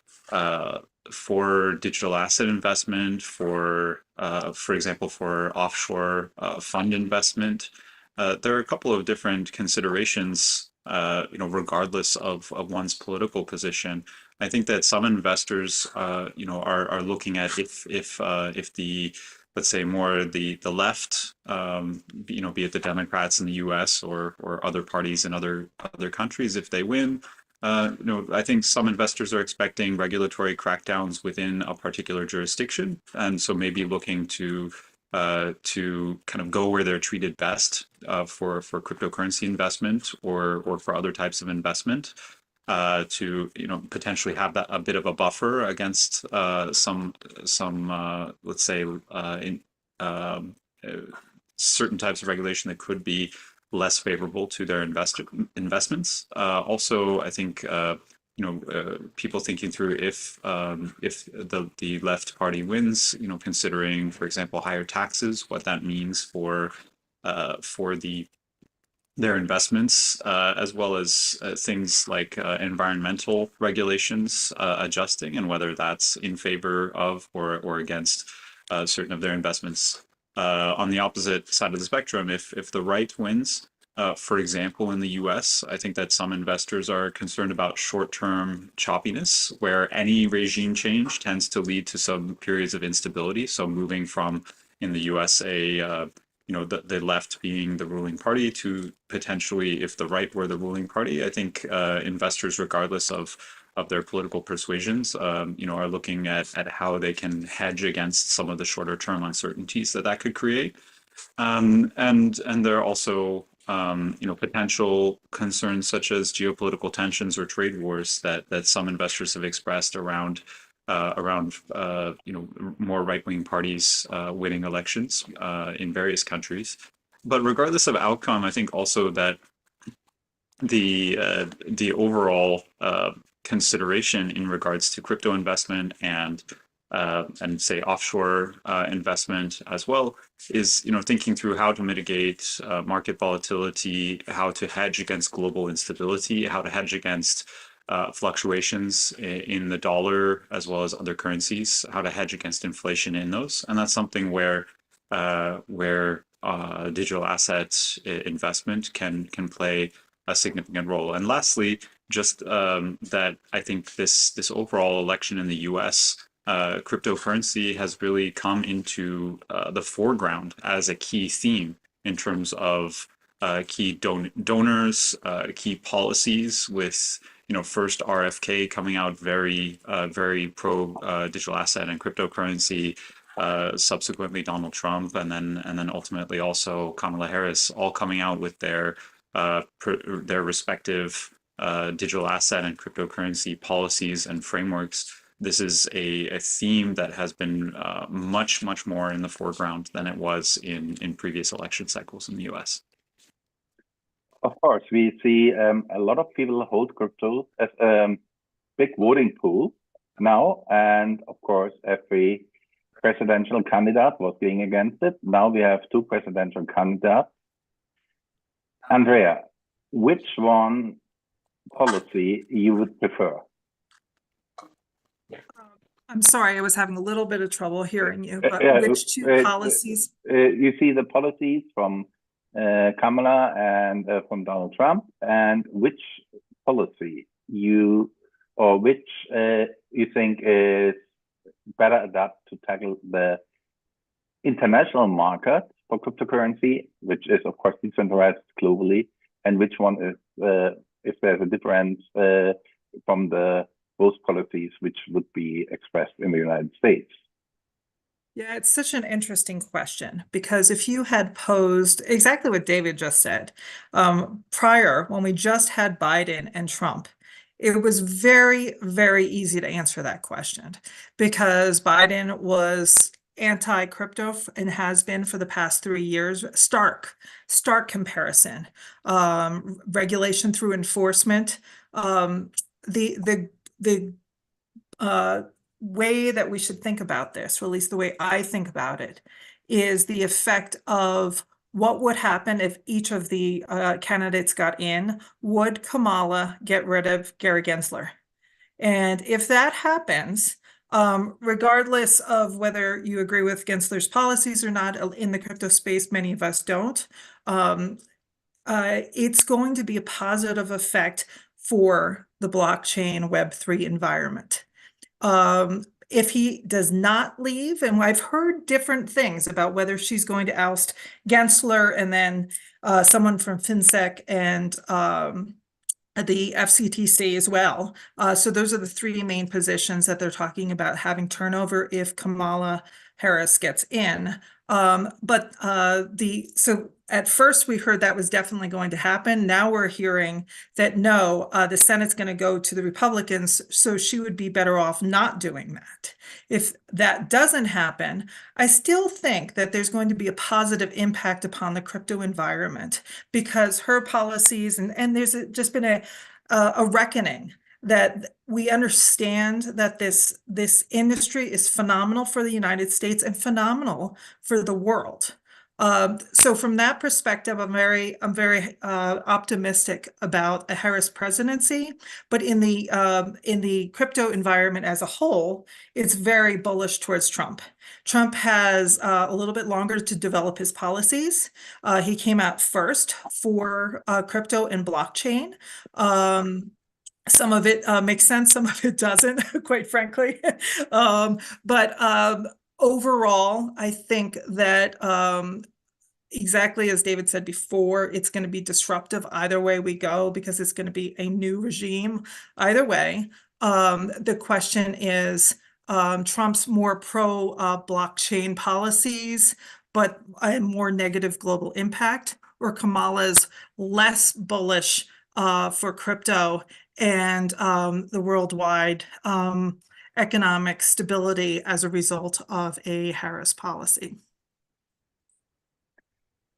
digital asset investment, for example, for offshore fund investment, there are a couple of different considerations, regardless of one's political position. I think that some investors, are looking at if the, let's say, more the left, be it the Democrats in the U.S. or other parties in other countries, if they win, I think some investors are expecting regulatory crackdowns within a particular jurisdiction, and so maybe looking to kind of go where they're treated best for cryptocurrency investment or for other types of investment. To potentially have that a bit of a buffer against some let's say certain types of regulation that could be less favorable to their investments. Also, I think people thinking through if the left party wins, considering, for example, higher taxes, what that means for their investments, as well as things like environmental regulations adjusting, and whether that's in favor of or against certain of their investments. On the opposite side of the spectrum, if the right wins, for example, in the US, I think that some investors are concerned about short-term choppiness, where any regime change tends to lead to some periods of instability. So moving from, in the US, the left being the ruling party to potentially, if the right were the ruling party, I think investors, regardless of their political persuasions, are looking at how they can hedge against some of the shorter term uncertainties that could create. And there are also potential concerns such as geopolitical tensions or trade wars that some investors have expressed around more right-wing parties winning elections in various countries. But regardless of outcome, I think also that the overall consideration in regards to crypto investment and say offshore investment as well is thinking through how to mitigate market volatility, how to hedge against global instability, how to hedge against fluctuations in the dollar as well as other currencies, how to hedge against inflation in those. And that's something where digital assets investment can play a significant role. And lastly, just that I think this overall election in the US, cryptocurrency has really come into the foreground as a key theme in terms of key donors, key policies, with first RFK coming out very pro digital asset and cryptocurrency, subsequently Donald Trump, and then ultimately also Kamala Harris, all coming out with their respective digital asset and cryptocurrency policies and frameworks. This is a theme that has been much more in the foreground than it was in previous election cycles in the US. Of course, we see a lot of people hold crypto as a big voting pool now, and of course, every presidential candidate was going against it. Now we have two presidential candidates. Andrea, which one policy you would prefer? I'm sorry, I was having a little bit of trouble hearing you, but which two policies? You see the policies from Kamala and from Donald Trump, and which policy you think is better adapted to tackle the international market for cryptocurrency, which is of course decentralized globally, and which one is, if there's a difference from those policies which would be expressed in the United States? Yeah, it's such an interesting question, because if you had posed exactly what David just said, prior, when we just had Biden and Trump, it was very easy to answer that question, because Biden was anti-crypto and has been for the past 3 years. Stark comparison, regulation through enforcement. The way that we should think about this, or at least the way I think about it, is the effect of what would happen if each of the candidates got in? Would Kamala get rid of Gary Gensler? And if that happens, regardless of whether you agree with Gensler's policies or not in the crypto space, many of us don't, it's going to be a positive effect for the blockchain Web3 environment. If he does not leave, and I've heard different things about whether she's going to oust Gensler and then someone from FinSec and the FCTC as well. So those are the three main positions that they're talking about having turnover if Kamala Harris gets in. So at first we heard that was definitely going to happen. Now we're hearing that no, the Senate's going to go to the Republicans, so she would be better off not doing that. If that doesn't happen, I still think that there's going to be a positive impact upon the crypto environment because her policies and there's just been a reckoning that we understand that this industry is phenomenal for the United States and phenomenal for the world. So from that perspective, I'm very optimistic about a Harris presidency. But in the crypto environment as a whole, it's very bullish towards Trump. Trump has a little bit longer to develop his policies. He came out first for crypto and blockchain. Some of it makes sense, some of it doesn't, quite frankly. But overall, I think that exactly as David said before, it's going to be disruptive either way we go because it's going to be a new regime either way. The question is Trump's more pro blockchain policies, but a more negative global impact, or Kamala's less bullish for crypto and the worldwide economic stability as a result of a Harris policy.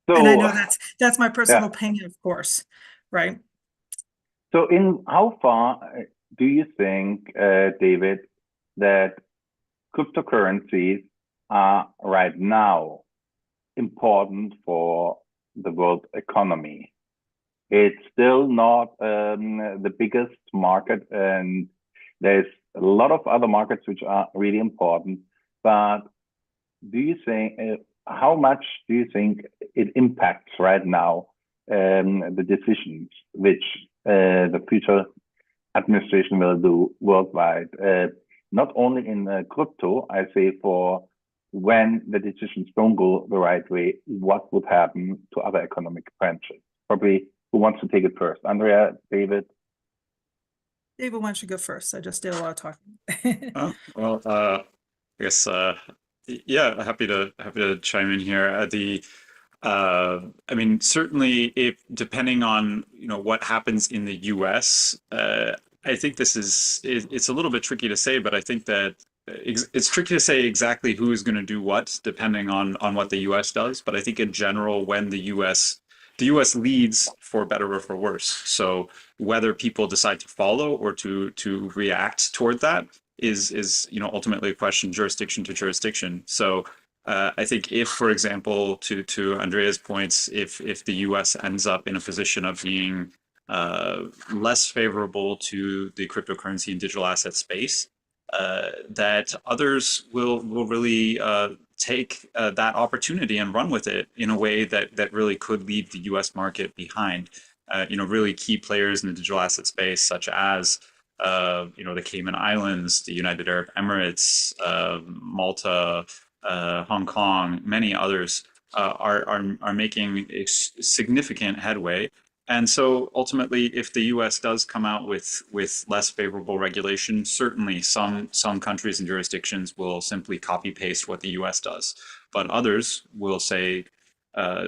So, and I know that's my personal opinion, of course, right? So in how far do you think, David, that cryptocurrencies are right now important for the world economy? It's still not the biggest market, and there's a lot of other markets which are really important. But do you think, how much do you think it impacts right now the decisions which the future administration will do worldwide? Not only in crypto, I say, for when the decisions don't go the right way, what would happen to other economic branches? Probably. Who wants to take it first? Andrea, David? David, why don't you go first? I just did a lot of talking. Oh, well, I guess, yeah, happy to chime in here. I mean, certainly, if depending on what happens in the U.S., I think it's a little bit tricky to say, but I think that it's tricky to say exactly who is going to do what depending on what the U.S. does. But I think in general, when the U.S. leads for better or for worse. So whether people decide to follow or to react toward that is ultimately a question jurisdiction to jurisdiction. So I think if, for example, to Andrea's points, if the U.S. ends up in a position of being less favorable to the cryptocurrency and digital asset space, that others will really take that opportunity and run with it in a way that really could leave the U.S. market behind. Really key players in the digital asset space, such as the Cayman Islands, the United Arab Emirates, Malta, Hong Kong, many others are making significant headway. And so ultimately, if the U.S. does come out with less favorable regulation, certainly some countries and jurisdictions will simply copy paste what the U.S. does. But others will say,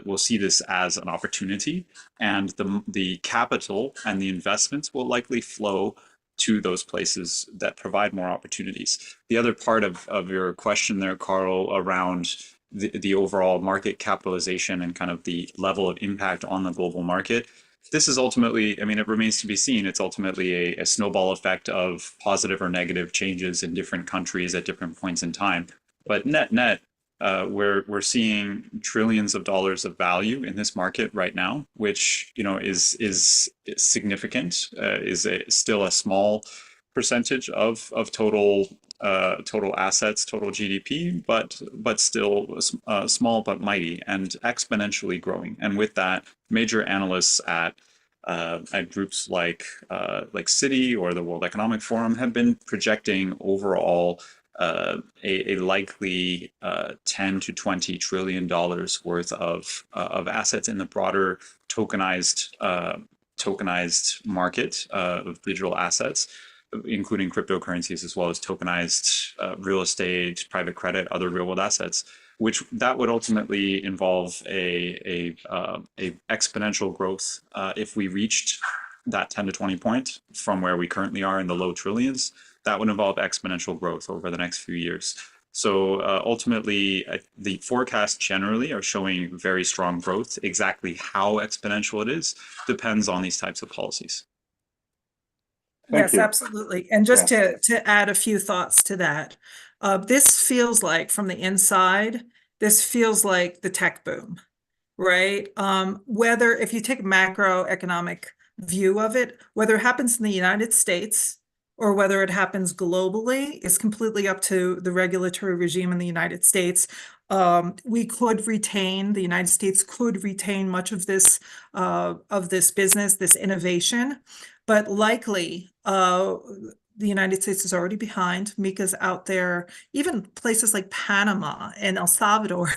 will see this as an opportunity, and the capital and the investments will likely flow to those places that provide more opportunities. The other part of your question there, Carl, around the overall market capitalization and kind of the level of impact on the global market, this is ultimately, I mean, it remains to be seen. It's ultimately a snowball effect of positive or negative changes in different countries at different points in time. But net, we're seeing trillions of dollars of value in this market right now, which is significant, still a small percentage of total assets, total GDP, but still small but mighty and exponentially growing. And with that, major analysts at groups like Citi or the World Economic Forum have been projecting overall a likely 10 to 20 trillion dollars worth of assets in the broader tokenized market of digital assets, including cryptocurrencies as well as tokenized real estate, private credit, other real world assets, which that would ultimately involve a exponential growth if we reached that 10 to 20 point from where we currently are in the low trillions. That would involve exponential growth over the next few years. So ultimately, the forecasts generally are showing very strong growth. Exactly how exponential it is depends on these types of policies. Yes, absolutely. And just to add a few thoughts to that, this feels like from the inside, this feels like the tech boom, right? Whether if you take a macroeconomic view of it, whether it happens in the United States or whether it happens globally is completely up to the regulatory regime in the United States. The United States could retain much of this business, this innovation, but likely the United States is already behind. Mika's out there. Even places like Panama and El Salvador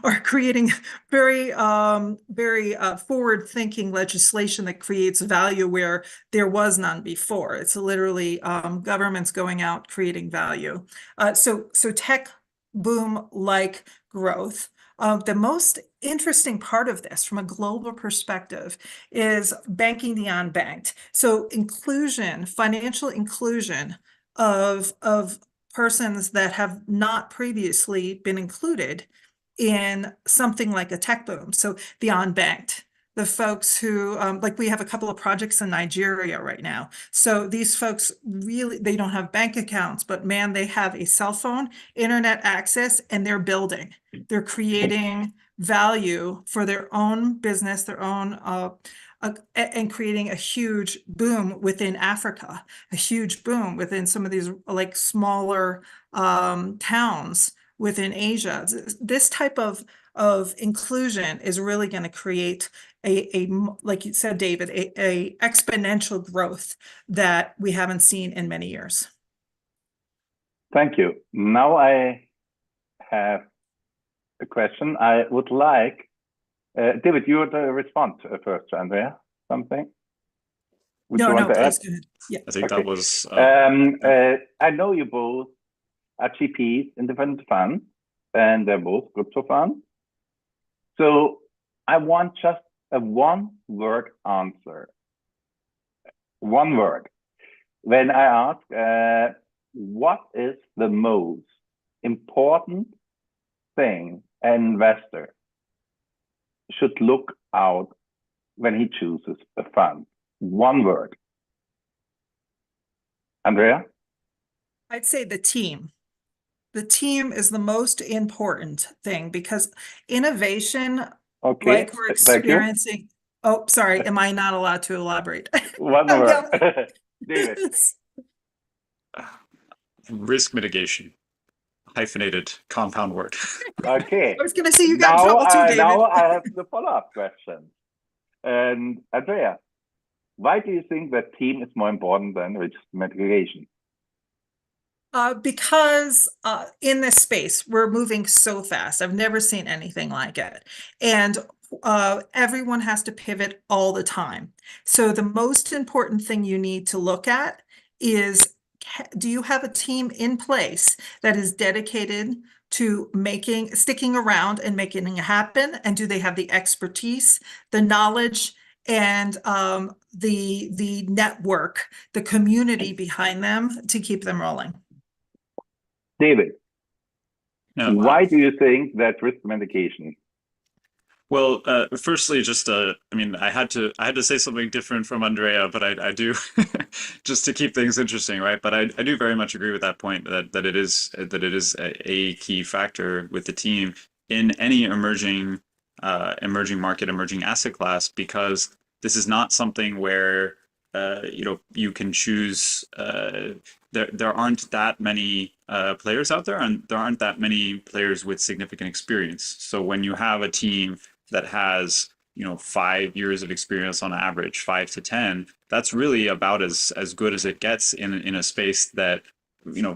are creating very forward-thinking legislation that creates value where there was none before. It's literally governments going out creating value. So tech boom-like growth. The most interesting part of this from a global perspective is banking the unbanked. So inclusion, financial inclusion of persons that have not previously been included in something like a tech boom. So the unbanked, the folks who, like we have a couple of projects in Nigeria right now. So these folks really, they don't have bank accounts, but man, they have a cell phone, internet access, and they're building. They're creating value for their own business, their own, and creating a huge boom within Africa, a huge boom within some of these like smaller towns within Asia. This type of inclusion is really going to create a like you said, David, a exponential growth that we haven't seen in many years. Thank you. Now I have a question. I would like, David, you would respond first to Andrea, something? No, please go ahead. Yeah. I think that was... I know you both are GPs in different funds, and they're both crypto funds. So I want just a one-word answer. One word. When I ask, what is the most important thing an investor should look out when he chooses a fund? One word. Andrea? I'd say the team. The team is the most important thing because innovation, like we're experiencing. Oh, sorry. Am I not allowed to elaborate? One word. David. Risk mitigation. Hyphenated compound word. Okay. I was going to say you got in trouble too, David. Now I have the follow-up question. And Andrea, why do you think that team is more important than risk mitigation? Because in this space, we're moving so fast. I've never seen anything like it. And everyone has to pivot all the time. So the most important thing you need to look at is, do you have a team in place that is dedicated to sticking around and making it happen? And do they have the expertise, the knowledge, and the network, the community behind them to keep them rolling? David, why do you think that risk mitigation? Well, firstly, just I mean, I had to say something different from Andrea, but I do just to keep things interesting, right? But I do very much agree with that point that it is a key factor with the team in any emerging market, emerging asset class, because this is not something where you can choose. There aren't that many players out there, and there aren't that many players with significant experience. So when you have a team that has 5 years of experience on average, 5 to 10, that's really about as good as it gets in a space that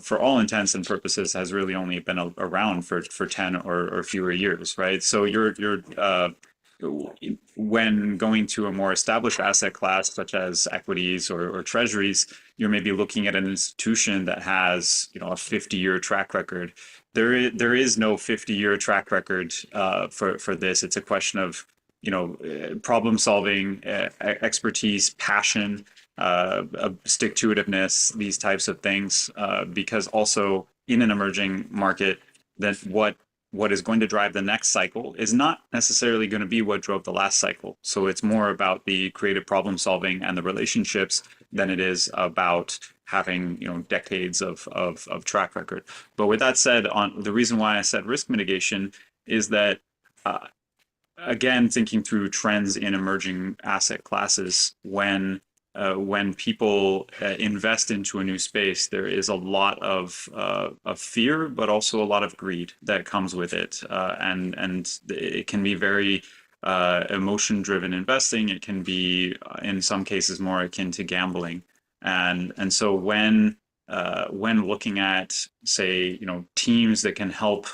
for all intents and purposes has really only been around for 10 or fewer years, right? So you're when going to a more established asset class such as equities or treasuries, you're maybe looking at an institution that has a 50-year track record. There is no 50-year track record for this. It's a question of problem solving, expertise, passion, stick-to-itiveness, these types of things. Because also in an emerging market, that what is going to drive the next cycle is not necessarily going to be what drove the last cycle. So it's more about the creative problem solving and the relationships than it is about having decades of track record. But with that said, on the reason why I said risk mitigation is that again, thinking through trends in emerging asset classes, when people invest into a new space, there is a lot of fear, but also a lot of greed that comes with it, and it can be very emotion-driven investing. It can be, in some cases, more akin to gambling, and so when looking at, say, teams that can help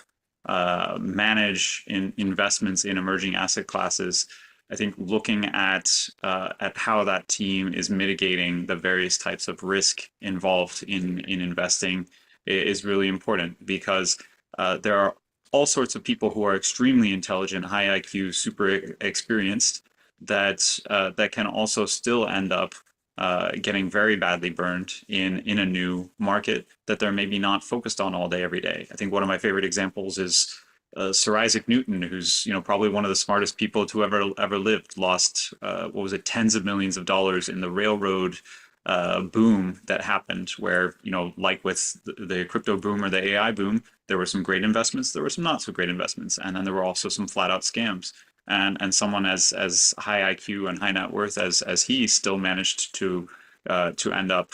manage investments in emerging asset classes, I think looking at how that team is mitigating the various types of risk involved in investing is really important, because there are all sorts of people who are extremely intelligent, high IQ, super experienced, that can also still end up getting very badly burned in a new market that they're maybe not focused on all day, every day. I think one of my favorite examples is Sir Isaac Newton, who's probably one of the smartest people to ever lived, lost tens of millions of dollars in the railroad boom that happened, where like with the crypto boom or the AI boom, there were some great investments, there were some not so great investments, and then there were also some flat out scams. And someone as high IQ and high net worth as he still managed to end up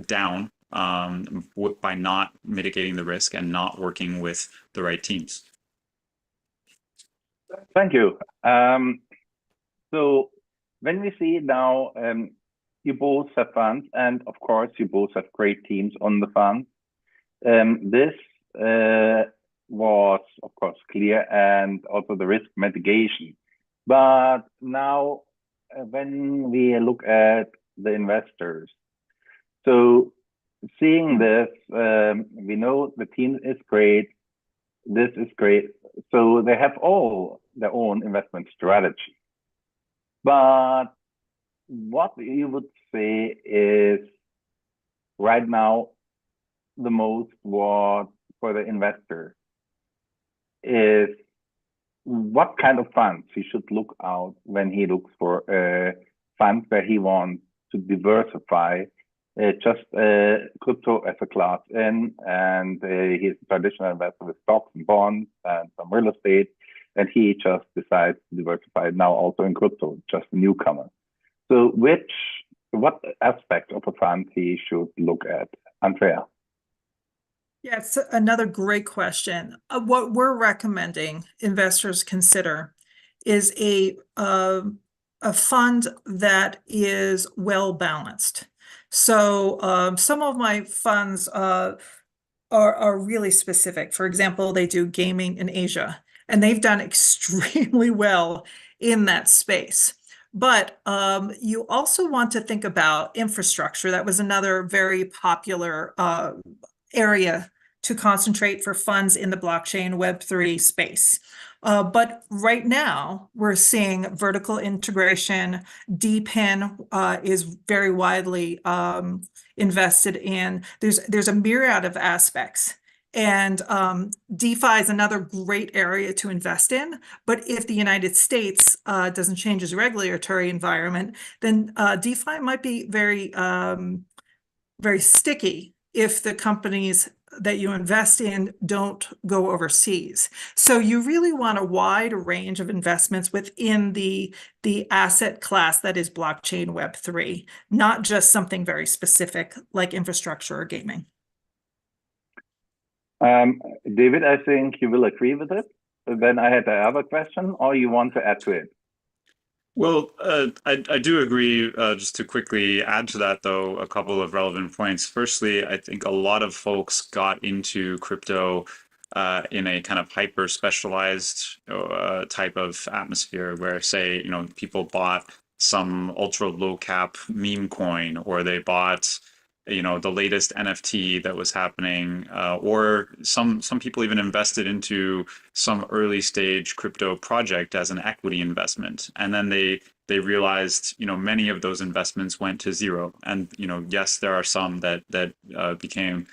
down by not mitigating the risk and not working with the right teams. Thank you. So when we see now, you both have funds, and of course you both have great teams on the funds. This was of course clear, and also the risk mitigation. But now when we look at the investors, so seeing this, we know the team is great, this is great, so they have all their own investment strategy. But what you would say is right now the most what for the investor is what kind of funds he should look out when he looks for funds where he wants to diversify just crypto as a class in, and he's a traditional investor with stocks and bonds and some real estate, and he just decides to diversify now also in crypto, just a newcomer. So what aspect of a fund he should look at? Andrea? Yeah, it's another great question. What we're recommending investors consider is a fund that is well balanced. So some of my funds are really specific. For example, they do gaming in Asia, and they've done extremely well in that space. But you also want to think about infrastructure. That was another very popular area to concentrate for funds in the blockchain Web3 space. But right now, we're seeing vertical integration. DePIN is very widely invested in. There's a myriad of aspects And DeFi is another great area to invest in. But if the United States doesn't change its regulatory environment, then DeFi might be very, very sticky if the companies that you invest in don't go overseas. So you really want a wide range of investments within the asset class that is blockchain Web3, not just something very specific like infrastructure or gaming. David, I think you will agree with it. Then I had another question, or you want to add to it? Well, I do agree. Just to quickly add to that, though, a couple of relevant points. Firstly, I think a lot of folks got into crypto in a kind of hyper specialized type of atmosphere where, say, people bought some ultra low cap meme coin, or they bought the latest NFT that was happening, or some people even invested into some early stage crypto project as an equity investment, and then they realized many of those investments went to zero. And yes, there are some that became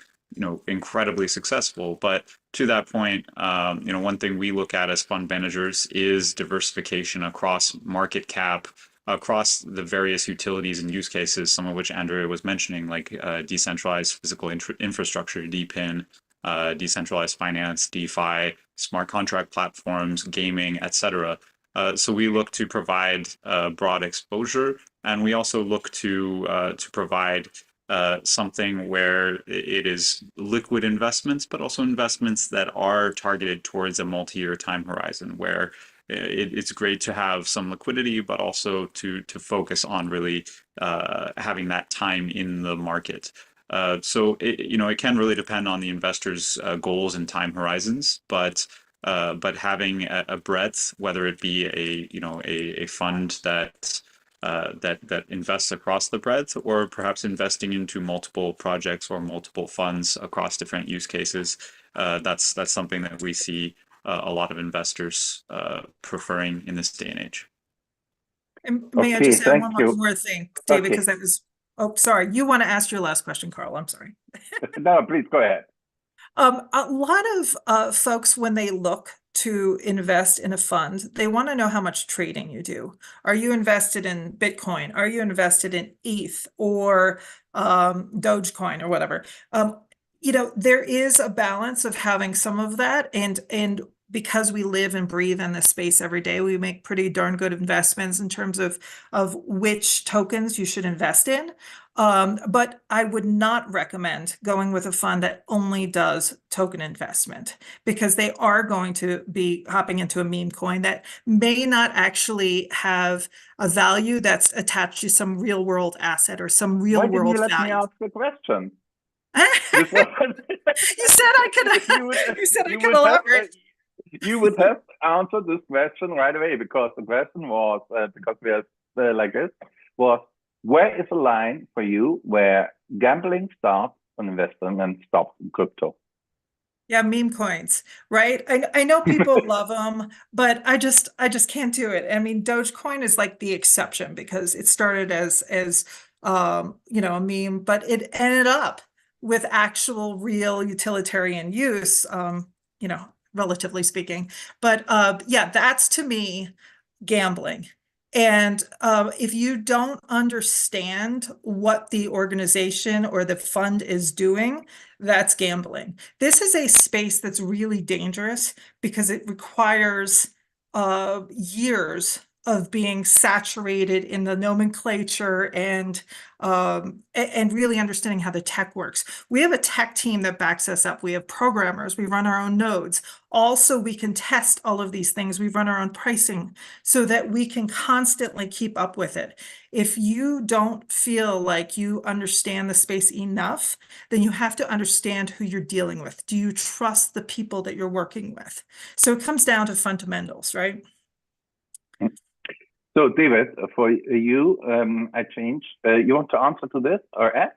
incredibly successful, but to that point, one thing we look at as fund managers is diversification across market cap, across the various utilities and use cases, some of which Andrea was mentioning, like decentralized physical infrastructure, DePIN, decentralized finance, DeFi, smart contract platforms, gaming, etc. So we look to provide broad exposure, and we also look to provide something where it is liquid investments, but also investments that are targeted towards a multi-year time horizon, where it's great to have some liquidity, but also to focus on really having that time in the market. So it can really depend on the investor's goals and time horizons, but having a breadth, whether it be a fund that invests across the breadth, or perhaps investing into multiple projects or multiple funds across different use cases, that's something that we see a lot of investors preferring in this day and age. And may I just add one more thing, David, because that was, oh, sorry. You want to ask your last question, Carl? I'm sorry. No, please go ahead. A lot of folks, when they look to invest in a fund, they want to know how much trading you do. Are you invested in Bitcoin? Are you invested in ETH or Dogecoin or whatever? There is a balance of having some of that, and because we live and breathe in this space every day, we make pretty darn good investments in terms of which tokens you should invest in. But I would not recommend going with a fund that only does token investment, because they are going to be hopping into a meme coin that may not actually have a value that's attached to some real world asset or some real world value. Why didn't you let me ask the question? You said I could. You said I could elaborate. You would have answered this question right away, because the question was, because we are like this, was, where is the line for you where gambling starts on investing and stops in crypto? Yeah, meme coins, right? I know people love them, but I just can't do it. I mean, Dogecoin is like the exception because it started as a meme, but it ended up with actual real utilitarian use, relatively speaking. But yeah, that's to me gambling. And if you don't understand what the organization or the fund is doing, that's gambling. This is a space that's really dangerous because it requires years of being saturated in the nomenclature and really understanding how the tech works. We have a tech team that backs us up. We have programmers. We run our own nodes. Also, we can test all of these things. We run our own pricing so that we can constantly keep up with it. If you don't feel like you understand the space enough, then you have to understand who you're dealing with. Do you trust the people that you're working with? So it comes down to fundamentals, right? So, David, for you, I changed. You want to answer to this or add?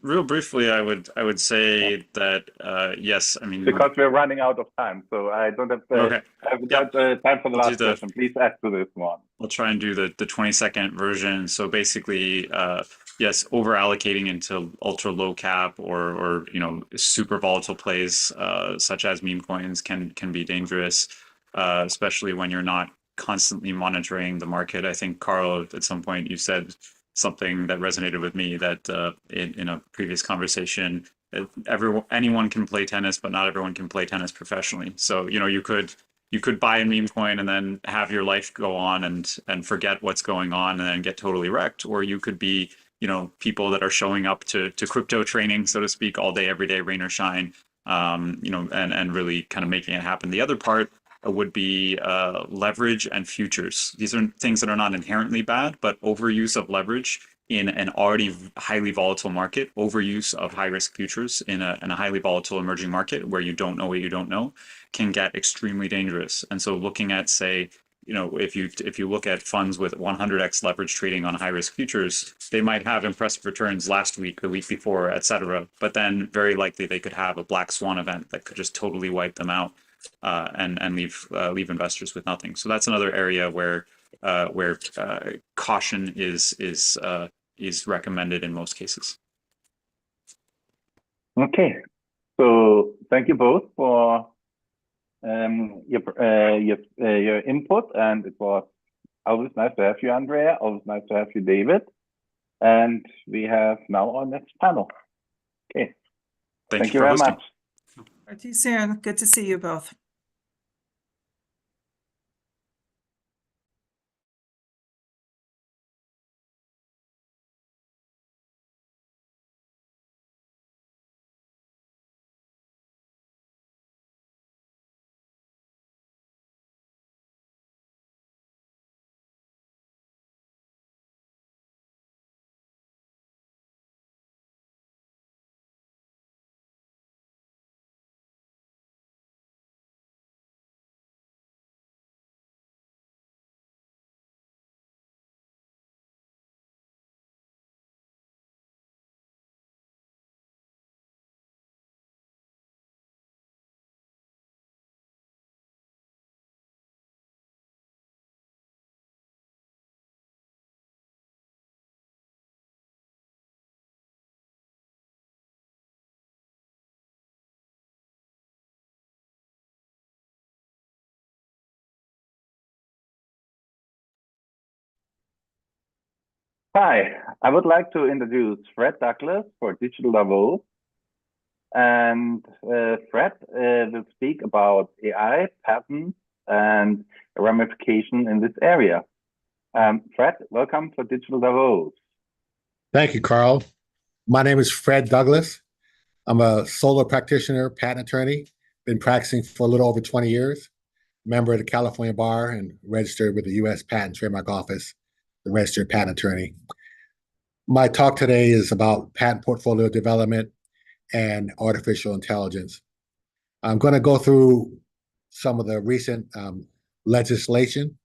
Real briefly, I would say that yes, I mean because we're running out of time, so I don't have okay. I have Yep. time for the I'll do last question. Please ask to this one. I'll try and do the 20-second version. So basically, yes, over allocating into ultra low cap or super volatile plays such as meme coins can be dangerous, especially when you're not constantly monitoring the market. I think Carl, at some point, you said something that resonated with me that in a previous conversation, anyone can play tennis, but not everyone can play tennis professionally. So you could buy a meme coin and then have your life go on and forget what's going on and then get totally wrecked. Or you could be, people that are showing up to crypto training, so to speak, all day, every day, rain or shine, and really kind of making it happen. The other part would be leverage and futures. These are things that are not inherently bad, but overuse of leverage in an already highly volatile market, overuse of high risk futures in a highly volatile emerging market where you don't know what you don't know can get extremely dangerous. And so looking at, say, if you look at funds with 100x leverage trading on high risk futures, they might have impressive returns last week, the week before, etc. But then very likely they could have a black swan event that could just totally wipe them out and leave investors with nothing. So that's another area where caution is recommended in most cases. Okay, so thank you both for your input, and it was always nice to have you, Andrea. Always nice to have you, David. And we have now our next panel. Okay, thank you very much. Talk to you soon. Good to see you both. Hi, I would like to introduce Fred Douglas for Digital Davos. And Fred will speak about AI, patents, and ramification in this area. Fred, welcome to Digital Davos. Thank you, Carl. My name is Fred Douglas. I'm a solo practitioner, patent attorney, been practicing for a little over 20 years, member of the California Bar, and registered with the U.S. Patent and Trademark Office, the registered patent attorney. My talk today is about patent portfolio development and artificial intelligence. I'm going to go through some of the recent legislation,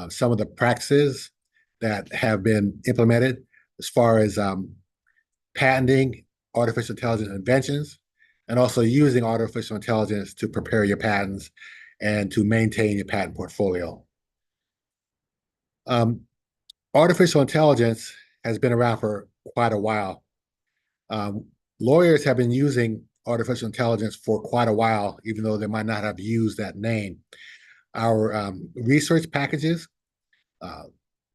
some of the practices that have been implemented as far as patenting artificial intelligence inventions, and also using artificial intelligence to prepare your patents and to maintain your patent portfolio. Artificial intelligence has been around for quite a while. Lawyers have been using artificial intelligence for quite a while, even though they might not have used that name. Our research packages,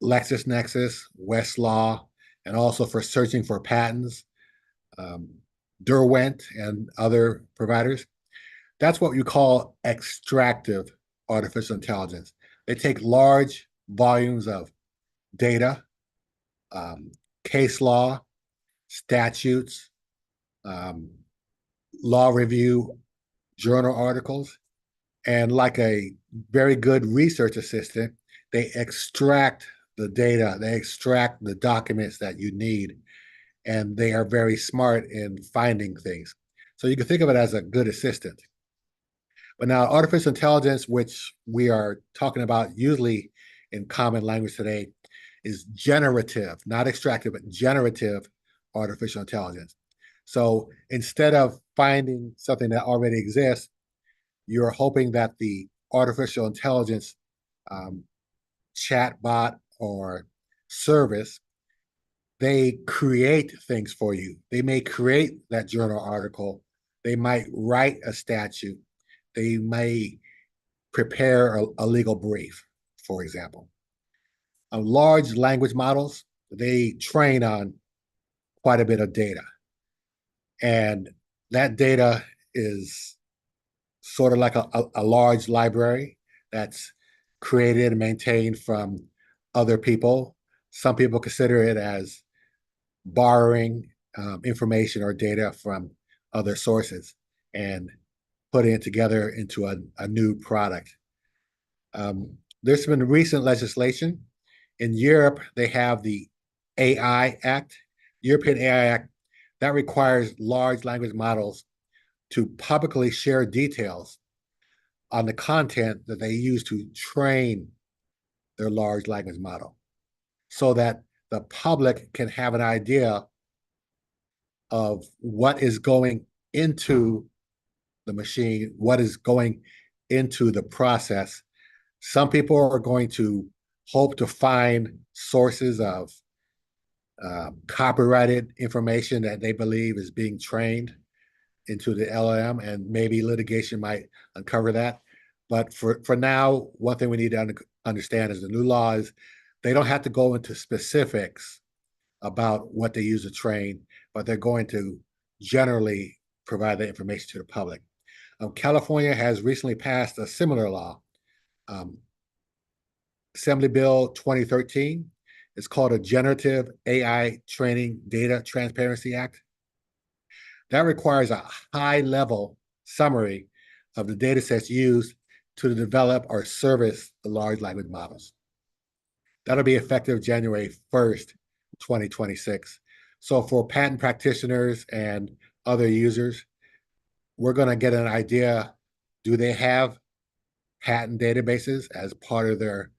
LexisNexis, Westlaw, and also for searching for patents, Derwent and other providers. That's what you call extractive artificial intelligence. They take large volumes of data, case law, statutes, law review, journal articles, and like a very good research assistant, they extract the data, they extract the documents that you need, and they are very smart in finding things. So you can think of it as a good assistant. But now artificial intelligence, which we are talking about usually in common language today, is generative, not extractive, but generative artificial intelligence. So instead of finding something that already exists, you're hoping that the artificial intelligence chatbot or service, they create things for you. They may create that journal article. They might write a statute. They may prepare a legal brief, for example. Large language models, they train on quite a bit of data. And that data is sort of like a large library that's created and maintained from other people. Some people consider it as borrowing information or data from other sources and putting it together into a new product. There's been recent legislation. In Europe, they have the AI Act, European AI Act, that requires large language models to publicly share details on the content that they use to train their large language model so that the public can have an idea of what is going into the machine, what is going into the process. Some people are going to hope to find sources of copyrighted information that they believe is being trained into the LLM, and maybe litigation might uncover that. But for now, one thing we need to understand is the new laws, they don't have to go into specifics about what they use to train, but they're going to generally provide that information to the public. California has recently passed a similar law, Assembly Bill 2013. It's called a Generative AI Training Data Transparency Act. That requires a high-level summary of the data sets used to develop or service the large language models. That'll be effective January 1st, 2026. So for patent practitioners and other users, we're going to get an idea, do they have patent databases as part of their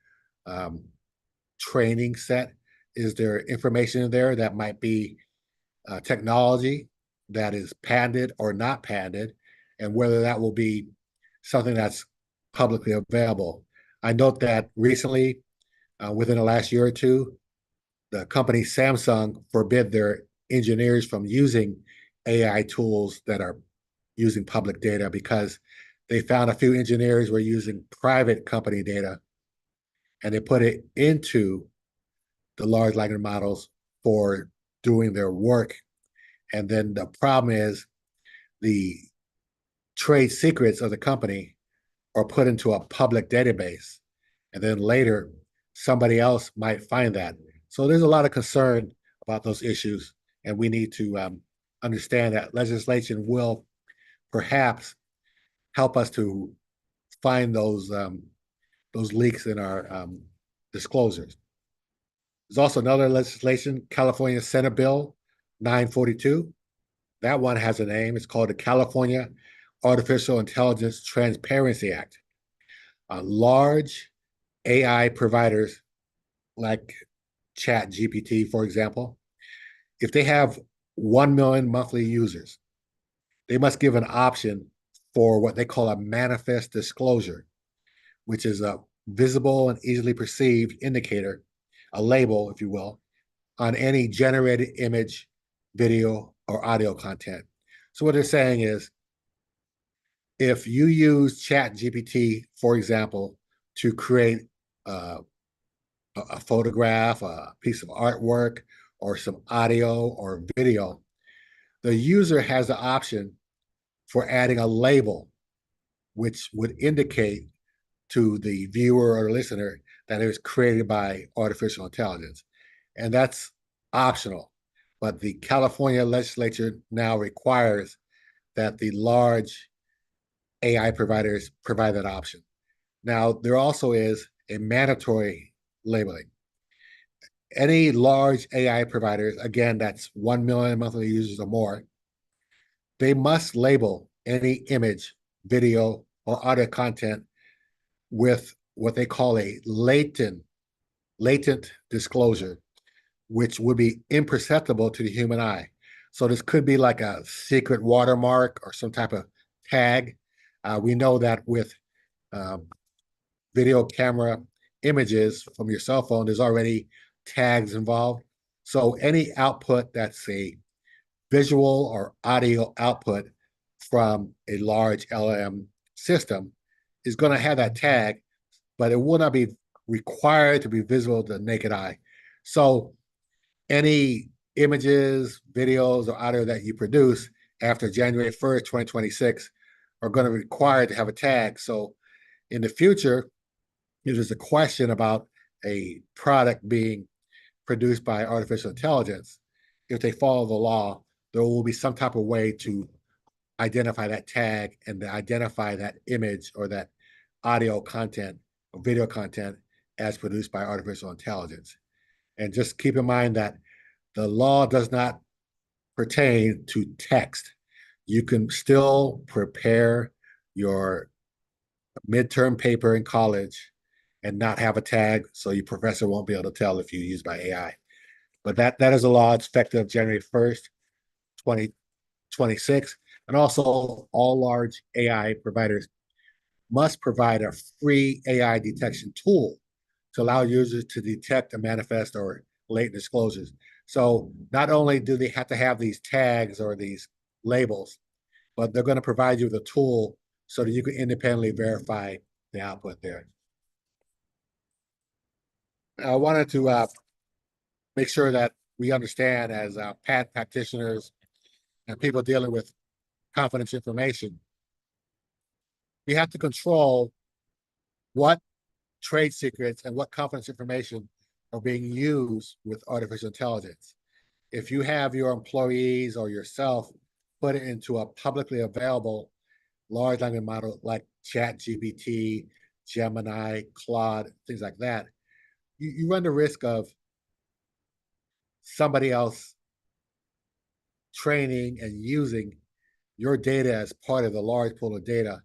training set? Is there information in there that might be technology that is patented or not patented, and whether that will be something that's publicly available? I note that recently, within the last year or two, the company Samsung forbid their engineers from using AI tools that are using public data because they found a few engineers were using private company data and they put it into the large language models for doing their work. And then the problem is the trade secrets of the company are put into a public database. And then later, somebody else might find that. So there's a lot of concern about those issues. And we need to understand that legislation will perhaps help us to find those leaks in our disclosures. There's also another legislation, California Senate Bill 942. That one has a name. It's called the California Artificial Intelligence Transparency Act. Large AI providers like ChatGPT, for example, if they have 1 million monthly users, they must give an option for what they call a manifest disclosure, which is a visible and easily perceived indicator, a label, if you will, on any generated image, video, or audio content. So what they're saying is, if you use ChatGPT, for example, to create a photograph, a piece of artwork, or some audio or video, the user has the option for adding a label, which would indicate to the viewer or listener that it was created by artificial intelligence. And that's optional. But the California legislature now requires that the large AI providers provide that option. Now, there also is a mandatory labeling. Any large AI providers, again, that's 1 million monthly users or more, they must label any image, video, or audio content with what they call a latent disclosure, which would be imperceptible to the human eye. So this could be like a secret watermark or some type of tag. We know that with video camera images from your cell phone, there's already tags involved. So any output that's a visual or audio output from a large LLM system is going to have that tag, but it will not be required to be visible to the naked eye. So any images, videos, or audio that you produce after January 1st, 2026 are going to be required to have a tag. So in the future, if there's a question about a product being produced by artificial intelligence, if they follow the law, there will be some type of way to identify that tag and to identify that image or that audio content or video content as produced by artificial intelligence. And just keep in mind that the law does not pertain to text. You can still prepare your midterm paper in college and not have a tag, so your professor won't be able to tell if you used by AI. But that is a law. It's effective January 1st, 2026. And also, all large AI providers must provide a free AI detection tool to allow users to detect and manifest or latent disclosures. So not only do they have to have these tags or these labels, but they're going to provide you with a tool so that you can independently verify the output there. I wanted to make sure that we understand as patent practitioners and people dealing with confidential information, we have to control what trade secrets and what confidential information are being used with artificial intelligence. If you have your employees or yourself put it into a publicly available large language model like ChatGPT, Gemini, Claude, things like that, you run the risk of somebody else training and using your data as part of the large pool of data.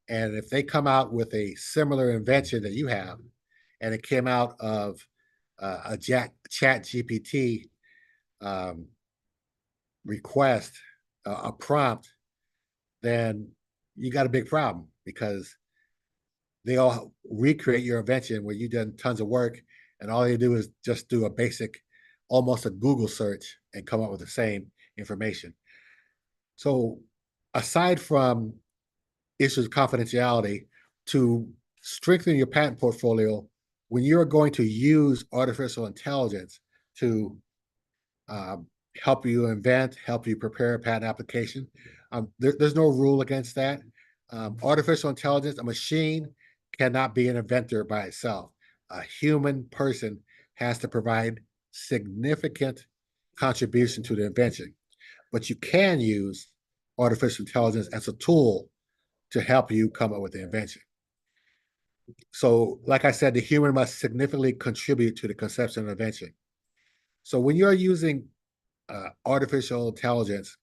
And if they come out with a similar invention that you have, and it came out of a ChatGPT request, a prompt, then you got a big problem because they all recreate your invention where you've done tons of work, and all they do is just do a basic, almost a Google search and come up with the same information. So aside from issues of confidentiality, to strengthen your patent portfolio, when you're going to use artificial intelligence to help you invent, help you prepare a patent application, there's no rule against that. Artificial intelligence, a machine cannot be an inventor by itself. A human person has to provide significant contribution to the invention. But you can use artificial intelligence as a tool to help you come up with the invention. So, like I said, the human must significantly contribute to the conception of invention. So when you're using artificial intelligence,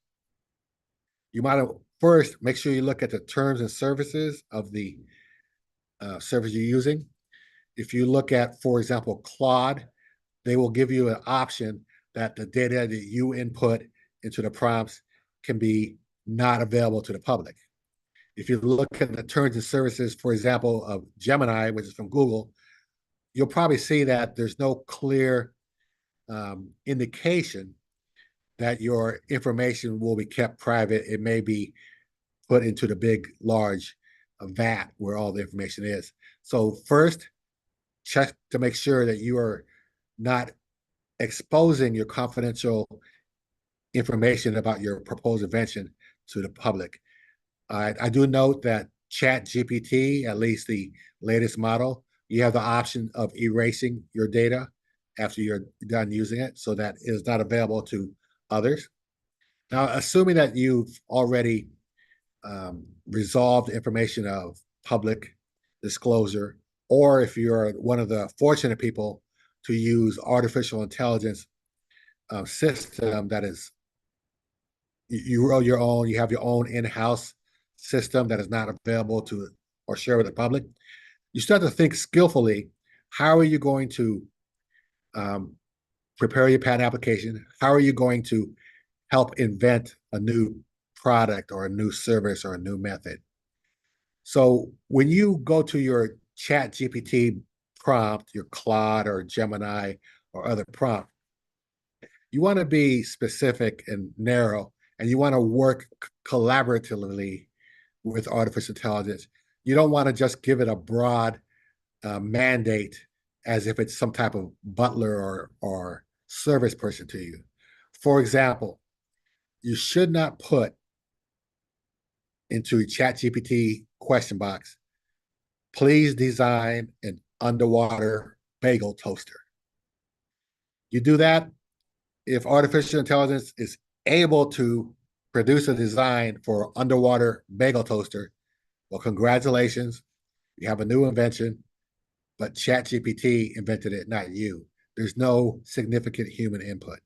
you might first make sure you look at the terms and services of the service you're using. If you look at, for example, Claude, they will give you an option that the data that you input into the prompts can be not available to the public. If you look at the terms and services, for example, of Gemini, which is from Google, you'll probably see that there's no clear indication that your information will be kept private. It may be put into the big, large vat where all the information is. So first, check to make sure that you are not exposing your confidential information about your proposed invention to the public. I do note that ChatGPT, at least the latest model, you have the option of erasing your data after you're done using it, so that it is not available to others. Now, assuming that you've already resolved information of public disclosure, or if you're one of the fortunate people to use artificial intelligence system that is, you roll your own, you have your own in-house system that is not available to or share with the public, you start to think skillfully, how are you going to prepare your patent application. How are you going to help invent a new product or a new service or a new method? So when you go to your Chat GPT prompt, your Claude or Gemini or other prompt, you want to be specific and narrow, and you want to work collaboratively with artificial intelligence. You don't want to just give it a broad mandate as if it's some type of butler or service person to you. For example, you should not put into a ChatGPT question box, please design an underwater bagel toaster. You do that, if artificial intelligence is able to produce a design for underwater bagel toaster, well, congratulations, you have a new invention, but ChatGPT invented it, not you. There's no significant human input.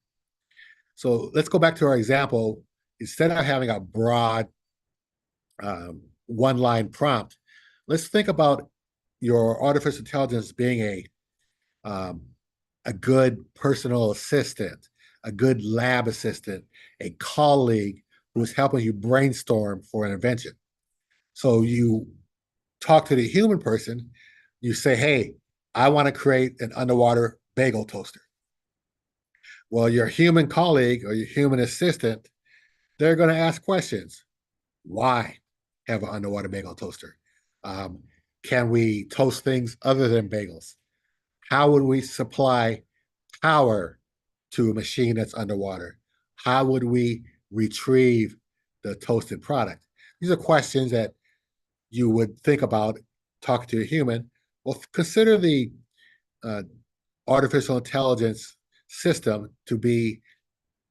So let's go back to our example. Instead of having a broad one-line prompt, let's think about your artificial intelligence being a good personal assistant, a good lab assistant, a colleague who's helping you brainstorm for an invention. So you talk to the human person, you say, hey, I want to create an underwater bagel toaster. Well, your human colleague or your human assistant, they're going to ask questions. Why have an underwater bagel toaster? Can we toast things other than bagels? How would we supply power to a machine that's underwater? How would we retrieve the toasted product? These are questions that you would think about talking to a human. Well, consider the artificial intelligence system to be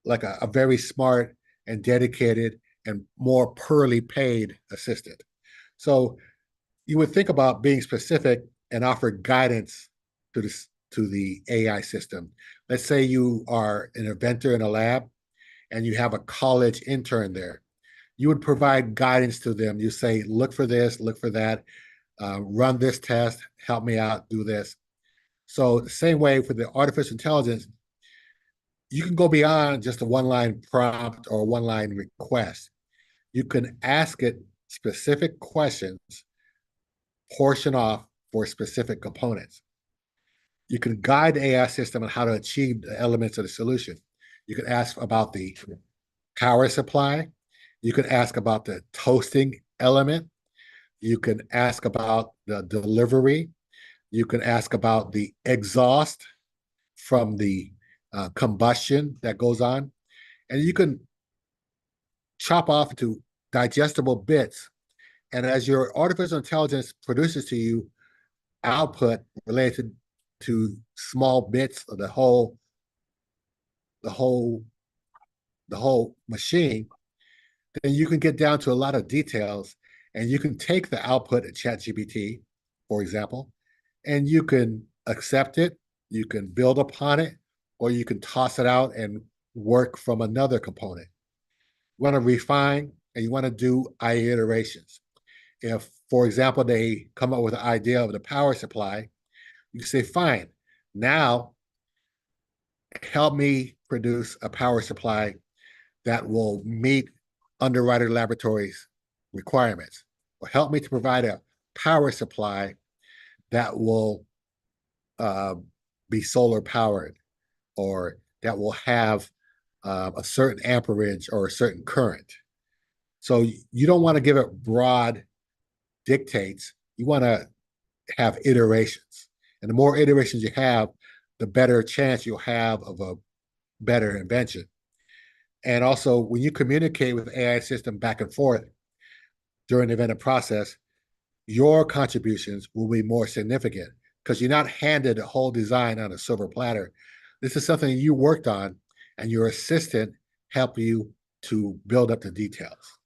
like a very smart and dedicated and more poorly paid assistant. So you would think about being specific and offer guidance to the AI system. Let's say you are an inventor in a lab and you have a college intern there. You would provide guidance to them. You say, look for this, look for that, run this test, help me out, do this. So the same way for the artificial intelligence, you can go beyond just a one-line prompt or one-line request. You can ask it specific questions, portion off for specific components. You can guide the AI system on how to achieve the elements of the solution. You can ask about the power supply. You can ask about the toasting element. You can ask about the delivery. You can ask about the exhaust from the combustion that goes on. And you can chop off into digestible bits. And as your artificial intelligence produces to you output related to small bits of the whole machine, then you can get down to a lot of details, and you can take the output at ChatGPT, for example, and you can accept it, you can build upon it, or you can toss it out and work from another component. You want to refine and you want to do iterations. If, for example, they come up with the idea of the power supply, you can say, fine, now help me produce a power supply that will meet Underwriter Laboratories requirements, or help me to provide a power supply that will be solar powered, or that will have a certain amperage or a certain current. So you don't want to give it broad dictates. You want to have iterations. And the more iterations you have, the better chance you'll have of a better invention. And also, when you communicate with the AI system back and forth during the inventive process, your contributions will be more significant because you're not handed a whole design on a silver platter. This is something you worked on, and your assistant helped you to build up the details.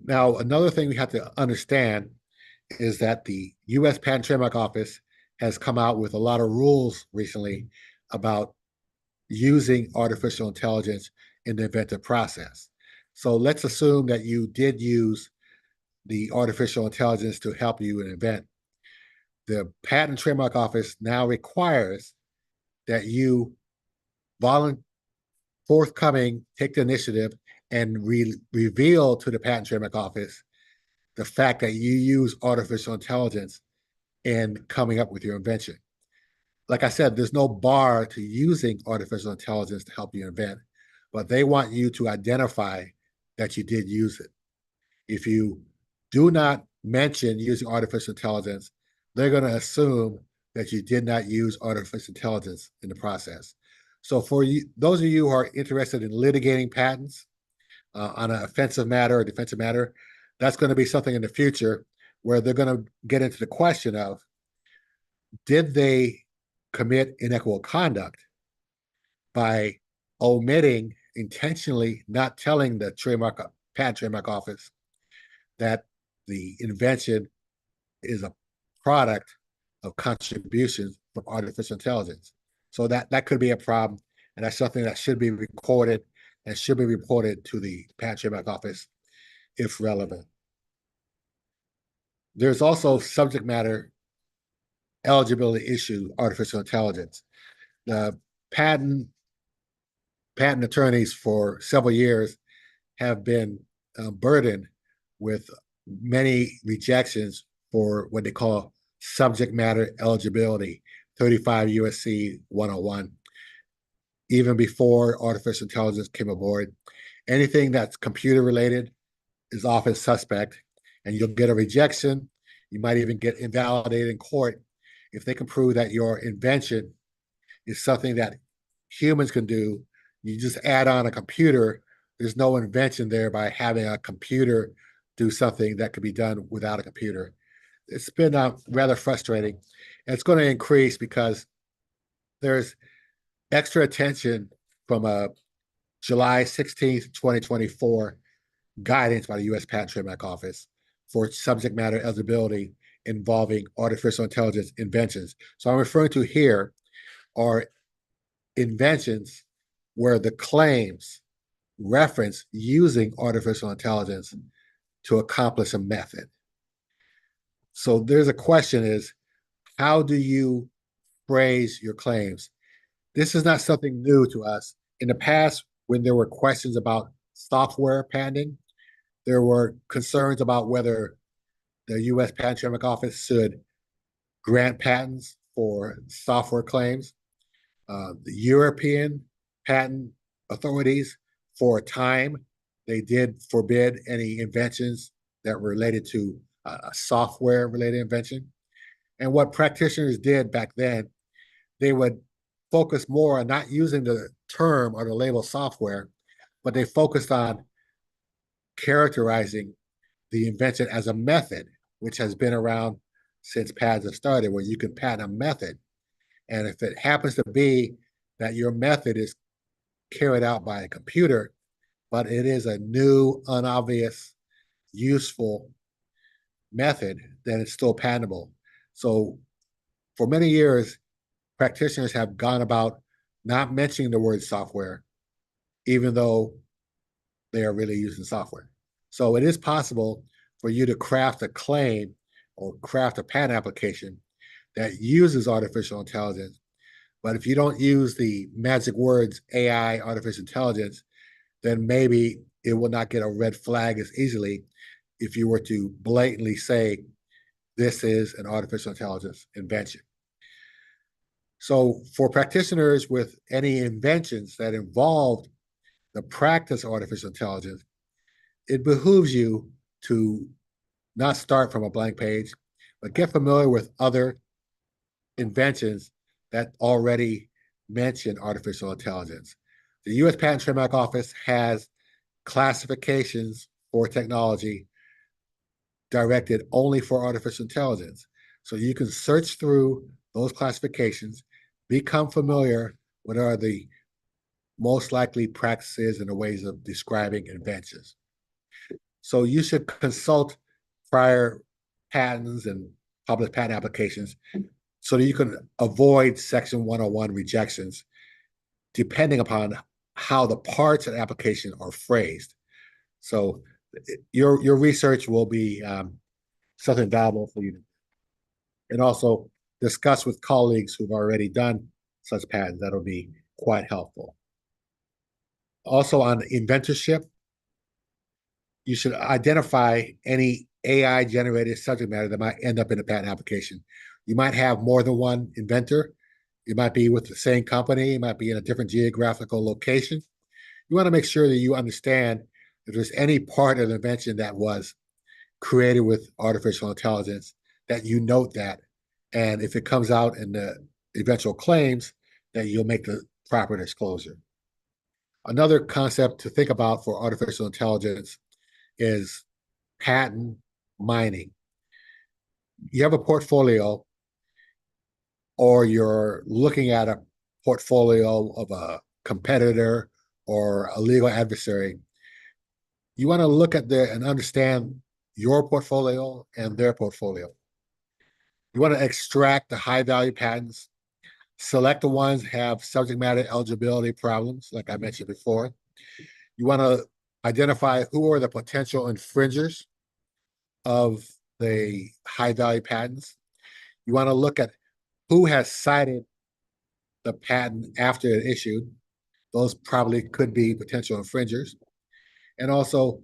Now, another thing we have to understand is that the U.S. Patent and Trademark Office has come out with a lot of rules recently about using artificial intelligence in the inventive process. So let's assume that you did use the artificial intelligence to help you invent. the Patent and Trademark Office now requires that you forthcoming take the initiative and reveal to the Patent and Trademark Office the fact that you use artificial intelligence in coming up with your invention. Like I said, there's no bar to using artificial intelligence to help you invent, but they want you to identify that you did use it. If you do not mention using artificial intelligence, they're going to assume that you did not use artificial intelligence in the process. So for you, those of you who are interested in litigating patents on an offensive matter or defensive matter, that's going to be something in the future where they're going to get into the question of, did they commit inequitable conduct by omitting, intentionally not telling the Patent Trademark Office that the invention is a product of contributions from artificial intelligence. So that could be a problem, and that's something that should be recorded and should be reported to the Patent Trademark Office if relevant. There's also subject matter eligibility issue, artificial intelligence. The patent attorneys for several years have been burdened with many rejections for what they call subject matter eligibility, 35 USC 101. Even before artificial intelligence came aboard, anything that's computer related is often suspect, and you'll get a rejection. You might even get invalidated in court if they can prove that your invention is something that humans can do. You just add on a computer. There's no invention there by having a computer do something that could be done without a computer. It's been rather frustrating. And it's going to increase because there's extra attention from a July 16th, 2024 guidance by the U.S. Patent Trademark Office for subject matter eligibility involving artificial intelligence inventions. So I'm referring to here are inventions where the claims reference using artificial intelligence to accomplish a method. So there's a question is, how do you phrase your claims? This is not something new to us. In the past, when there were questions about software patenting, there were concerns about whether the U.S. Patent Trademark Office should grant patents for software claims. The European patent authorities, for a time, they did forbid any inventions that were related to a software-related invention. And what practitioners did back then, they would focus more on not using the term or the label software, but they focused on characterizing the invention as a method, which has been around since patents have started, where you can patent a method. And if it happens to be that your method is carried out by a computer, but it is a new, unobvious, useful method, then it's still patentable. So for many years, practitioners have gone about not mentioning the word software, even though they are really using software. So it is possible for you to craft a claim or craft a patent application that uses artificial intelligence. But if you don't use the magic words AI, artificial intelligence, then maybe it will not get a red flag as easily if you were to blatantly say, this is an artificial intelligence invention. So for practitioners with any inventions that involved the practice of artificial intelligence, it behooves you to not start from a blank page, but get familiar with other inventions that already mention artificial intelligence. The U.S. Patent and Trademark Office has classifications for technology directed only for artificial intelligence. So you can search through those classifications, become familiar with what are the most likely practices and the ways of describing inventions. So you should consult prior patents and published patent applications so that you can avoid Section 101 rejections, depending upon how the parts of the application are phrased. So your research will be something valuable for you. and also discuss with colleagues who've already done such patents. That'll be quite helpful. Also on inventorship, you should identify any AI generated subject matter that might end up in a patent application. You might have more than one inventor. You might be with the same company. You might be in a different geographical location. You want to make sure that you understand if there's any part of the invention that was created with artificial intelligence, that you note that. And if it comes out in the eventual claims, that you'll make the proper disclosure. Another concept to think about for artificial intelligence is patent mining. You have a portfolio, or you're looking at a portfolio of a competitor or a legal adversary. You want to look at and understand your portfolio and their portfolio. You want to extract the high value patents, select the ones that have subject matter eligibility problems, like I mentioned before. You want to identify who are the potential infringers of the high value patents. You want to look at who has cited the patent after it issued. Those probably could be potential infringers. And also,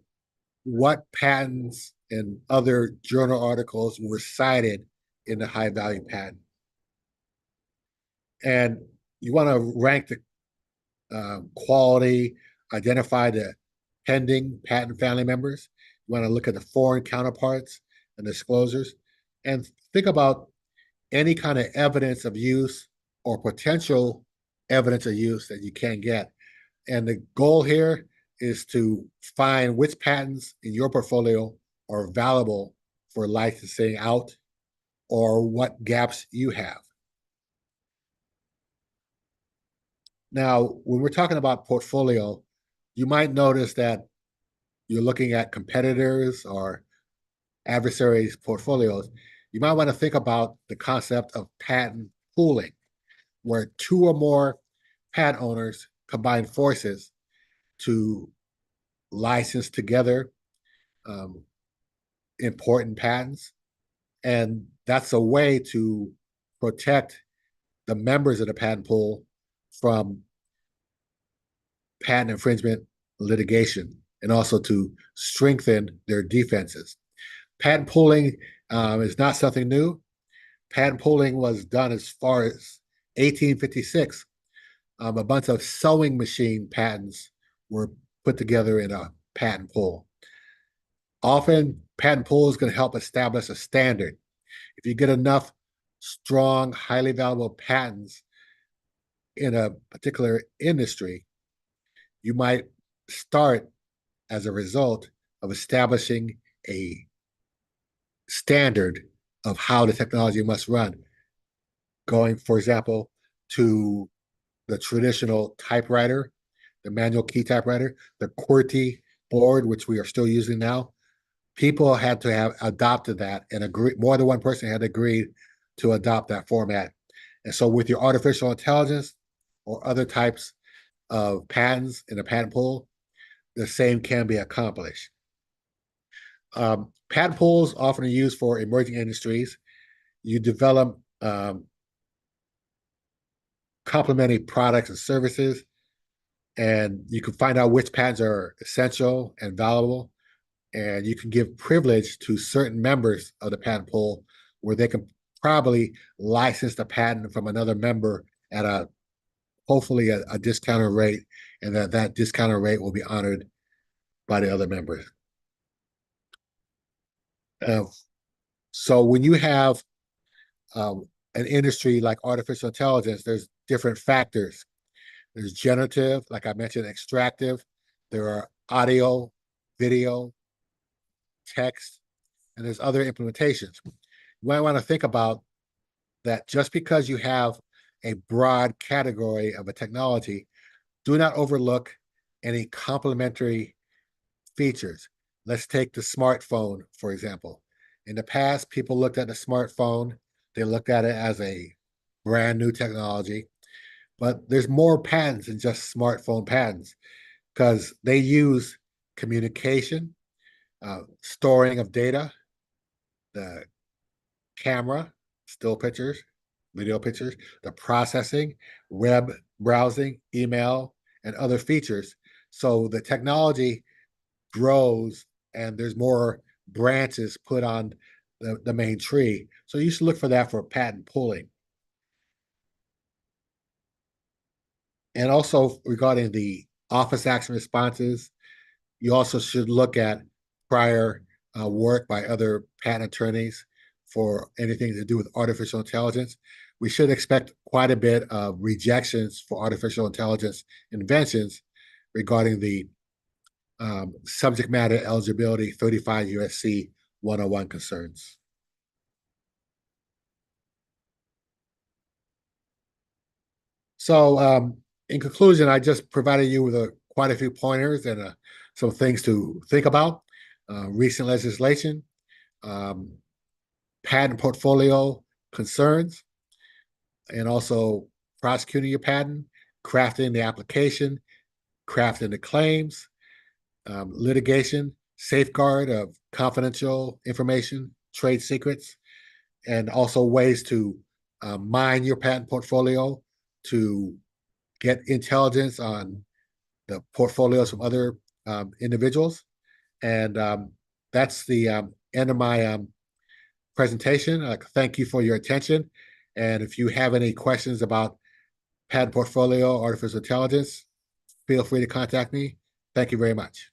what patents and other journal articles were cited in the high value patent. And you want to rank the quality, identify the pending patent family members. You want to look at the foreign counterparts and disclosures, and think about any kind of evidence of use or potential evidence of use that you can get. And the goal here is to find which patents in your portfolio are valuable for licensing out, or what gaps you have. Now, when we're talking about portfolio, you might notice that you're looking at competitors or adversaries' portfolios. You might want to think about the concept of patent pooling, where two or more patent owners combine forces to license together important patents. And that's a way to protect the members of the patent pool from patent infringement litigation, and also to strengthen their defenses. Patent pooling is not something new. Patent pooling was done as far as 1856. A bunch of sewing machine patents were put together in a patent pool. Often, patent pools can help establish a standard. If you get enough strong, highly valuable patents in a particular industry, you might start as a result of establishing a standard of how the technology must run. Going, for example, to the traditional typewriter, the manual key typewriter, the QWERTY board, which we are still using now. People had to have adopted that, and more than one person had agreed to adopt that format. And so with your artificial intelligence or other types of patents in a patent pool, the same can be accomplished. Patent pools often are used for emerging industries. You develop complementary products and services, and you can find out which patents are essential and valuable, and you can give privilege to certain members of the patent pool where they can probably license the patent from another member at hopefully a discounted rate, and that discounted rate will be honored by the other members. So when you have an industry like artificial intelligence, there's different factors. There's generative, like I mentioned, extractive. There are audio, video, text, and there's other implementations. You might want to think about that just because you have a broad category of a technology, do not overlook any complementary features. Let's take the smartphone, for example. In the past, people looked at the smartphone, they looked at it as a brand new technology, but there's more patents than just smartphone patents, because they use communication, storing of data, the camera, still pictures, video pictures, the processing, web browsing, email, and other features. So the technology grows and there's more branches put on the main tree. So you should look for that for patent pooling. And also regarding the office action responses, you also should look at prior work by other patent attorneys for anything to do with artificial intelligence. We should expect quite a bit of rejections for artificial intelligence inventions regarding the subject matter eligibility 35 USC 101 concerns. So in conclusion, I just provided you with quite a few pointers and some things to think about. Recent legislation, patent portfolio concerns, and also prosecuting your patent, crafting the application, crafting the claims, litigation, safeguard of confidential information, trade secrets, and also ways to mine your patent portfolio to get intelligence on the portfolios from other individuals. And that's the end of my presentation. Thank you for your attention. And if you have any questions about patent portfolio, artificial intelligence, feel free to contact me. Thank you very much.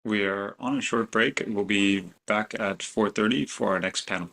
We are on a short break. We'll be back at 4:30 for our next panel.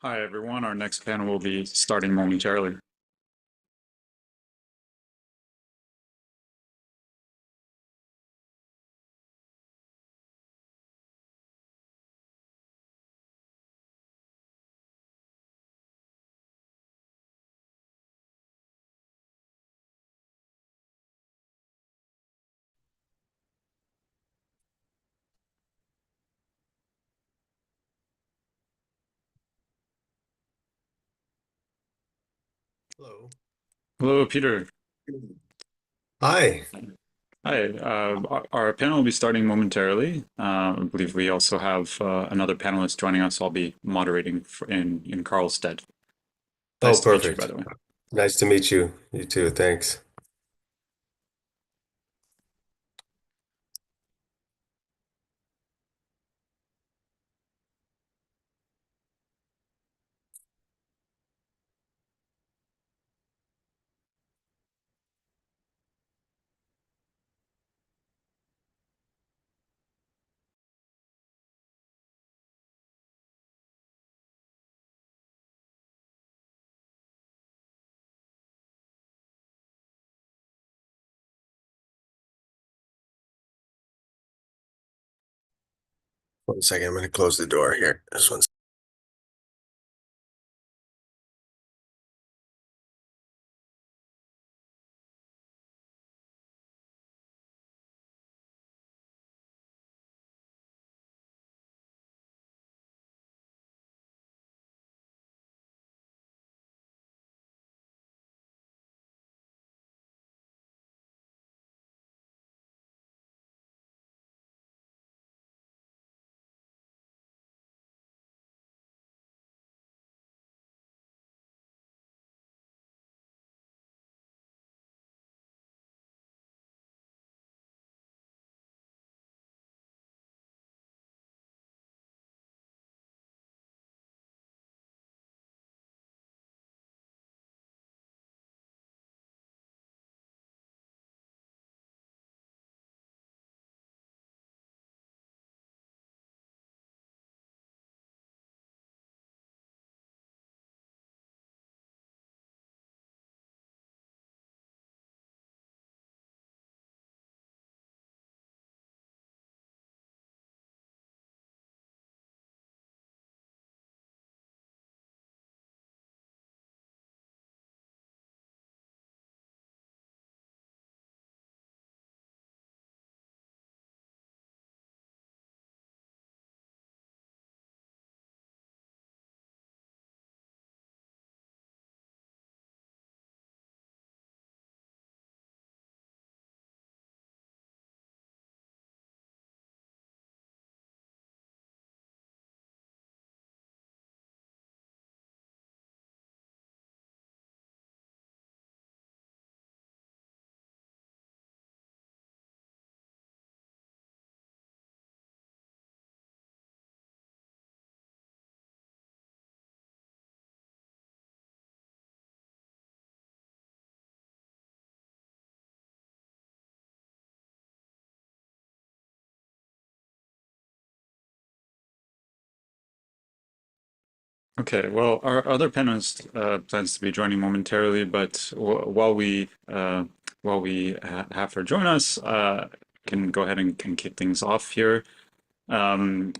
Hi, everyone. Our next panel will be starting momentarily. Hello. Hello, Peter. Hi. Hi. Our panel will be starting momentarily. I believe we also have another panelist joining us. I'll be moderating in Carl's stead. Nice to meet you, by the way. Nice to meet you. You too. Thanks. One second. I'm going to close the door here. This one's. Okay, well, our other panelist plans to be joining momentarily, but while we have her join us, can go ahead and can kick things off here. I'm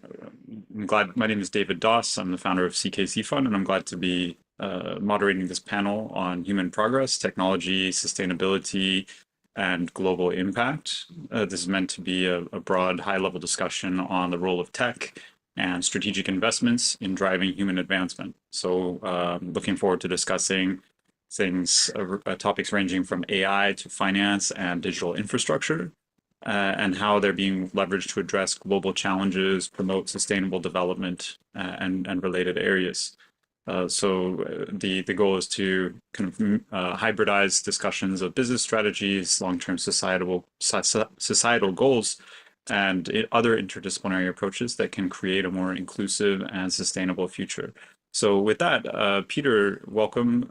glad. My name is David Doss. I'm the founder of CKC Fund, and I'm glad to be moderating this panel on human progress, technology, sustainability, and global impact. This is meant to be a broad, high-level discussion on the role of tech and strategic investments in driving human advancement. So looking forward to discussing things, topics ranging from AI to finance and digital infrastructure, and how they're being leveraged to address global challenges, promote sustainable development, and related areas. So the goal is to kind of hybridize discussions of business strategies, long-term societal goals, and other interdisciplinary approaches that can create a more inclusive and sustainable future. So with that, Peter, welcome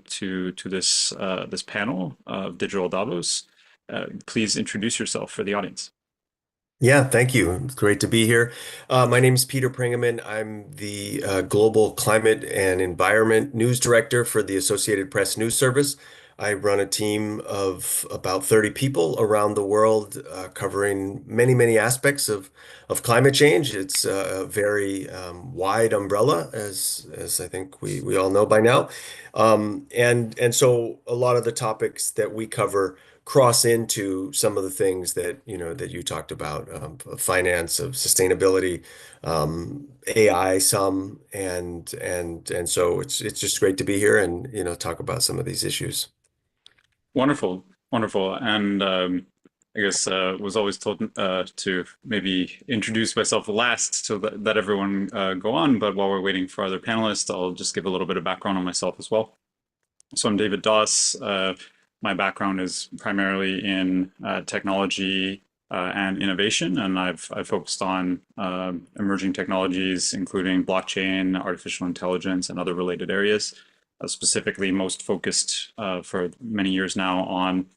to this panel of Digital Davos. Please introduce yourself for the audience. Yeah, thank you. It's great to be here. My name is Peter Pringeman. I'm the Global Climate and Environment News Director for the Associated Press News Service. I run a team of about 30 people around the world, covering many, many aspects of climate change. It's a very wide umbrella, as I think we all know by now. And so a lot of the topics that we cover cross into some of the things that that you talked about, of finance, of sustainability, AI, some, and so it's just great to be here and talk about some of these issues. Wonderful, wonderful. And I guess was always told to maybe introduce myself last so that, everyone go on. But while we're waiting for other panelists, I'll just give a little bit of background on myself as well. So I'm David Doss. My background is primarily in technology and innovation, and I've focused on emerging technologies, including blockchain, artificial intelligence, and other related areas. Specifically, most focused for many years now on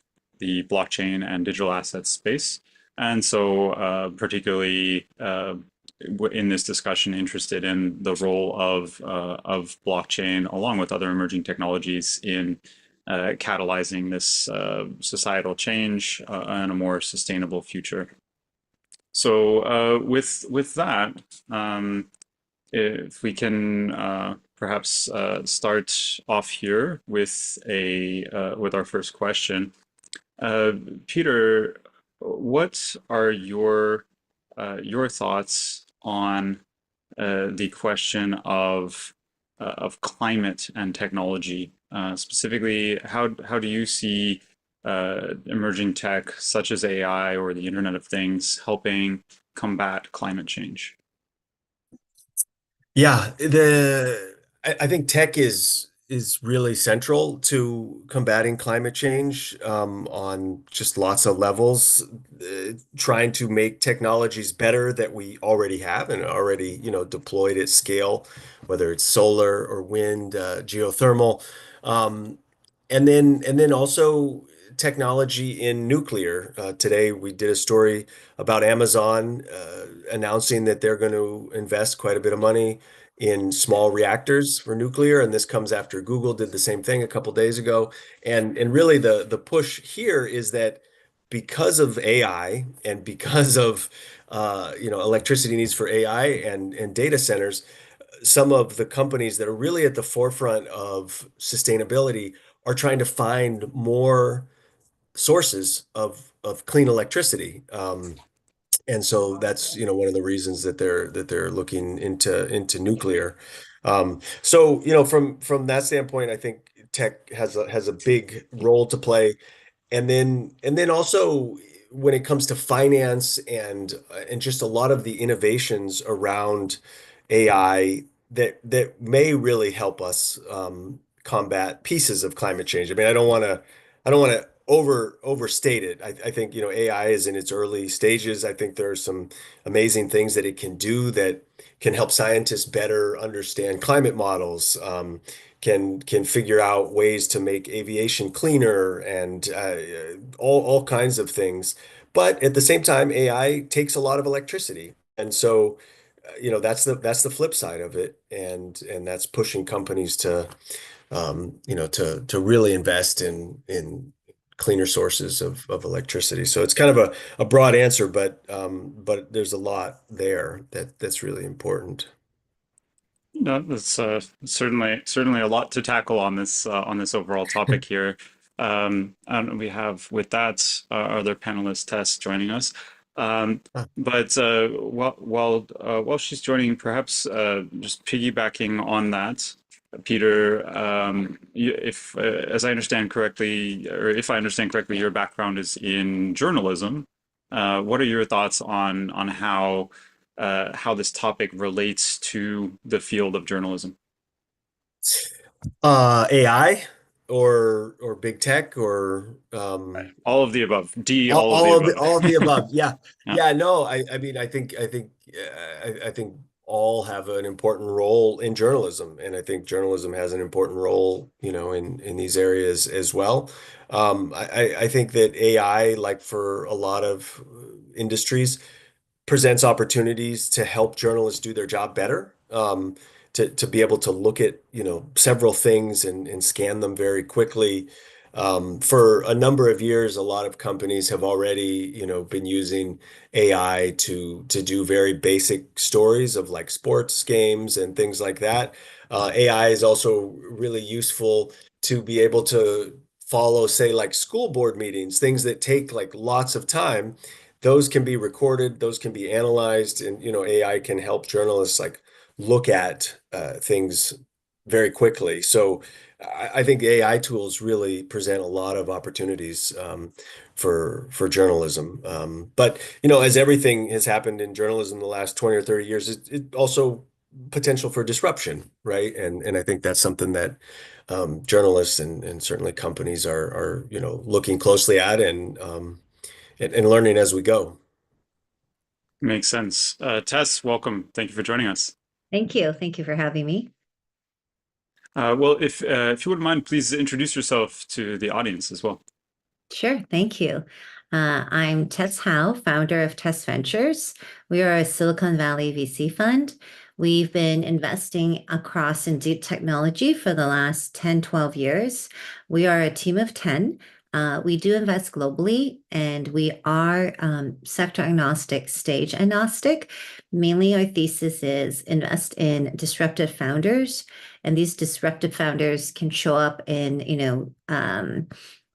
the blockchain and digital assets space, and so particularly in this discussion, interested in the role of blockchain along with other emerging technologies in catalyzing this societal change and a more sustainable future. So with that, if we can perhaps start off here with with our first question. Peter, what are your thoughts on the question of climate and technology? Specifically, how do you see emerging tech such as AI or the Internet of Things helping combat climate change? Yeah, I think tech is really central to combating climate change, on just lots of levels, trying to make technologies better that we already have and already deployed at scale, whether it's solar or wind, geothermal, um, and then also technology in nuclear. Today we did a story about Amazon announcing that they're going to invest quite a bit of money in small reactors for nuclear, and this comes after Google did the same thing a couple days ago. And really the push here is that because of AI and because of electricity needs for AI and data centers, some of the companies that are really at the forefront of sustainability are trying to find more sources of clean electricity. And so that's one of the reasons that they're looking into nuclear. So from that standpoint, I think tech has a big role to play. And then also when it comes to finance and just a lot of the innovations around AI that may really help us combat pieces of climate change. I mean, I don't want to overstate it. I think AI is in its early stages. I think there are some amazing things that it can do that can help scientists better understand climate models. Can figure out ways to make aviation cleaner and all kinds of things. But at the same time, AI takes a lot of electricity, and so that's the flip side of it, and that's pushing companies to to really invest in cleaner sources of electricity. So it's kind of a broad answer, but there's a lot there that's really important. No, that's certainly a lot to tackle on this overall topic here. And we have with that our other panelist Tess joining us. But while she's joining, perhaps just piggybacking on that, Peter, if as I understand correctly, or if I understand correctly, your background is in journalism. What are your thoughts on how this topic relates to the field of journalism? AI or big tech or All of the above. all, All of the above. all of the above. Yeah. Yeah. Yeah, no, I mean, I think all have an important role in journalism, and I think journalism has an important role, in these areas as well. I think that AI, like for a lot of industries, presents opportunities to help journalists do their job better. To be able to look at, several things and scan them very quickly. For a number of years, a lot of companies have already, been using AI to do very basic stories of like sports games and things like that. AI is also really useful to be able to follow, say, like school board meetings, things that take like lots of time. Those can be recorded, those can be analyzed, and AI can help journalists like look at things very quickly. So I think AI tools really present a lot of opportunities for journalism. But as everything has happened in journalism in the last 20 or 30 years, it also potential for disruption, right? And I think that's something that journalists and certainly companies are looking closely at and learning as we go. Makes sense. Tess, welcome. Thank you for joining us. Thank you. Thank you for having me. Well, if you wouldn't mind, please introduce yourself to the audience as well. Sure. Thank you. I'm Tess Howe, founder of Tess Ventures. We are a Silicon Valley VC fund. We've been investing across in deep technology for the last 10, 12 years. We are a team of 10. We do invest globally, and we are sector agnostic, stage agnostic. Mainly our thesis is invest in disruptive founders, and these disruptive founders can show up in,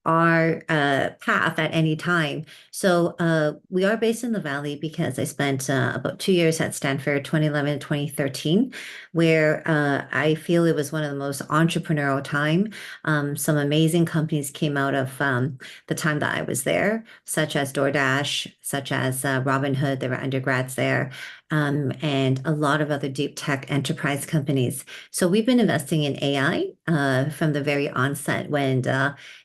our path at any time. So we are based in the Valley because I spent about 2 years at Stanford, 2011, 2013, where I feel it was one of the most entrepreneurial time. Some amazing companies came out of the time that I was there, such as DoorDash, such as Robinhood. There were undergrads there. And a lot of other deep tech enterprise companies. So we've been investing in AI from the very onset when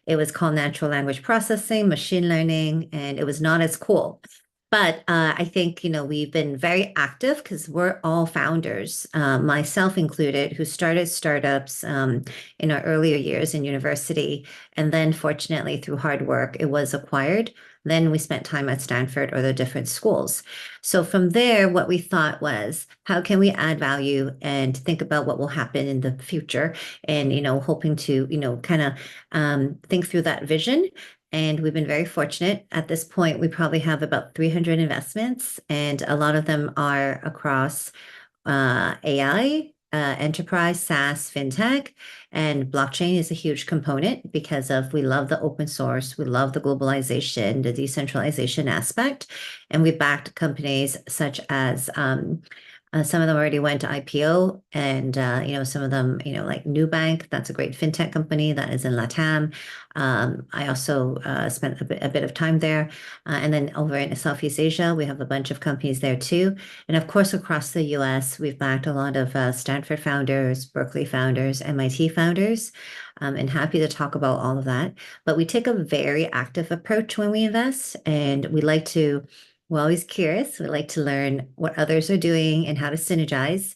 it was called natural language processing, machine learning, and it was not as cool. But I think, we've been very active because we're all founders, myself included, who started startups in our earlier years in university. And then fortunately, through hard work, it was acquired. Then we spent time at Stanford or the different schools. So from there, what we thought was, how can we add value and think about what will happen in the future? And, hoping to, kind of think through that vision. And we've been very fortunate. At this point, we probably have about 300 investments, and a lot of them are across AI, enterprise, SaaS, fintech, and blockchain is a huge component because we love the open source, we love the globalization, the decentralization aspect, and we backed companies such as some of them already went to IPO, and some of them, like Nubank, that's a great fintech company that is in LATAM. I also spent a bit of time there, and then over in Southeast Asia, we have a bunch of companies there too, and of course across the U.S., we've backed a lot of Stanford founders, Berkeley founders, MIT founders, and happy to talk about all of that. But we take a very active approach when we invest, and we're always curious. We like to learn what others are doing and how to synergize.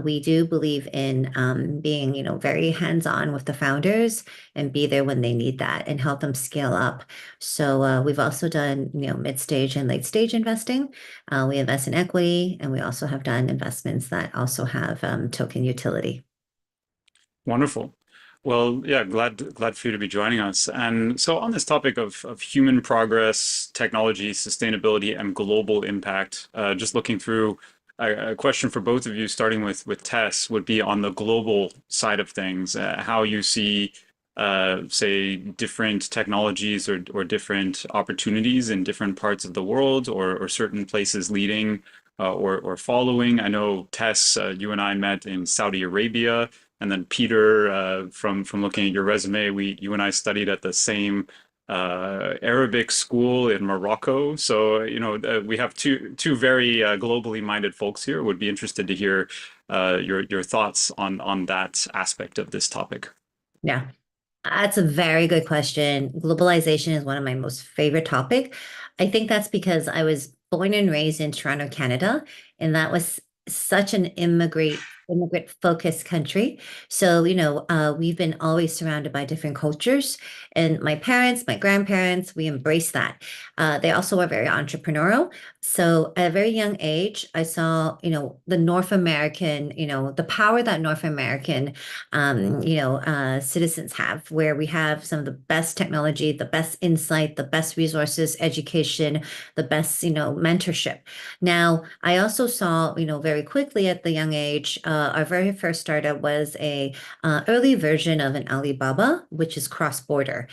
We do believe in being, very hands-on with the founders and be there when they need that and help them scale up. So we've also done, mid-stage and late-stage investing. We invest in equity, and we also have done investments that also have token utility. Wonderful. Well, yeah, glad for you to be joining us. And so on this topic of human progress, technology, sustainability, and global impact, just looking through a question for both of you, starting with Tess, would be on the global side of things, how you see, say, different technologies or different opportunities in different parts of the world or certain places leading or following. I know, Tess, you and I met in Saudi Arabia. And then Peter, from looking at your resume, you and I studied at the same Arabic school in Morocco. So we have two very globally minded folks here. Would be interested to hear your thoughts on that aspect of this topic. Yeah, that's a very good question. Globalization is one of my most favorite topic. I think that's because I was born and raised in Toronto, Canada, and that was such an immigrant focused country. So, we've been always surrounded by different cultures. And my parents, my grandparents, we embrace that. They also are very entrepreneurial. So at a very young age, I saw, the North American, the power that North American, citizens have, where we have some of the best technology, the best insight, the best resources, education, the best, mentorship. Now, I also saw, very quickly at the young age, our very first startup was a early version of an Alibaba, which is cross-border.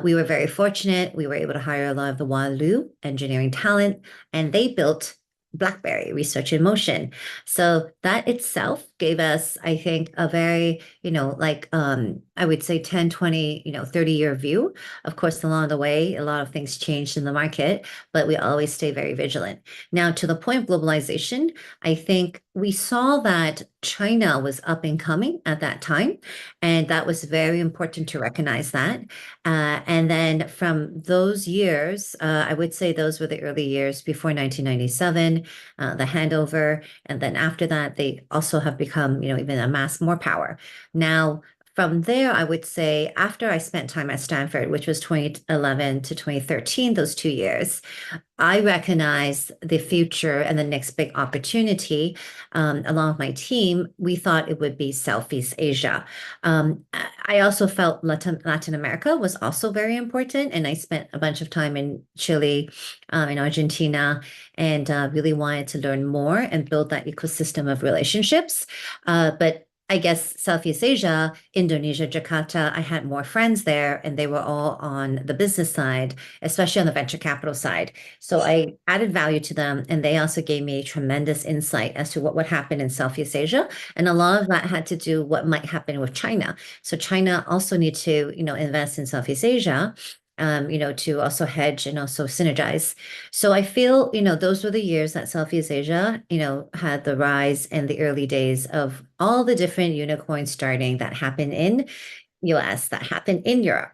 We were very fortunate. We were able to hire a lot of the Walu engineering talent, and they built BlackBerry Research in Motion. So that itself gave us, I think, a very, I would say 10, 20, 30-year view. Of course, along the way, a lot of things changed in the market, but we always stay very vigilant. Now, to the point of globalization, I think we saw that China was up and coming at that time, and that was very important to recognize that. And then from those years, I would say those were the early years before 1997, the handover, and then after that, they also have become, even amassed more power. Now, from there, I would say after I spent time at Stanford, which was 2011 to 2013, those 2 years, I recognized the future and the next big opportunity. Along with my team, we thought it would be Southeast Asia. I also felt Latin America was also very important, and I spent a bunch of time in Chile, in Argentina, and really wanted to learn more and build that ecosystem of relationships. But I guess Southeast Asia, Indonesia, Jakarta, I had more friends there, and they were all on the business side, especially on the venture capital side. So I added value to them, and they also gave me tremendous insight as to what would happen in Southeast Asia. And a lot of that had to do what might happen with China. So China also needs to, invest in Southeast Asia, to also hedge and also synergize. So I feel, those were the years that Southeast Asia, had the rise and the early days of all the different unicorns starting that happened in US, that happened in Europe.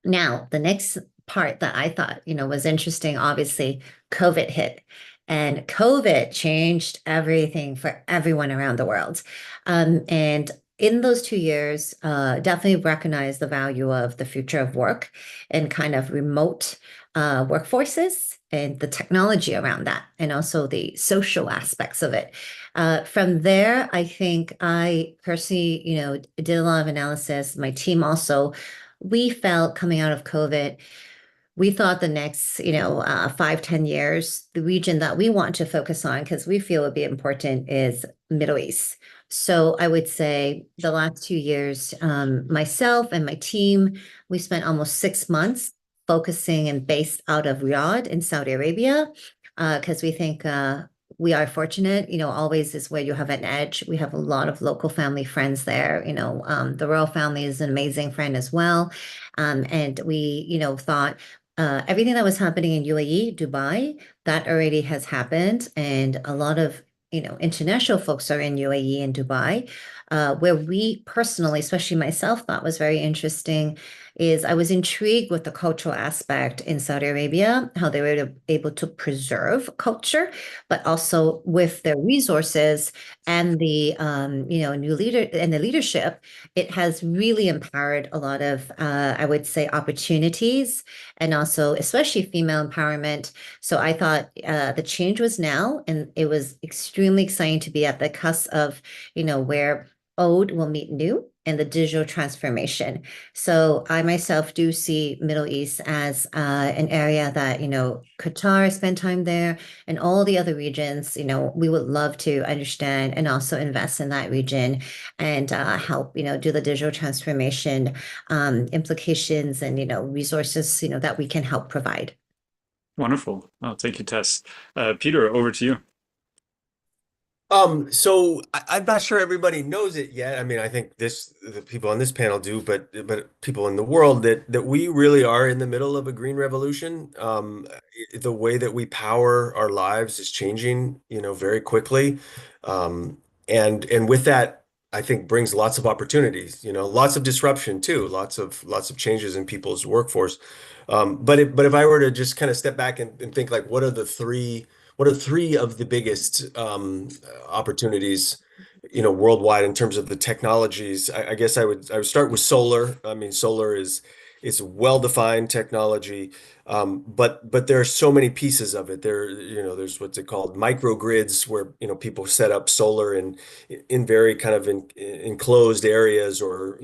Now, the next part that I thought, was interesting, obviously, COVID hit. And COVID changed everything for everyone around the world. And in those 2 years, definitely recognized the value of the future of work and kind of remote workforces and the technology around that, and also the social aspects of it. From there, I think I personally, did a lot of analysis. My team also, we felt coming out of COVID, we thought the next, 5, 10 years, the region that we want to focus on, because we feel would be important, is Middle East. So I would say the last 2 years, myself and my team, we spent almost 6 months focusing and based out of Riyadh in Saudi Arabia, because we think we are fortunate, always is where you have an edge. We have a lot of local family friends there. The royal family is an amazing friend as well. And we, thought everything that was happening in UAE, Dubai, that already has happened. And a lot of, international folks are in UAE and Dubai. Where we personally, especially myself, thought was very interesting is I was intrigued with the cultural aspect in Saudi Arabia, how they were able to preserve culture, but also with their resources and the new leader and the leadership, it has really empowered a lot of I would say opportunities, and also especially female empowerment. So I thought the change was now, and it was extremely exciting to be at the cusp of where old will meet new and the digital transformation. So I myself do see Middle East as an area that, Qatar spend time there, and all the other regions, we would love to understand and also invest in that region and help, do the digital transformation implications and, resources, that we can help provide. Wonderful. Oh, thank you, Tess. Peter, over to you. So I'm not sure everybody knows it yet. I mean, I think the people on this panel do, but people in the world that we really are in the middle of a green revolution. The way that we power our lives is changing, very quickly. And with that, I think brings lots of opportunities, lots of disruption too, lots of changes in people's workforce. But if I were to just kind of step back and think like, what are three of the biggest opportunities worldwide in terms of the technologies. I guess I would start with solar. I mean, solar is well-defined technology, but there are so many pieces of it. There's what's it called, microgrids, where people set up solar in very kind of enclosed areas, or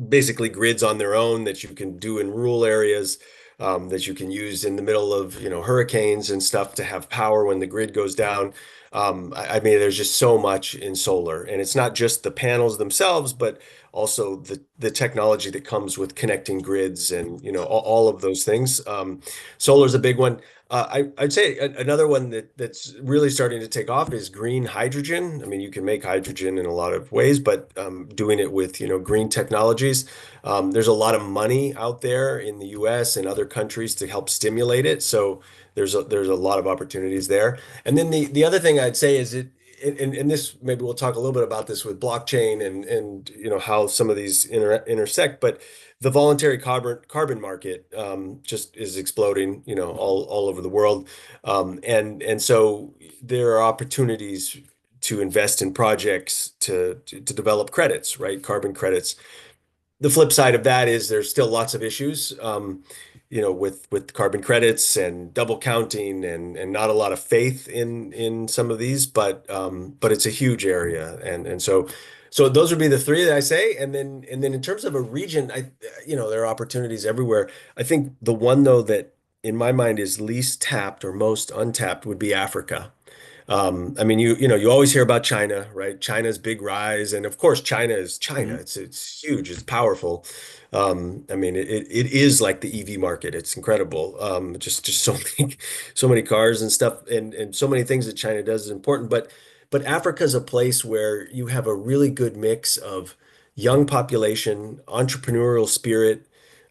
basically grids on their own that you can do in rural areas, that you can use in the middle of hurricanes and stuff to have power when the grid goes down. I mean, there's just so much in solar, and it's not just the panels themselves, but also the technology that comes with connecting grids and all of those things. Solar is a big one. I'd say another one that's really starting to take off is green hydrogen. I mean, you can make hydrogen in a lot of ways, but doing it with green technologies. There's a lot of money out there in the U.S. and other countries to help stimulate it. So there's a lot of opportunities there. And then the other thing I'd say is and this, maybe we'll talk a little bit about this with blockchain and how some of these intersect, but the voluntary carbon market just is exploding, all over the world, and so there are opportunities to invest in projects to develop credits, right? Carbon credits. The flip side of that is there's still lots of issues, with carbon credits and double counting and not a lot of faith in some of these, but it's a huge area, and so those would be the three that I say, and then in terms of a region, there are opportunities everywhere. I think the one though that in my mind is least tapped or most untapped would be Africa. I mean, you always hear about China, right? China's big rise, and of course, China is China. It's huge. It's powerful. I mean, it is like the EV market. It's incredible. Just so many cars and stuff, and so many things that China does is important. But Africa's a place where you have a really good mix of young population, entrepreneurial spirit,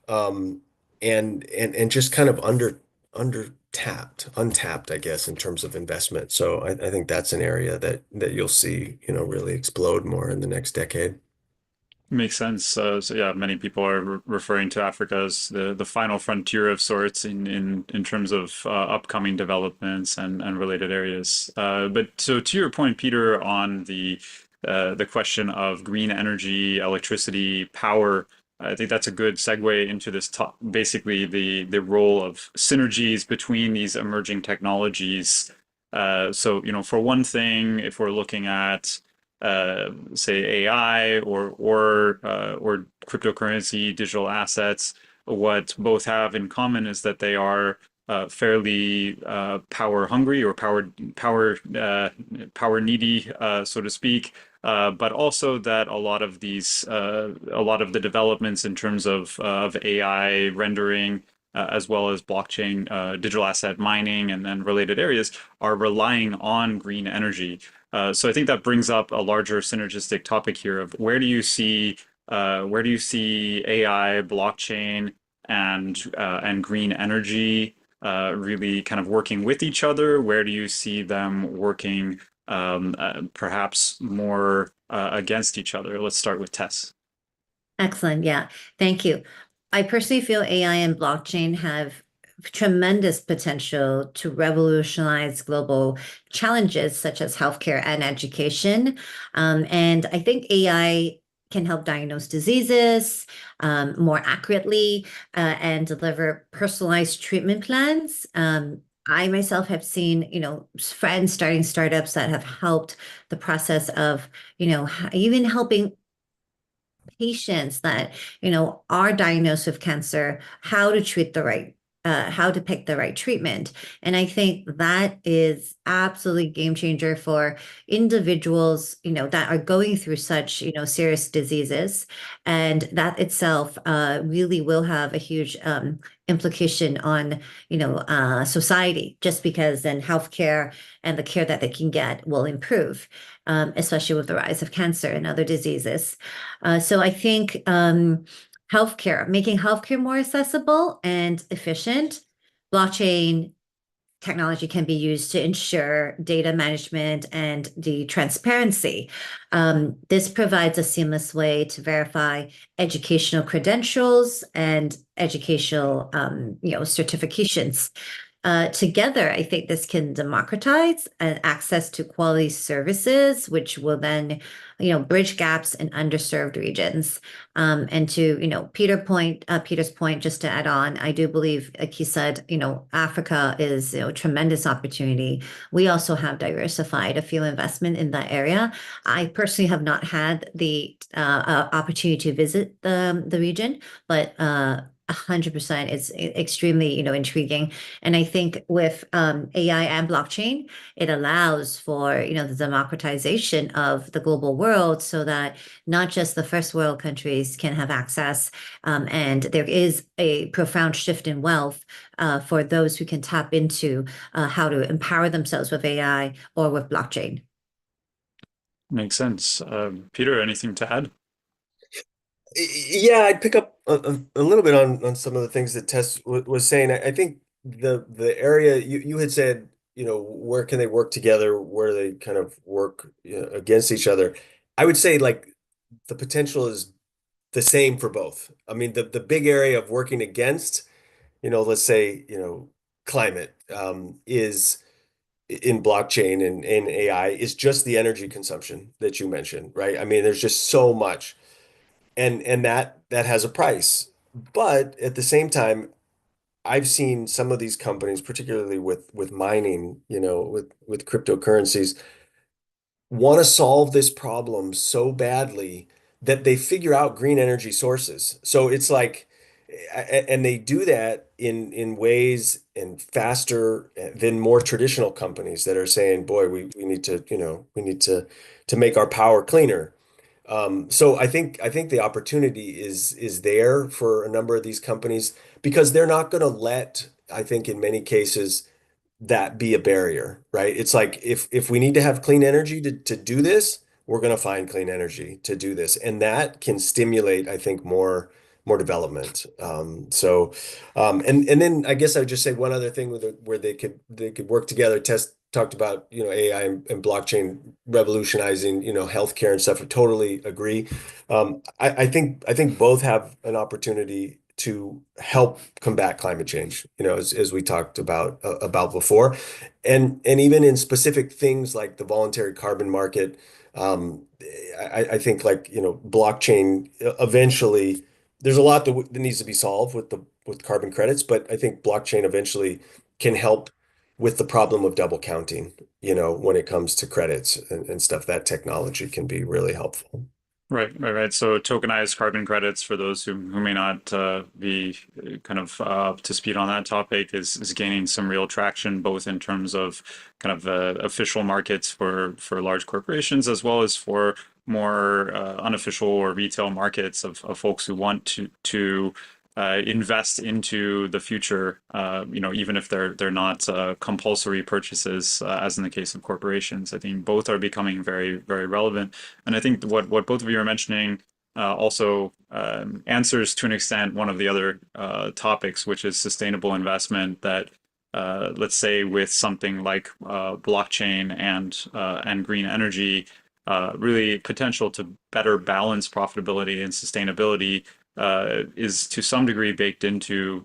um, and just kind of untapped, I guess, in terms of investment. So I think that's an area that you'll see, really explode more in the next decade. Makes sense. So yeah, many people are referring to Africa as the final frontier of sorts in terms of upcoming developments and related areas. But so to your point, Peter, on the question of green energy, electricity, power, I think that's a good segue into this basically the role of synergies between these emerging technologies. So for one thing, if we're looking at say AI or cryptocurrency, digital assets, what both have in common is that they are fairly power hungry or power needy, so to speak. But also that a lot of the developments in terms of AI rendering, as well as blockchain, digital asset mining, and then related areas are relying on green energy. So I think that brings up a larger synergistic topic here of where do you see AI, blockchain, and green energy really kind of working with each other? Where do you see them working perhaps more against each other? Let's start with Tess. Excellent. Yeah. Thank you. I personally feel AI and blockchain have tremendous potential to revolutionize global challenges such as healthcare and education. And I think AI can help diagnose diseases more accurately and deliver personalized treatment plans. I myself have seen, friends starting startups that have helped the process of, even helping patients that are diagnosed with cancer, how to how to pick the right treatment. And I think that is absolutely game changer for individuals that are going through such serious diseases, and that itself really will have a huge implication on society, just because then healthcare and the care that they can get will improve, especially with the rise of cancer and other diseases. So I think making healthcare more accessible and efficient, blockchain technology can be used to ensure data management and the transparency. This provides a seamless way to verify educational credentials and educational certifications. Together, I think this can democratize access to quality services, which will then, bridge gaps in underserved regions. And to, Peter's point, just to add on, I do believe, like he said, Africa is, a tremendous opportunity. We also have diversified a few investment in that area. I personally have not had the opportunity to visit the region, but 100%, it's extremely, intriguing. And I think with AI and blockchain, it allows for, the democratization of the global world so that not just the first world countries can have access, and there is a profound shift in wealth for those who can tap into how to empower themselves with AI or with blockchain. Makes sense. Peter, anything to add? Yeah, I'd pick up a little bit on some of the things that Tess was saying. I think the area you had said, where can they work together, where they kind of work against each other. I would say like the potential is the same for both. I mean, the big area of working against, let's say, climate is in blockchain and AI is just the energy consumption that you mentioned, right? I mean, there's just so much. And that has a price. But at the same time, I've seen some of these companies, particularly with mining, with cryptocurrencies, want to solve this problem so badly that they figure out green energy sources. So it's like, and they do that in ways and faster than more traditional companies that are saying, boy, we need to, we need to make our power cleaner. So I think the opportunity is there for a number of these companies because they're not going to let, I think in many cases, that be a barrier, right? It's like if we need to have clean energy to do this, we're going to find clean energy to do this, and that can stimulate, I think, more development. And then I guess I would just say one other thing where they could work together. Tess talked about AI and blockchain revolutionizing healthcare and stuff. I totally agree. I think both have an opportunity to help combat climate change, as we talked about before, and even in specific things like the voluntary carbon market. I think like blockchain eventually. There's a lot that needs to be solved with carbon credits, but I think blockchain eventually can help with the problem of double counting. When it comes to credits and stuff, that technology can be really helpful. Right. So tokenized carbon credits, for those who may not be kind of up to speed on that topic, is gaining some real traction, both in terms of kind of official markets for large corporations, as well as for more unofficial or retail markets of folks who want to invest into the future, even if they're not compulsory purchases, as in the case of corporations. I think both are becoming very, very relevant. And I think what both of you are mentioning also answers to an extent one of the other topics, which is sustainable investment, that let's say with something like blockchain and green energy, really potential to better balance profitability and sustainability is to some degree baked into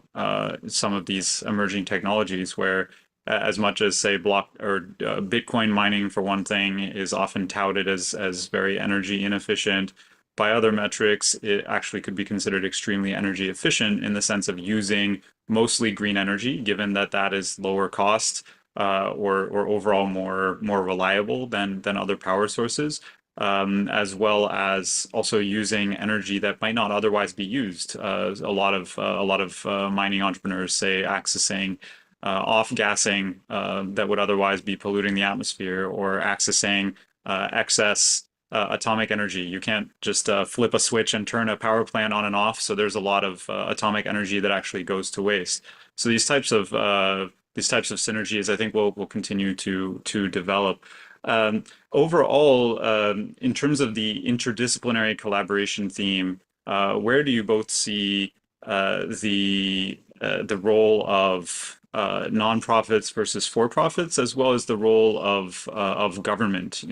some of these emerging technologies, where as much as say Bitcoin mining, for one thing, is often touted as very energy inefficient. By other metrics, it actually could be considered extremely energy efficient in the sense of using mostly green energy, given that is lower cost or overall more reliable than other power sources. As well as also using energy that might not otherwise be used. A lot of mining entrepreneurs say accessing off-gassing that would otherwise be polluting the atmosphere, or accessing excess atomic energy. You can't just flip a switch and turn a power plant on and off. So there's a lot of atomic energy that actually goes to waste. So these types of synergies, I think, will continue to develop. Overall, in terms of the interdisciplinary collaboration theme, where do you both see the role of nonprofits versus for-profits, as well as the role of government?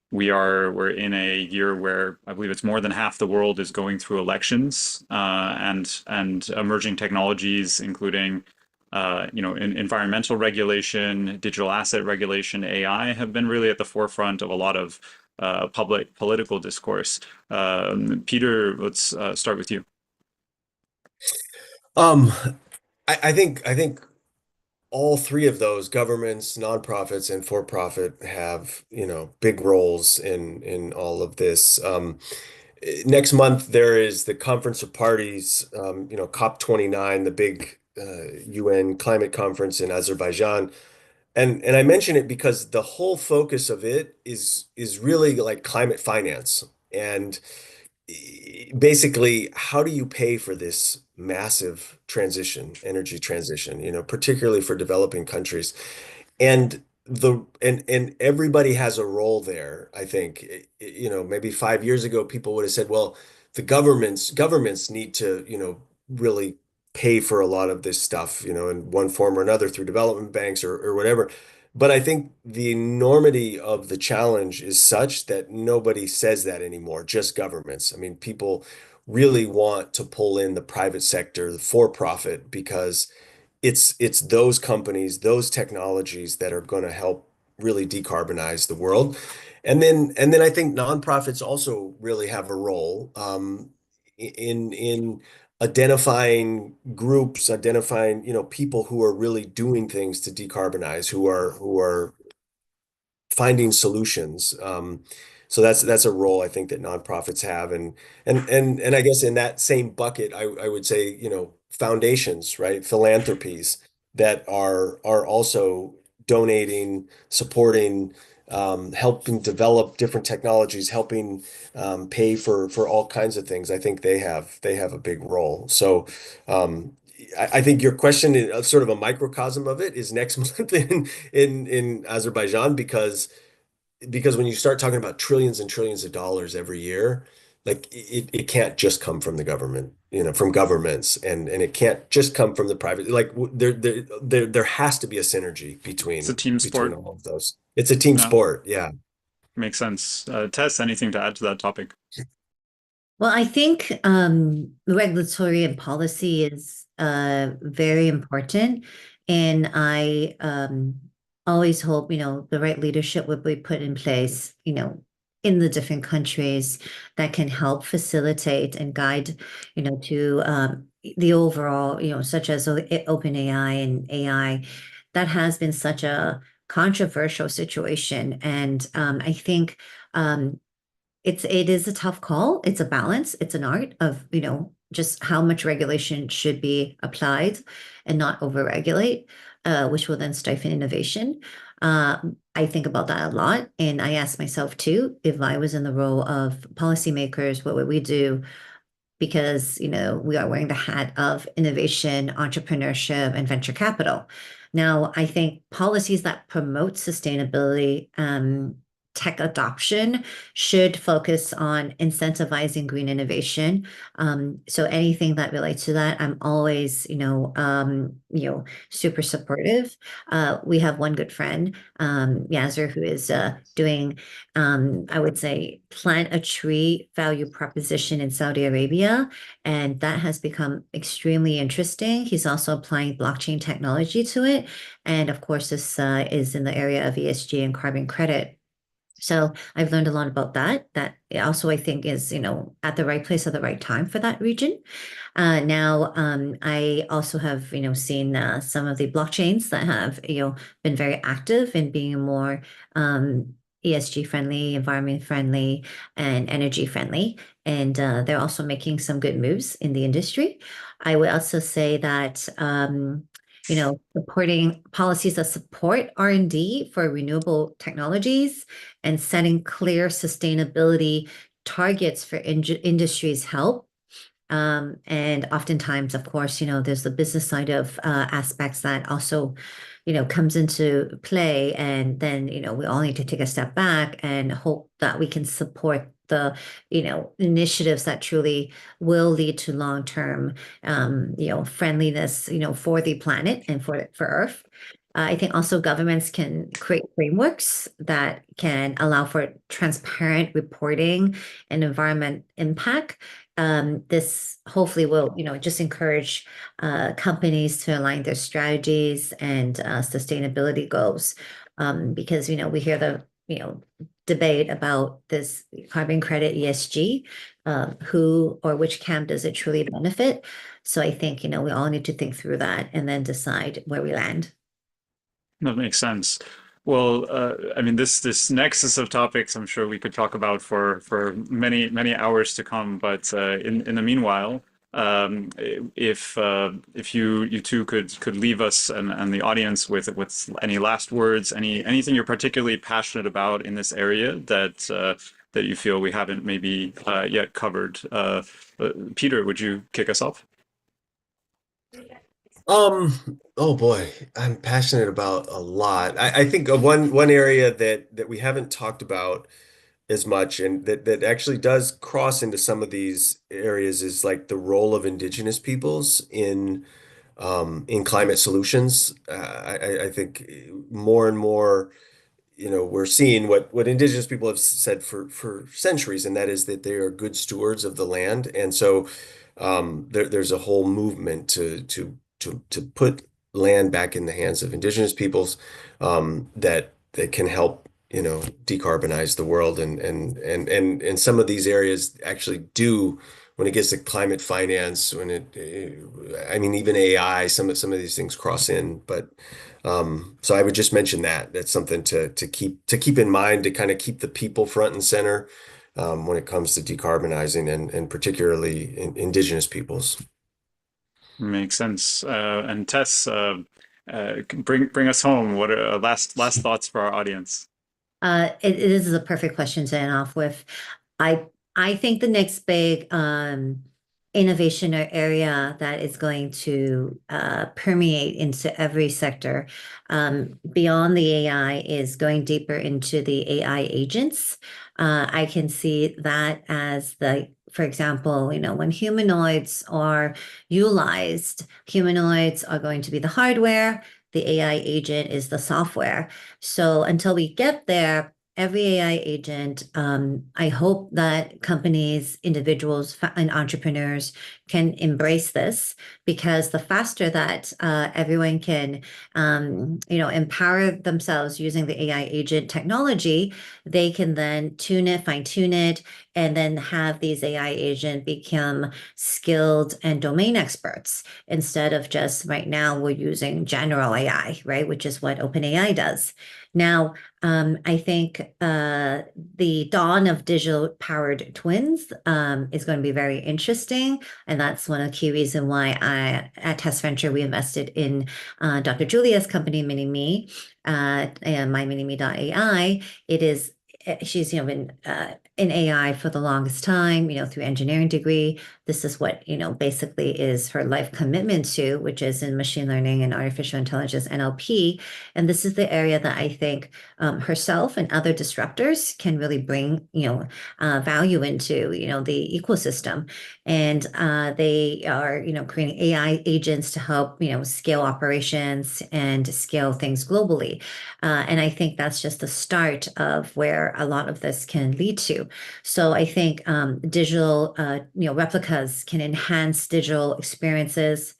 We're in a year where I believe it's more than half the world is going through elections, and emerging technologies, including environmental regulation, digital asset regulation, AI have been really at the forefront of a lot of public political discourse. Peter, let's start with you. I think all three of those, governments, nonprofits, and for-profit, have, big roles in all of this. Next month there is the Conference of Parties, COP29, the big UN climate conference in Azerbaijan. And I mention it because the whole focus of it is really like climate finance. And basically, how do you pay for this massive energy transition, particularly for developing countries? And and everybody has a role there, I think. Maybe 5 years ago, people would have said, well, the governments need to, really pay for a lot of this stuff, in one form or another through development banks or whatever. But I think the enormity of the challenge is such that nobody says that anymore, just governments. I mean, people really want to pull in the private sector, the for-profit, because it's those companies, those technologies that are going to help really decarbonize the world. And then I think nonprofits also really have a role in identifying groups, identifying, people who are really doing things to decarbonize, who are finding solutions. So that's a role I think that nonprofits have, and I guess in that same bucket, I would say, foundations, right? Philanthropies that are also donating, supporting, helping develop different technologies, helping pay for all kinds of things. I think they have a big role. So I think your question is sort of a microcosm of it is next month in Azerbaijan, because when you start talking about trillions and trillions of dollars every year, like it can't just come from the government, from governments, and it can't just come from the private. Like there has to be a synergy It's a team sport. all of those. It's a team sport. Yeah. Makes sense. Tess, anything to add to that topic? Well, I think regulatory and policy is very important, and I always hope the right leadership will be put in place, in the different countries that can help facilitate and guide, to the overall, such as OpenAI and AI. That has been such a controversial situation, and I think it is a tough call. It's a balance. It's an art of, just how much regulation should be applied and not overregulate, which will then stifle innovation. I think about that a lot. And I ask myself too, if I was in the role of policymakers, what would we do? Because, we are wearing the hat of innovation, entrepreneurship, and venture capital. Now, I think policies that promote sustainability, tech adoption should focus on incentivizing green innovation. So anything that relates to that, I'm always, super supportive. We have one good friend, Yazir, who is doing, I would say, plant a tree value proposition in Saudi Arabia, and that has become extremely interesting. He's also applying blockchain technology to it, and of course, this is in the area of ESG and carbon credit. So I've learned a lot about that. That also, I think, is, at the right place at the right time for that region. Now, I also have, seen some of the blockchains that have, been very active in being more ESG friendly, environment friendly, and energy friendly. And they're also making some good moves in the industry. I would also say that supporting policies that support R&D for renewable technologies and setting clear sustainability targets for industries help. And oftentimes, of course, there's the business side of aspects that also, comes into play. And then, we all need to take a step back and hope that we can support the, initiatives that truly will lead to long-term, friendliness, for the planet and for Earth. I think also governments can create frameworks that can allow for transparent reporting and environment impact. This hopefully will, just encourage companies to align their strategies and sustainability goals. Because, we hear the, debate about this carbon credit ESG, who or which camp does it truly benefit? So I think, we all need to think through that and then decide where we land. That makes sense. Well, I mean, this nexus of topics, I'm sure we could talk about for many hours to come. But in the meanwhile, if you two could leave us and the audience with any last words, anything you're particularly passionate about in this area that you feel we haven't maybe yet covered. Peter, would you kick us off? Oh boy, I'm passionate about a lot. I think of one area that we haven't talked about as much and that actually does cross into some of these areas is like the role of indigenous peoples in climate solutions. I think more and more, we're seeing what indigenous people have said for centuries, and that is that they are good stewards of the land. And so there's a whole movement to put land back in the hands of indigenous peoples that can help, decarbonize the world. And some of these areas actually do when it gets to climate finance, I mean, even AI, some of these things cross in, but so I would just mention that that's something to keep in mind, to kind of keep the people front and center when it comes to decarbonizing and particularly indigenous peoples. Makes sense. And Tess, bring us home. What are last thoughts for our audience? This is a perfect question to end off with. I think the next big innovation or area that is going to permeate into every sector beyond the AI is going deeper into the AI agents. I can see that as for example, when humanoids are utilized, humanoids are going to be the hardware, the AI agent is the software. So until we get there, every AI agent, I hope that companies, individuals, and entrepreneurs can embrace this, because the faster that everyone can, empower themselves using the AI agent technology, they can then tune it, fine tune it, and then have these AI agents become skilled and domain experts instead of just right now we're using general AI, right? Which is what OpenAI does. Now, I think the dawn of digital powered twins is going to be very interesting. And that's one of the key reasons why at Test Venture, we invested in Dr. Julia's company, Mini-Me, and MyMini-Me.ai. She's been in AI for the longest time, through engineering degree. This is what, basically is her life commitment to, which is in machine learning and artificial intelligence, NLP. And this is the area that I think herself and other disruptors can really bring, value into, the ecosystem. And they are, creating AI agents to help, scale operations and scale things globally. And I think that's just the start of where a lot of this can lead to. So I think digital, replicas can enhance digital experiences,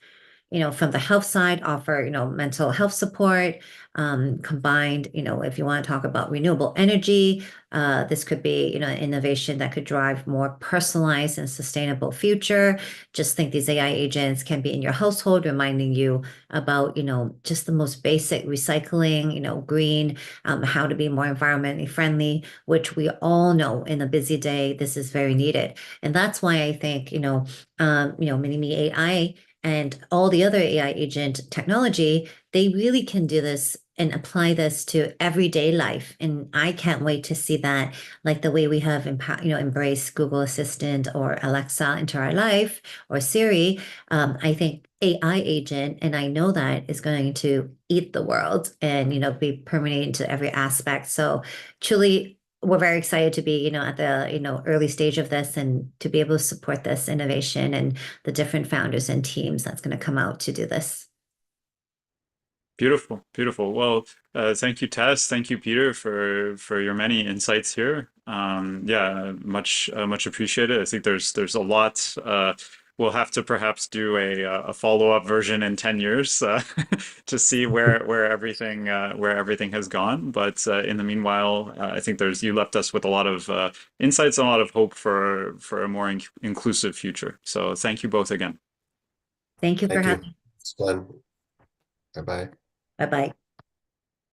from the health side, offer, mental health support, combined, if you want to talk about renewable energy, this could be, innovation that could drive more personalized and sustainable future. Just think these AI agents can be in your household, reminding you about, just the most basic recycling, green, how to be more environmentally friendly, which we all know in a busy day, this is very needed. And that's why I think, Mini-Me AI and all the other AI agent technology, they really can do this and apply this to everyday life. And I can't wait to see that, like the way we have embraced Google Assistant or Alexa into our life, or Siri. I think AI agent, and I know that, is going to eat the world and be permeating into every aspect. So truly, we're very excited to be, at the, early stage of this, and to be able to support this innovation and the different founders and teams that's going to come out to do this. Beautiful, beautiful. Well, thank you, Tess. Thank you, Peter, for your many insights here. Yeah, much appreciated. I think there's a lot. We'll have to perhaps do a follow-up version in 10 years to see where everything has gone. But in the meanwhile, I think you left us with a lot of insights and a lot of hope for a more inclusive future. So thank you both again. Thank you for Thank you. having me. It's fun. Bye-bye. Bye-bye.